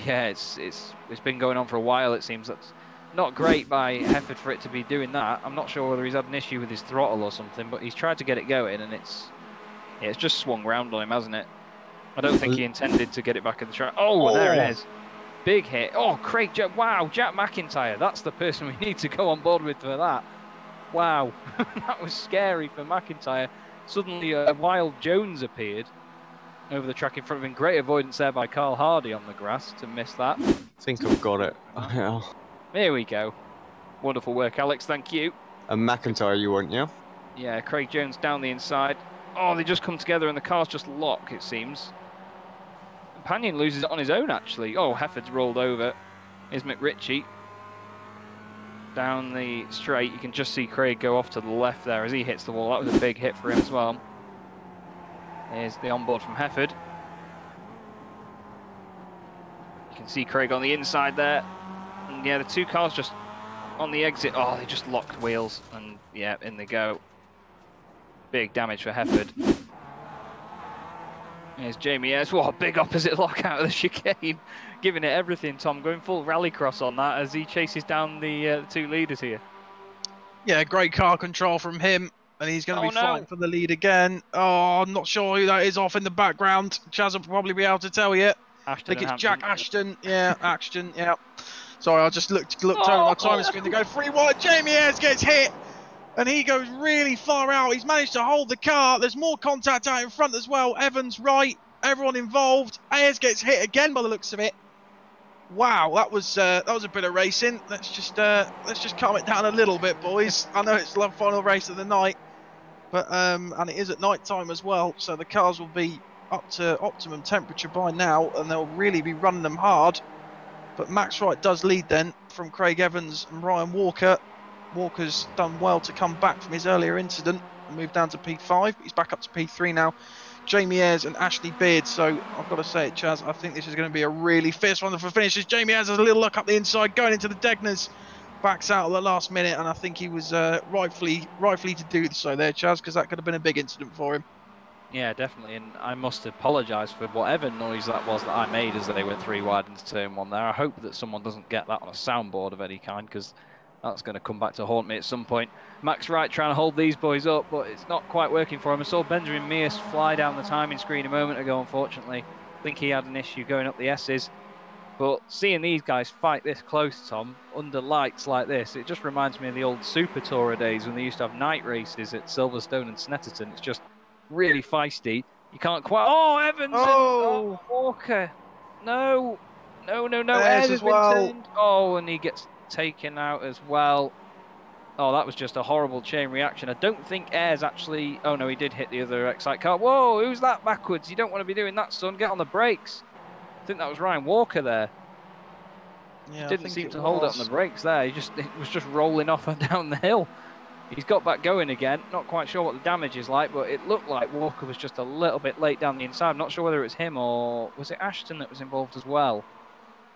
A: Yeah, it's been going on for a while, it seems. That's not great by Hefford for it to be doing that. I'm not sure whether he's had an issue with his throttle or something, but he's tried to get it going, and it's just swung round on him, hasn't it? I don't think he intended to get it back in the track. Oh, there it is. Big hit. Oh, Craig, wow, Jack McIntyre. That's the person we need to go on board with for that. Wow, that was scary for McIntyre. Suddenly, Wild Jones appeared over the track in front of him. Great avoidance there by Carl Hardy on the grass to miss that.
C: I think I've got it.
A: Here we go. Wonderful work, Alex. Thank you.
C: And McIntyre you want, yeah?
A: Yeah, Craig Jones down the inside. Oh, they just come together and the cars just lock, it seems. Panion loses it on his own, actually. Oh, Hefford's rolled over. Here's McRitchie. Down the straight, you can just see Craig go off to the left there as he hits the wall. That was a big hit for him as well. Here's the onboard from Hefford. You can see Craig on the inside there. And yeah, the 2 cars just on the exit. Oh, they just locked wheels. And yeah, in they go. Big damage for Hefford. Here's Jamie Ayres. What a big opposite lock out of the chicane. Giving it everything, Tom. Going full rallycross on that as he chases down the 2 leaders here.
B: Yeah, great car control from him. And he's going to be fighting for the lead again. Oh, I'm not sure who that is off in the background. Chaz will probably be able to tell you. I think it's Jack Ashton. Yeah, Ashton, yeah. Sorry, I just looked over my timing screen to go 3 wide. Jamie Ayres gets hit. And he goes really far out. He's managed to hold the car. There's more contact out in front as well. Evans, Wright, everyone involved. Ayres gets hit again by the looks of it. Wow, that was a bit of racing. Let's just calm it down a little bit, boys. I know it's the final race of the night, but and it is at night time as well, so the cars will be up to optimum temperature by now, and they'll really be running them hard. But Max Wright does lead then from Craig Evans and Ryan Walker. Walker's done well to come back from his earlier incident and move down to P5. He's back up to P3 now. Jamie Ayres and Ashley Beard. So I've got to say it, Chaz, I think this is going to be a really fierce one for finishes. Jamie Ayres has a little look up the inside, going into the Degners. Backs out at the last minute, and I think he was rightfully to do so there, Chaz, because that could have been a big incident for him.
A: Yeah, definitely, and I must apologise for whatever noise that was that I made as they went 3 wide into turn 1 there. I hope that someone doesn't get that on a soundboard of any kind, because that's going to come back to haunt me at some point. Max Wright trying to hold these boys up, but it's not quite working for him. I saw Benjamin Mears fly down the timing screen a moment ago, unfortunately. I think he had an issue going up the S's. But seeing these guys fight this close, Tom, under lights like this, it just reminds me of the old Super Tourer days when they used to have night races at Silverstone and Snetterton. It's just really feisty. You can't quite... Oh, Evans!
B: Oh!
A: And Walker! No! No,
B: Ayres
A: Ayres has
B: as
A: been
B: well.
A: turned. Oh, and he gets taken out as well. Oh, that was just a horrible chain reaction. I don't think Ayres actually... Oh, no, he did hit the other Excite car. Whoa, who's that backwards? You don't want to be doing that, son. Get on the brakes. I think that was Ryan Walker there.
B: Yeah,
A: Didn't seem to hold it on the brakes there. It was just rolling off and down the hill. He's got back going again. Not quite sure what the damage is like, but it looked like Walker was just a little bit late down the inside. I'm not sure whether it was him or was it Ashton that was involved as well.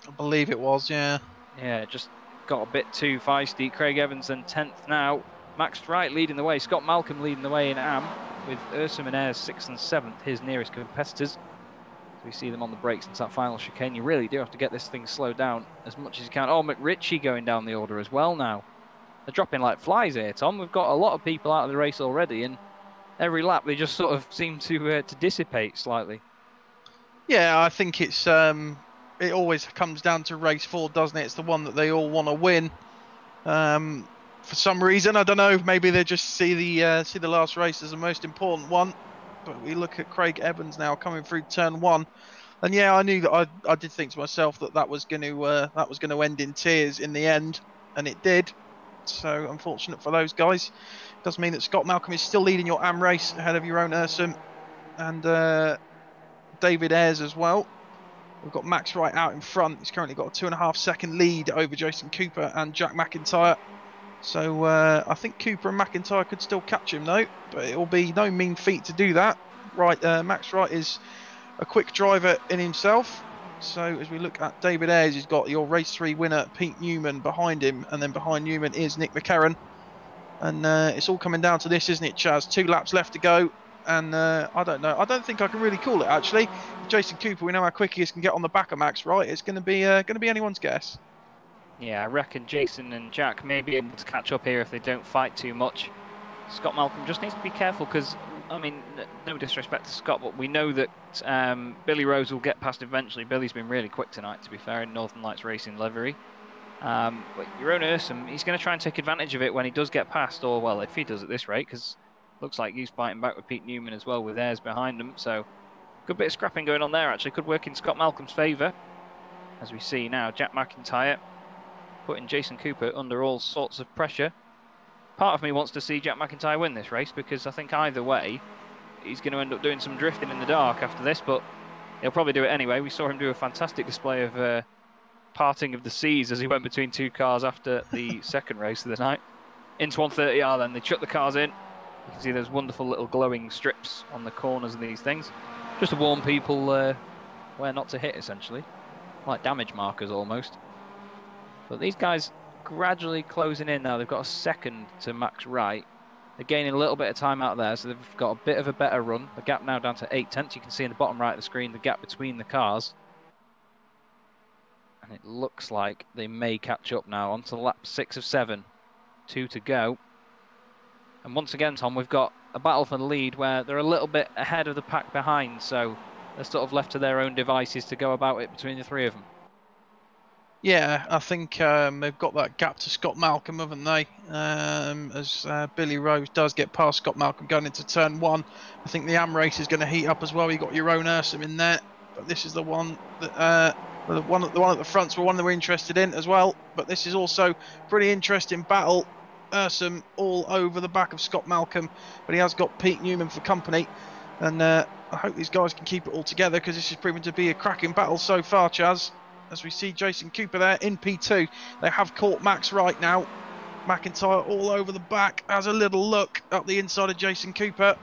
B: I believe it was, yeah.
A: Yeah, just got a bit too feisty. Craig Evans in 10th now. Max Wright leading the way. Scott Malcolm leading the way in AM, with Ursum and Ayres 6th and 7th, his nearest competitors. So we see them on the brakes into that final chicane. You really do have to get this thing slowed down as much as you can. Oh, McRitchie going down the order as well now. They're dropping like flies here, Tom. We've got a lot of people out of the race already, and every lap they just sort of seem to dissipate slightly.
B: Yeah, I think it's it always comes down to race 4, doesn't it? It's the one that they all want to win. For some reason, I don't know. Maybe they just see the last race as the most important one. But we look at Craig Evans now coming through turn 1, and yeah, I knew that I did think to myself that was going to end in tears in the end, and it did. So unfortunate for those guys. It does mean that Scott Malcolm is still leading your AM race ahead of your own Ursum and David Ayres as well. We've got Max Wright out in front. He's currently got a 2.5 second lead over Jason Cooper and Jack McIntyre. So I think Cooper and McIntyre could still catch him though, but it will be no mean feat to do that. Right, Max Wright is a quick driver in himself. So as we look at David Ayres, he's got your race 3 winner Pete Newman behind him, and then behind Newman is Nick McCarron. And it's all coming down to this, isn't it, Chaz? 2 laps left to go, and I don't know. I don't think I can really call it actually. Jason Cooper, we know how quick he can get on the back of Max Wright. It's going to be anyone's guess.
A: Yeah, I reckon Jason and Jack may be able to catch up here if they don't fight too much. Scott Malcolm just needs to be careful because, I mean, no disrespect to Scott, but we know that Billy Rose will get past eventually. Billy's been really quick tonight, to be fair, in Northern Lights Racing livery. But your own Ursum, he's going to try and take advantage of it when he does get past, or, well, if he does at this rate, because looks like he's fighting back with Pete Newman as well, with Ayres behind him. So, good bit of scrapping going on there, actually. Could work in Scott Malcolm's favour. As we see now, Jack McIntyre putting Jason Cooper under all sorts of pressure. Part of me wants to see Jack McIntyre win this race because I think either way he's going to end up doing some drifting in the dark after this, but he'll probably do it anyway. We saw him do a fantastic display of parting of the seas as he went between 2 cars after the second race of the night. Into 130R then, they chuck the cars in. You can see those wonderful little glowing strips on the corners of these things. Just to warn people where not to hit, essentially. Like damage markers almost. But these guys gradually closing in now. They've got a second to Max Wright. They're gaining a little bit of time out there, so they've got a bit of a better run. The gap now down to 8/10. You can see in the bottom right of the screen the gap between the cars. And it looks like they may catch up now onto lap 6 of 7. 2 to go. And once again, Tom, we've got a battle for the lead where they're a little bit ahead of the pack behind, so they're sort of left to their own devices to go about it between the 3 of them.
B: Yeah, I think they've got that gap to Scott Malcolm, haven't they? As Billy Rose does get past Scott Malcolm going into turn 1. I think the AM race is going to heat up as well. You've got your own Ursum in there, but this is the one that the one at the front's one that we're interested in as well. But this is also pretty interesting battle. Ursum all over the back of Scott Malcolm, but he has got Pete Newman for company, and I hope these guys can keep it all together because this is proving to be a cracking battle so far, Chaz. As we see Jason Cooper there in P2. They have caught Max Wright now. McIntyre all over the back. Has a little look up the inside of Jason Cooper.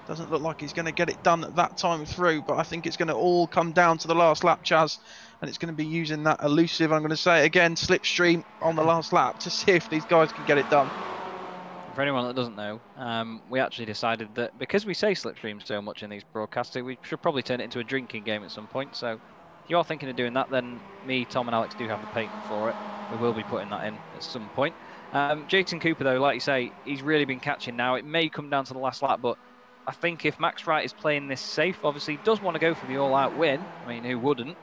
B: Doesn't look like he's going to get it done at that time through, but I think it's going to all come down to the last lap, Chaz. And it's going to be using that elusive, I'm going to say it again, slipstream on the last lap to see if these guys can get it done.
A: For anyone that doesn't know, we actually decided that because we say slipstream so much in these broadcasts, we should probably turn it into a drinking game at some point. So if you are thinking of doing that, then me, Tom and Alex do have the patent for it. We will be putting that in at some point. Jason Cooper, though, like you say, he's really been catching now. It may come down to the last lap, but I think if Max Wright is playing this safe, obviously he does want to go for the all-out win. I mean, who wouldn't?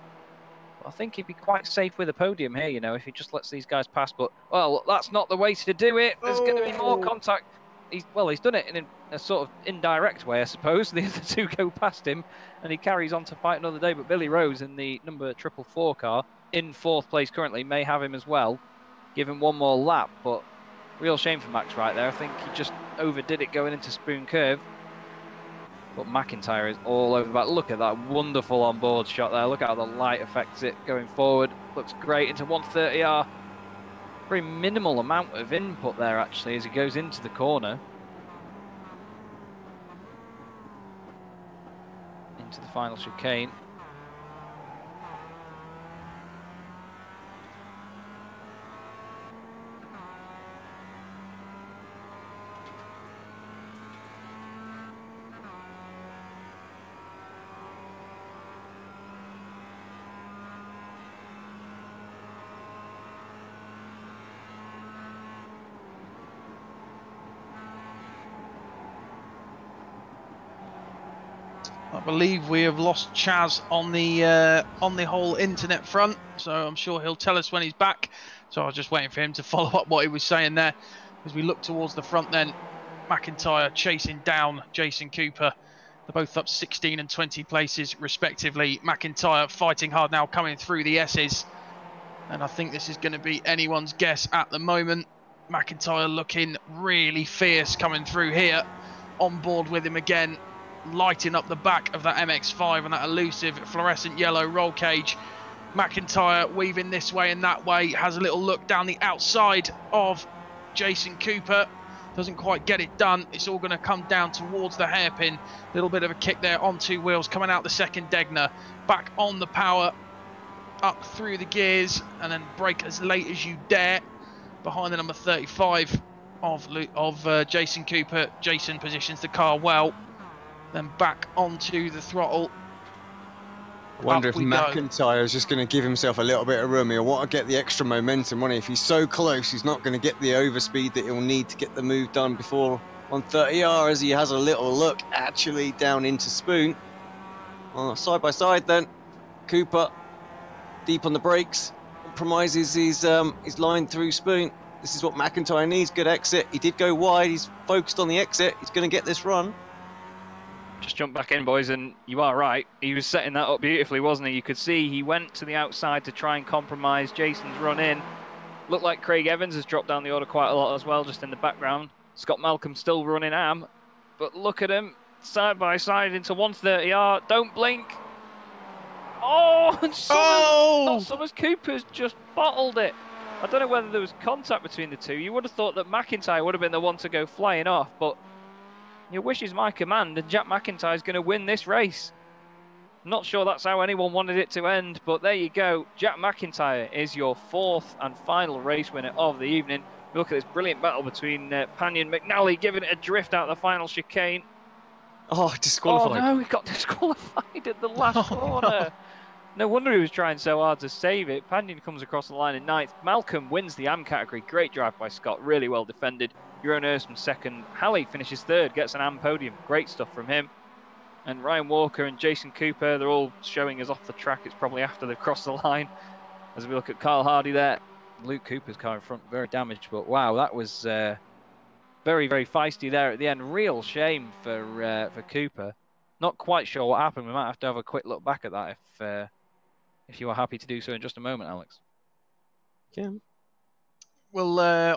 A: But I think he'd be quite safe with a podium here, you know, if he just lets these guys pass. But, well, that's not the way to do it. There's going to be more contact. He's done it in a sort of indirect way, I suppose. The other two go past him, and he carries on to fight another day. But Billy Rose in the number 444 car, in 4th place currently, may have him as well. Give him one more lap, but real shame for Max right there. I think he just overdid it going into Spoon Curve. But McIntyre is all over the back. Look at that wonderful onboard shot there. Look at how the light affects it going forward. Looks great into 130R. Very minimal amount of input there, actually, as he goes into the corner. Into the final chicane.
B: I believe we have lost Chaz on the whole internet front, so I'm sure he'll tell us when he's back. So I was just waiting for him to follow up what he was saying there. As we look towards the front then, McIntyre chasing down Jason Cooper. They're both up 16 and 20 places respectively. McIntyre fighting hard now, coming through the S's. And I think this is going to be anyone's guess at the moment. McIntyre looking really fierce coming through here. On board with him again, lighting up the back of that MX5 and that elusive fluorescent yellow roll cage. McIntyre weaving this way and that way, has a little look down the outside of Jason Cooper. Doesn't quite get it done. It's all going to come down towards the hairpin. Little bit of a kick there on 2 wheels, coming out the second Degner. Back on the power, up through the gears, and then brake as late as you dare. Behind the number 35 of Jason Cooper. Jason positions the car well. Then back onto the throttle.
C: I wonder if McIntyre is just going to give himself a little bit of room. He'll want to get the extra momentum on it. If he's so close, he's not going to get the overspeed that he'll need to get the move done before 130R, as he has a little look actually down into Spoon. Side by side then, Cooper deep on the brakes, compromises his line through Spoon. This is what McIntyre needs, good exit. He did go wide, he's focused on the exit, he's going to get this run.
A: Just jump back in, boys, and you are right. He was setting that up beautifully, wasn't he? You could see he went to the outside to try and compromise Jason's run in. Looked like Craig Evans has dropped down the order quite a lot as well, just in the background. Scott Malcolm still running am, but look at him, side by side into 130R. Don't blink. Oh, and Summers Cooper's just bottled it. I don't know whether there was contact between the two. You would have thought that McIntyre would have been the one to go flying off, but your wish is my command, and Jack McIntyre's going to win this race. Not sure that's how anyone wanted it to end, but there you go. Jack McIntyre is your 4th and final race winner of the evening. Look at this brilliant battle between Panion McNally, giving it a drift out the final chicane.
C: Oh, disqualified.
A: Oh no, he got disqualified at the last corner. No wonder he was trying so hard to save it. Panion comes across the line in 9th. Malcolm wins the AM category. Great drive by Scott, really well defended. Jeroen Ersman 2nd. Halley finishes 3rd, gets an AM podium. Great stuff from him. And Ryan Walker and Jason Cooper, they're all showing us off the track. It's probably after they've crossed the line. As we look at Carl Hardy there. Luke Cooper's car in front, very damaged. But wow, that was very, very feisty there at the end. Real shame for Cooper. Not quite sure what happened. We might have to have a quick look back at that if you are happy to do so in just a moment, Alex.
C: Yeah.
B: I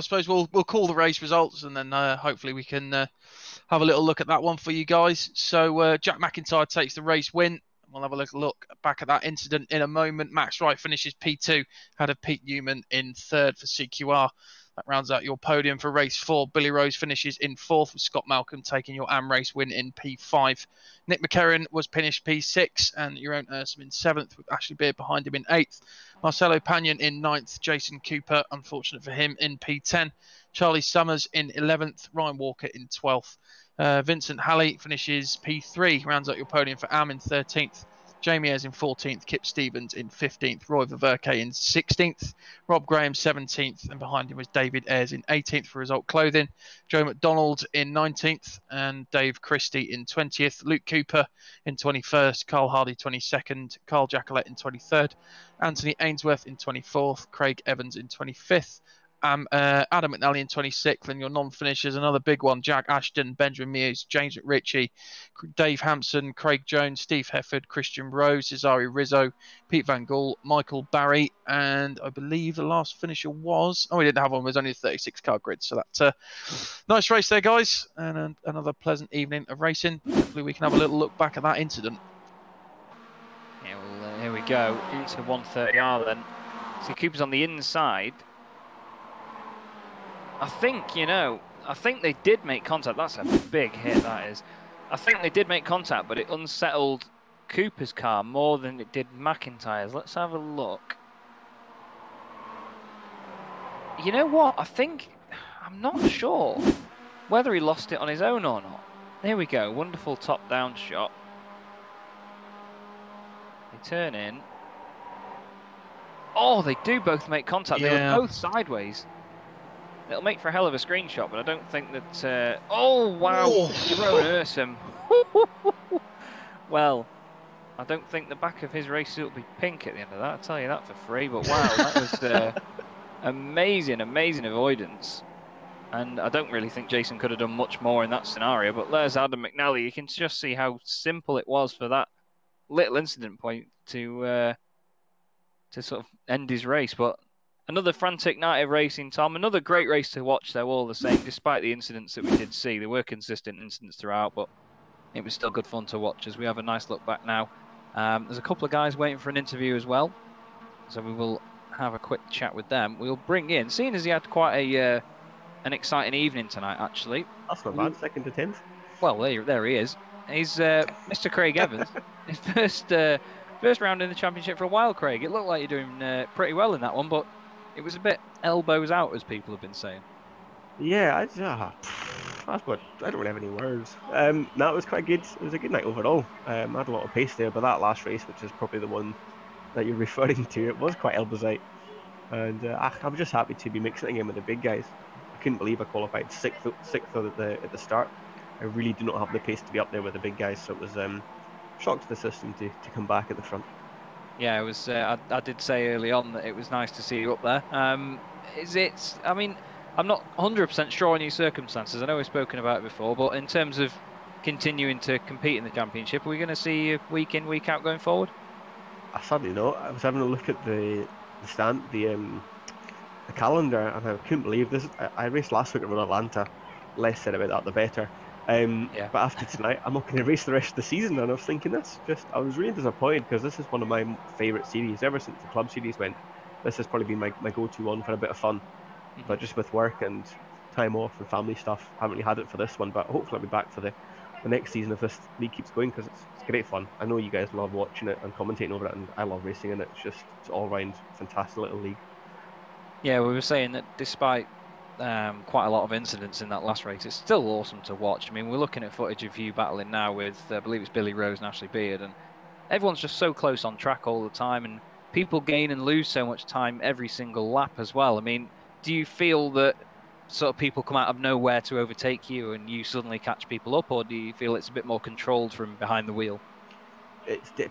B: suppose we'll call the race results, and then hopefully we can have a little look at that one for you guys. So Jack McIntyre takes the race win. We'll have a little look back at that incident in a moment. Max Wright finishes P2, had a Pete Newman in 3rd for CQR. That rounds out your podium for race 4. Billy Rose finishes in 4th, with Scott Malcolm taking your AM race win in P5. Nick McCarron was finished P6, and Jeroen Ersman in 7th, with Ashley Beard behind him in 8th. Marcelo Panion in 9th, Jason Cooper, unfortunate for him, in P10. Charlie Summers in 11th, Ryan Walker in 12th. Vincent Halley finishes P3, rounds out your podium for AM in 13th. Jamie Ayres in 14th, Kip Stevens in 15th, Roy Ververke in 16th, Rob Graham 17th, and behind him was David Ayres in 18th for Result Clothing, Joe McDonald in 19th, and Dave Christie in 20th, Luke Cooper in 21st, Carl Hardy 22nd, Carl Jackalette in 23rd, Anthony Ainsworth in 24th, Craig Evans in 25th, Adam McNally in 26th, and your non-finishers, another big one: Jack Ashton, Benjamin Mears, James McRitchie, Dave Hampson, Craig Jones, Steve Hefford, Christian Rose, Cesare Rizzo, Pete Van Gool, Michael Barry, and I believe the last finisher was... Oh, we didn't have one. It was only a 36-car grid, so that's a nice race there, guys, and another pleasant evening of racing. Hopefully we can have a little look back at that incident.
A: Yeah, well, here we go, into 130R then. So Cooper's on the inside. I think, you know, I think they did make contact. That's a big hit, that is. I think they did make contact, but it unsettled Cooper's car more than it did McIntyre's. Let's have a look. You know what? I think, I'm not sure whether he lost it on his own or not. There we go, wonderful top-down shot. They turn in. Oh, they do both make contact. They were both sideways. It'll make for a hell of a screenshot, but I don't think that... oh, wow. Tyrone Ursum. Well, I don't think the back of his race will be pink at the end of that. I'll tell you that for free. But wow, that was amazing, amazing avoidance. And I don't really think Jason could have done much more in that scenario. But there's Adam McNally. You can just see how simple it was for that little incident point to sort of end his race. But another frantic night of racing, Tom. Another great race to watch, though, all the same, despite the incidents that we did see. There were consistent incidents throughout, but it was still good fun to watch as we have a nice look back now. There's a couple of guys waiting for an interview as well, so we will have a quick chat with them. We'll bring in, seeing as he had quite a an exciting evening tonight, actually.
K: That's not bad, 2nd to 10th.
A: Well, there he is. He's Mr. Craig Evans. His first round in the championship for a while, Craig. It looked like you're doing pretty well in that one, but it was a bit elbows out, as people have been saying.
K: Yeah, I don't really have any words. No, it was quite good. It was a good night overall. I had a lot of pace there, but that last race, which is probably the one that you're referring to, it was quite elbows out. And I'm just happy to be mixing it again with the big guys. I couldn't believe I qualified sixth at the start. I really do not have the pace to be up there with the big guys, so it was shock to the system to come back at the front.
A: Yeah, it was. I did say early on that it was nice to see you up there. I mean, I'm not 100% sure on your circumstances. I know we've spoken about it before, but in terms of continuing to compete in the championship, are we going to see you week in, week out going forward?
K: I sadly not. I was having a look at the calendar, and I couldn't believe this. I raced last week around Atlanta. Less said about that, the better.
A: Yeah.
K: But after tonight, I'm not going to race the rest of the season, and I was thinking I was really disappointed because this is one of my favourite series ever since the club series went. This has probably been my go-to one for a bit of fun, but just with work and time off and family stuff, I haven't really had it for this one. But hopefully I'll be back for the next season if this league keeps going, because it's great fun. I know you guys love watching it and commentating over it, and I love racing in it. It's all round fantastic little league. Yeah,
A: we were saying that despite quite a lot of incidents in that last race, it's still awesome to watch. I mean, we're looking at footage of you battling now with, I believe it's Billy Rose and Ashley Beard, and everyone's just so close on track all the time, and people gain and lose so much time every single lap as well. I mean, do you feel that sort of people come out of nowhere to overtake you and you suddenly catch people up, or do you feel it's a bit more controlled from behind the wheel?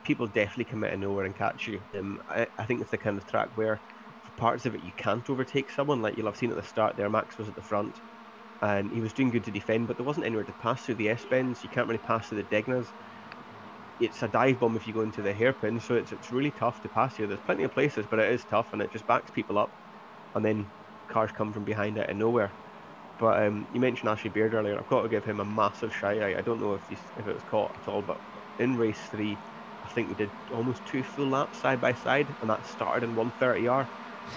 K: People definitely come out of nowhere and catch you. I think it's the kind of track where for parts of it you can't overtake someone. Like you'll have seen at the start there, Max was at the front and he was doing good to defend, but there wasn't anywhere to pass through the S-bends. You can't really pass through the Degnas. It's a dive bomb if you go into the hairpin, so it's really tough to pass here. There's plenty of places, but it is tough, and it just backs people up, and then cars come from behind it out of nowhere. But you mentioned Ashley Beard earlier. I've got to give him a massive shout out. I don't know if it was caught at all, but in race 3, I think we did almost 2 full laps side by side, and that started in 130R.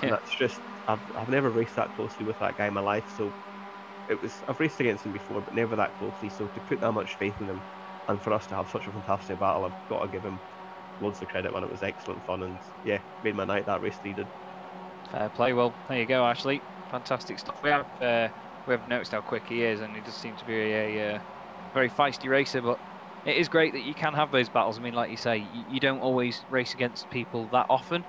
K: And that's just, I've never raced that closely with that guy in my life, so I've raced against him before, but never that closely. So to put that much faith in him, and for us to have such a fantastic battle, I've got to give him loads of credit, man. It was excellent fun, and yeah, made my night, that race 3 did.
A: Fair play. Well, there you go, Ashley. Fantastic stuff. We have noticed how quick he is, and he does seem to be a very feisty racer, but it is great that you can have those battles. I mean, like you say, you don't always race against people that often,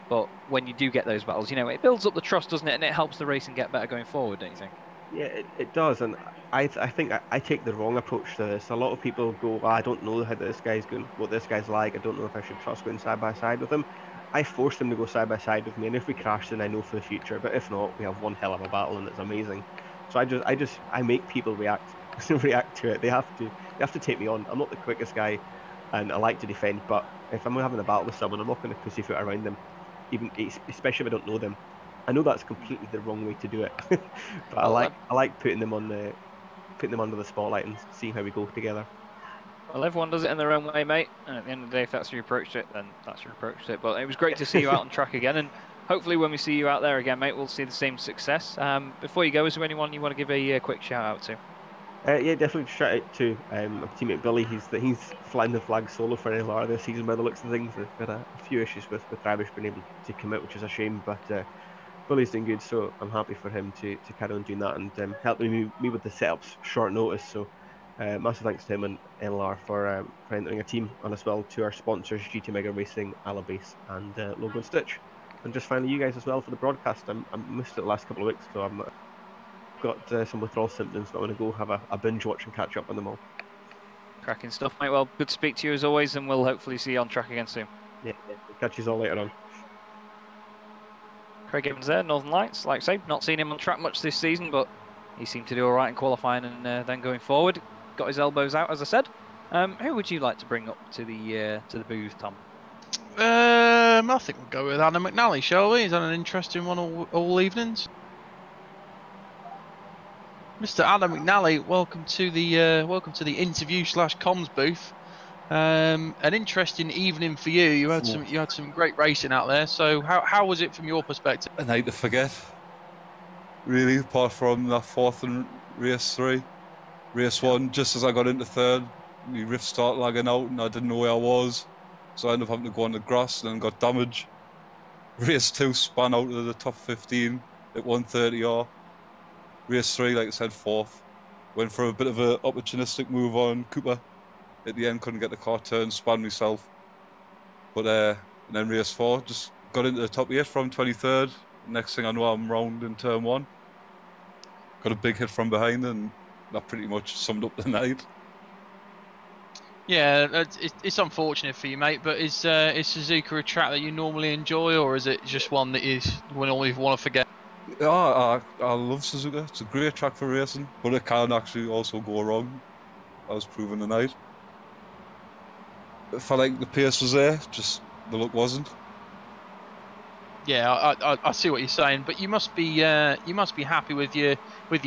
A: but when you do get those battles, you know, it builds up the trust, doesn't it? And it helps the racing get better going forward, don't you think?
K: Yeah, it does, and I think I take the wrong approach to this. A lot of people go, "I don't know how this guy's going, what this guy's like. I don't know if I should trust going side by side with him." I force them to go side by side with me, and if we crash, then I know for the future. But if not, we have one hell of a battle, and it's amazing. So I make people react react to it. They have to take me on. I'm not the quickest guy, and I like to defend. But if I'm having a battle with someone, I'm not going to pussyfoot around them, even especially if I don't know them. I know that's completely the wrong way to do it, but
A: Well,
K: I like putting them under the spotlight and seeing how we go together.
A: Well, everyone does it in their own way, mate. And at the end of the day, if that's your approach to it, then that's your approach to it. But it was great to see you out on track again, and hopefully when we see you out there again, mate, we'll see the same success. Before you go, is there anyone you want to give a quick shout out to?
K: Yeah, definitely shout out to my teammate Billy. He's flying the flag solo for LR this season by the looks of things. They've had a few issues with Travis being able to commit, which is a shame, but Billy's doing good, so I'm happy for him to carry on doing that and helping me with the setups short notice. So massive thanks to him and LR for entering a team, and as well to our sponsors GT Mega Racing, Alabase, and Logo and Stitch. And just finally, you guys as well for the broadcast. I missed it the last couple of weeks, so I'm got some withdrawal symptoms, but I'm going to go have a binge watch and catch up on them all.
A: Cracking stuff, mate. Well, good to speak to you as always, and we'll hopefully see you on track again soon.
K: Yeah, catch you all later on.
A: Craig Evans there, Northern Lights. Like I say, not seen him on track much this season, but he seemed to do all right in qualifying and then going forward. Got his elbows out, as I said. Who would you like to bring up to the booth, Tom?
B: I think we'll go with Adam McNally, shall we? He's had an interesting one all evenings. Mr. Adam McNally, welcome to the interview/comms booth. An interesting evening for you. You had some great racing out there. So how was it from your perspective?
L: A night to forget, really. Apart from that fourth and race 3, race 1, just as I got into third, my rift started lagging out and I didn't know where I was, so I ended up having to go on the grass and then got damaged. Race 2 span out of the top 15 at 130R. Race 3, like I said, fourth. Went for a bit of an opportunistic move on Cooper. At the end, couldn't get the car turned, spun myself. But and then race 4, just got into the top 8 from 23rd. Next thing I know, I'm round in turn 1. Got a big hit from behind, and that pretty much summed up the night.
B: Yeah, it's unfortunate for you, mate. But is Suzuka a track that you normally enjoy, or is it just one that you normally want to forget?
L: Yeah, I love Suzuka. It's a great track for racing, but it can actually also go wrong. I was proven tonight. I felt like the pace was there, just the luck wasn't.
B: Yeah, I see what you're saying, but you must be happy with your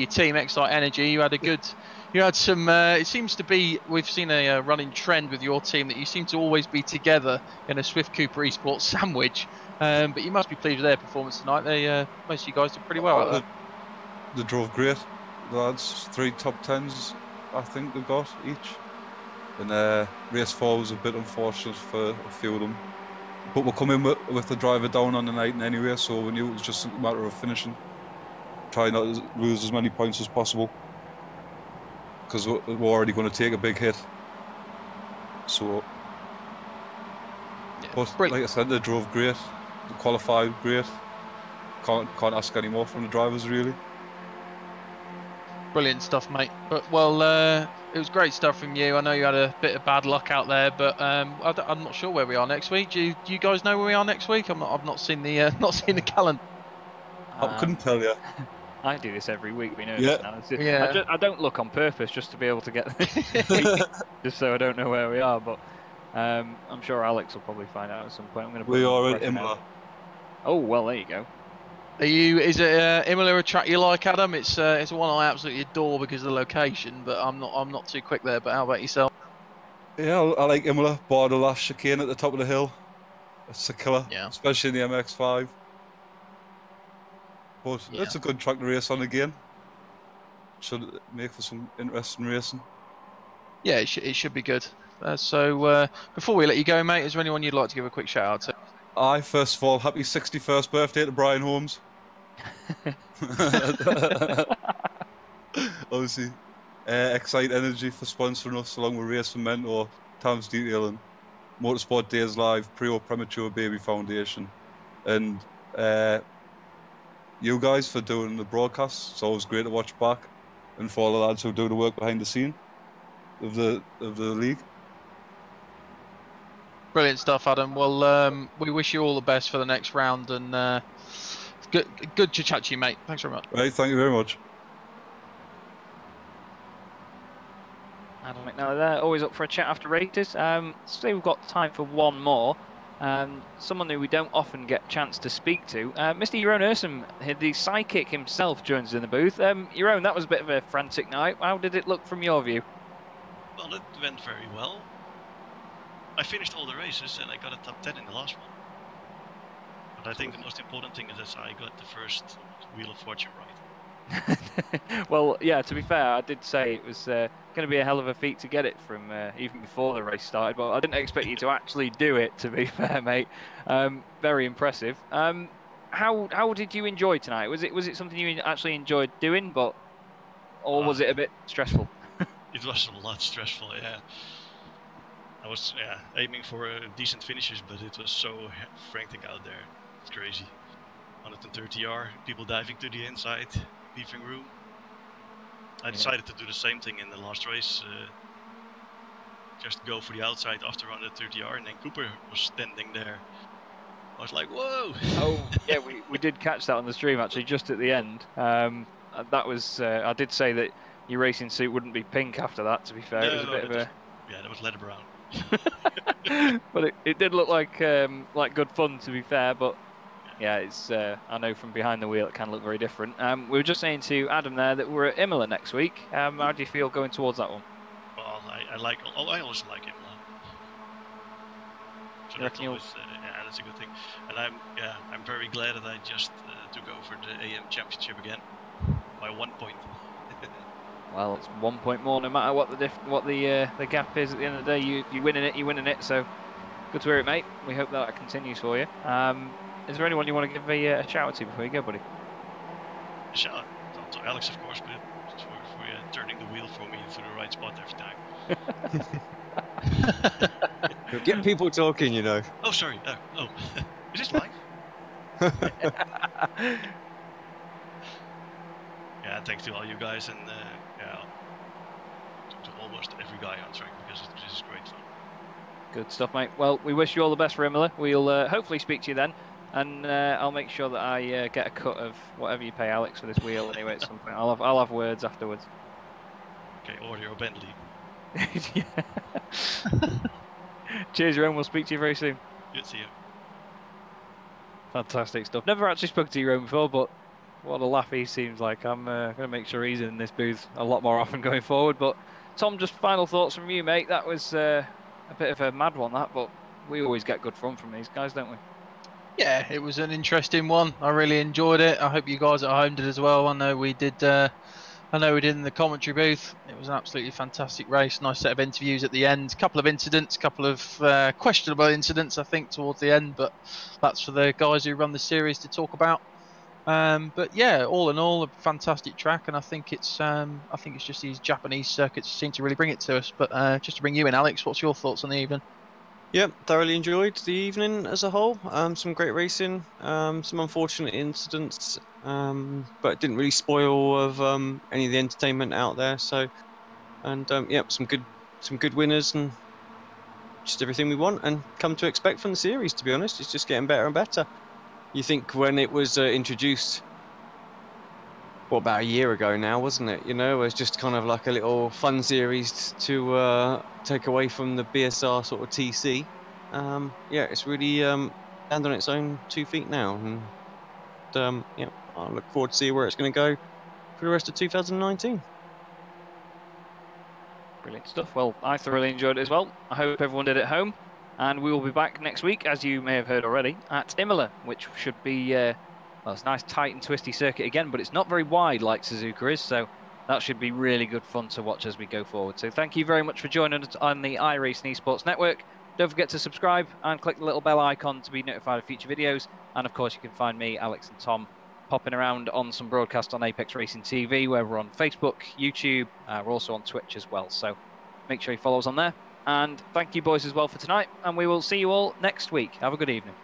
B: team, Excite Energy. You had some. It seems to be we've seen a running trend with your team that you seem to always be together in a Swift Cooper Esports sandwich. But you must be pleased with their performance tonight. Most of you guys did pretty well out there.
L: They drove great. The lads, 3 top 10s, I think they got each. And race 4 was a bit unfortunate for a few of them. But we'll come in with the driver down on the night anyway, so we knew it was just a matter of finishing. Try not to lose as many points as possible, because we're already going to take a big hit. So,
B: yeah,
L: but like I said, they drove great. They qualified great. Can't ask any more from the drivers, really.
B: Brilliant stuff, mate. But it was great stuff from you. I know you had a bit of bad luck out there, but I'm not sure where we are next week. Do you guys know where we are next week? I've not seen the calendar.
L: I couldn't tell you.
A: I do this every week. We know
L: Yeah.
A: this now. I don't look on purpose just to be able to get just so I don't know where we are. But I'm sure Alex will probably find out at some point.
L: We are at Imola.
A: Oh well, there you go.
B: Is it Imola a track you like, Adam? It's one I absolutely adore because of the location, but I'm not too quick there. But how about yourself?
L: Yeah, I like Imola. Bar the last chicane at the top of the hill. It's a killer, especially in the MX5. But it's a good track to race on again. Should make for some interesting racing.
B: Yeah, it should be good. So before we let you go, mate, is there anyone you'd like to give a quick shout out to?
L: First of all, happy 61st birthday to Brian Holmes. Obviously, Excite Energy for sponsoring us, along with Racing Mentor, Tom's Detailing, Motorsport Days Live, Premature Baby Foundation, and you guys for doing the broadcast. It's always great to watch back, and for all the lads who do the work behind the scene of the league.
B: Brilliant stuff, Adam. Well, we wish you all the best for the next round, and good to chat to you, mate. Thanks very much.
L: Right, thank you very much.
A: Adam McNally there, always up for a chat after races. Say we've got time for one more. Someone who we don't often get a chance to speak to. Mr. Jeroen Ursum, the psychic himself, joins in the booth. Jeroen, that was a bit of a frantic night. How did it look from your view?
M: Well, it went very well. I finished all the races and I got a top 10 in the last one. But I think the most important thing is that I got the first Wheel of Fortune right.
A: Well, yeah, to be fair, I did say it was going to be a hell of a feat to get it from even before the race started, but I didn't expect you to actually do it, to be fair, mate. Very impressive. How did you enjoy tonight? Was it something you actually enjoyed doing, or was it a bit stressful?
M: It was a lot stressful, yeah. I was aiming for decent finishes, but it was so frantic out there. It's crazy. 130R, people diving to the inside, beefing room. I decided to do the same thing in the last race. Just go for the outside after 130R, and then Cooper was standing there. I was like, whoa!
A: Oh, yeah, we did catch that on the stream, actually, just at the end. That was, I did say that your racing suit wouldn't be pink after that, to be fair. It was a bit of a...
M: Yeah, that was leather brown.
A: But it did look like good fun, to be fair, but yeah, it's I know from behind the wheel it can look very different. We were just saying to Adam there that we're at Imola next week. How do you feel going towards that one?
M: Well, I also like Imola. So that's always, yeah, that's a good thing. And I'm very glad that I just took over the AM Championship again by 1 point.
A: Well, it's 1 point more, no matter what the gap is. At the end of the day, you're winning it. So good to hear it, mate. We hope that continues for you. Is there anyone you want to give a shout out to before you go, buddy?
M: A shout out to Alex, of course, but for turning the wheel for me to the right spot every time.
C: Get people talking, you know.
M: Oh, sorry. Oh, is this live? Yeah, thanks to all you guys, and to almost every guy on track, because this is great fun.
A: Good stuff, mate. Well, we wish you all the best for Imola. We'll hopefully speak to you then, and I'll make sure that I get a cut of whatever you pay Alex for this wheel anyway at some point. I'll have words afterwards.
M: Okay, order your Bentley.
A: Cheers, Jeroen. We'll speak to you very soon.
M: Good to see you.
A: Fantastic stuff. Never actually spoke to Jeroen before, but what a laugh he seems like. I'm going to make sure he's in this booth a lot more often going forward. But Tom, just final thoughts from you, mate. That was a bit of a mad one, that, but we always get good fun from these guys, don't we?
B: Yeah, it was an interesting one. I really enjoyed it. I hope you guys at home did as well. I know we did. I know we did in the commentary booth. It was an absolutely fantastic race. Nice set of interviews at the end. Couple of incidents, couple of questionable incidents, I think, towards the end. But that's for the guys who run the series to talk about. But yeah, all in all, a fantastic track, and I think it's just these Japanese circuits seem to really bring it to us. But just to bring you in, Alex, what's your thoughts on the evening?
C: Yeah, thoroughly enjoyed the evening as a whole. Some great racing, some unfortunate incidents, but it didn't really spoil of any of the entertainment out there. So, and yeah, some good winners and just everything we want and come to expect from the series. To be honest, it's just getting better and better. You think when it was introduced, what, about a year ago now, wasn't it? You know, it was just kind of like a little fun series to take away from the BSR sort of TC. Yeah, it's really stand on its own 2 feet now, and yeah, I look forward to see where it's going to go for the rest of 2019.
A: Brilliant stuff. Well, I thoroughly enjoyed it as well. I hope everyone did at home. And we will be back next week, as you may have heard already, at Imola, which should be, well, it's a nice tight and twisty circuit again, but it's not very wide like Suzuka is, so that should be really good fun to watch as we go forward. So thank you very much for joining us on the iRacing Esports Network. Don't forget to subscribe and click the little bell icon to be notified of future videos. And of course, you can find me, Alex and Tom, popping around on some broadcasts on Apex Racing TV, where we're on Facebook, YouTube, we're also on Twitch as well. So make sure you follow us on there. And thank you, boys, as well for tonight. And we will see you all next week. Have a good evening.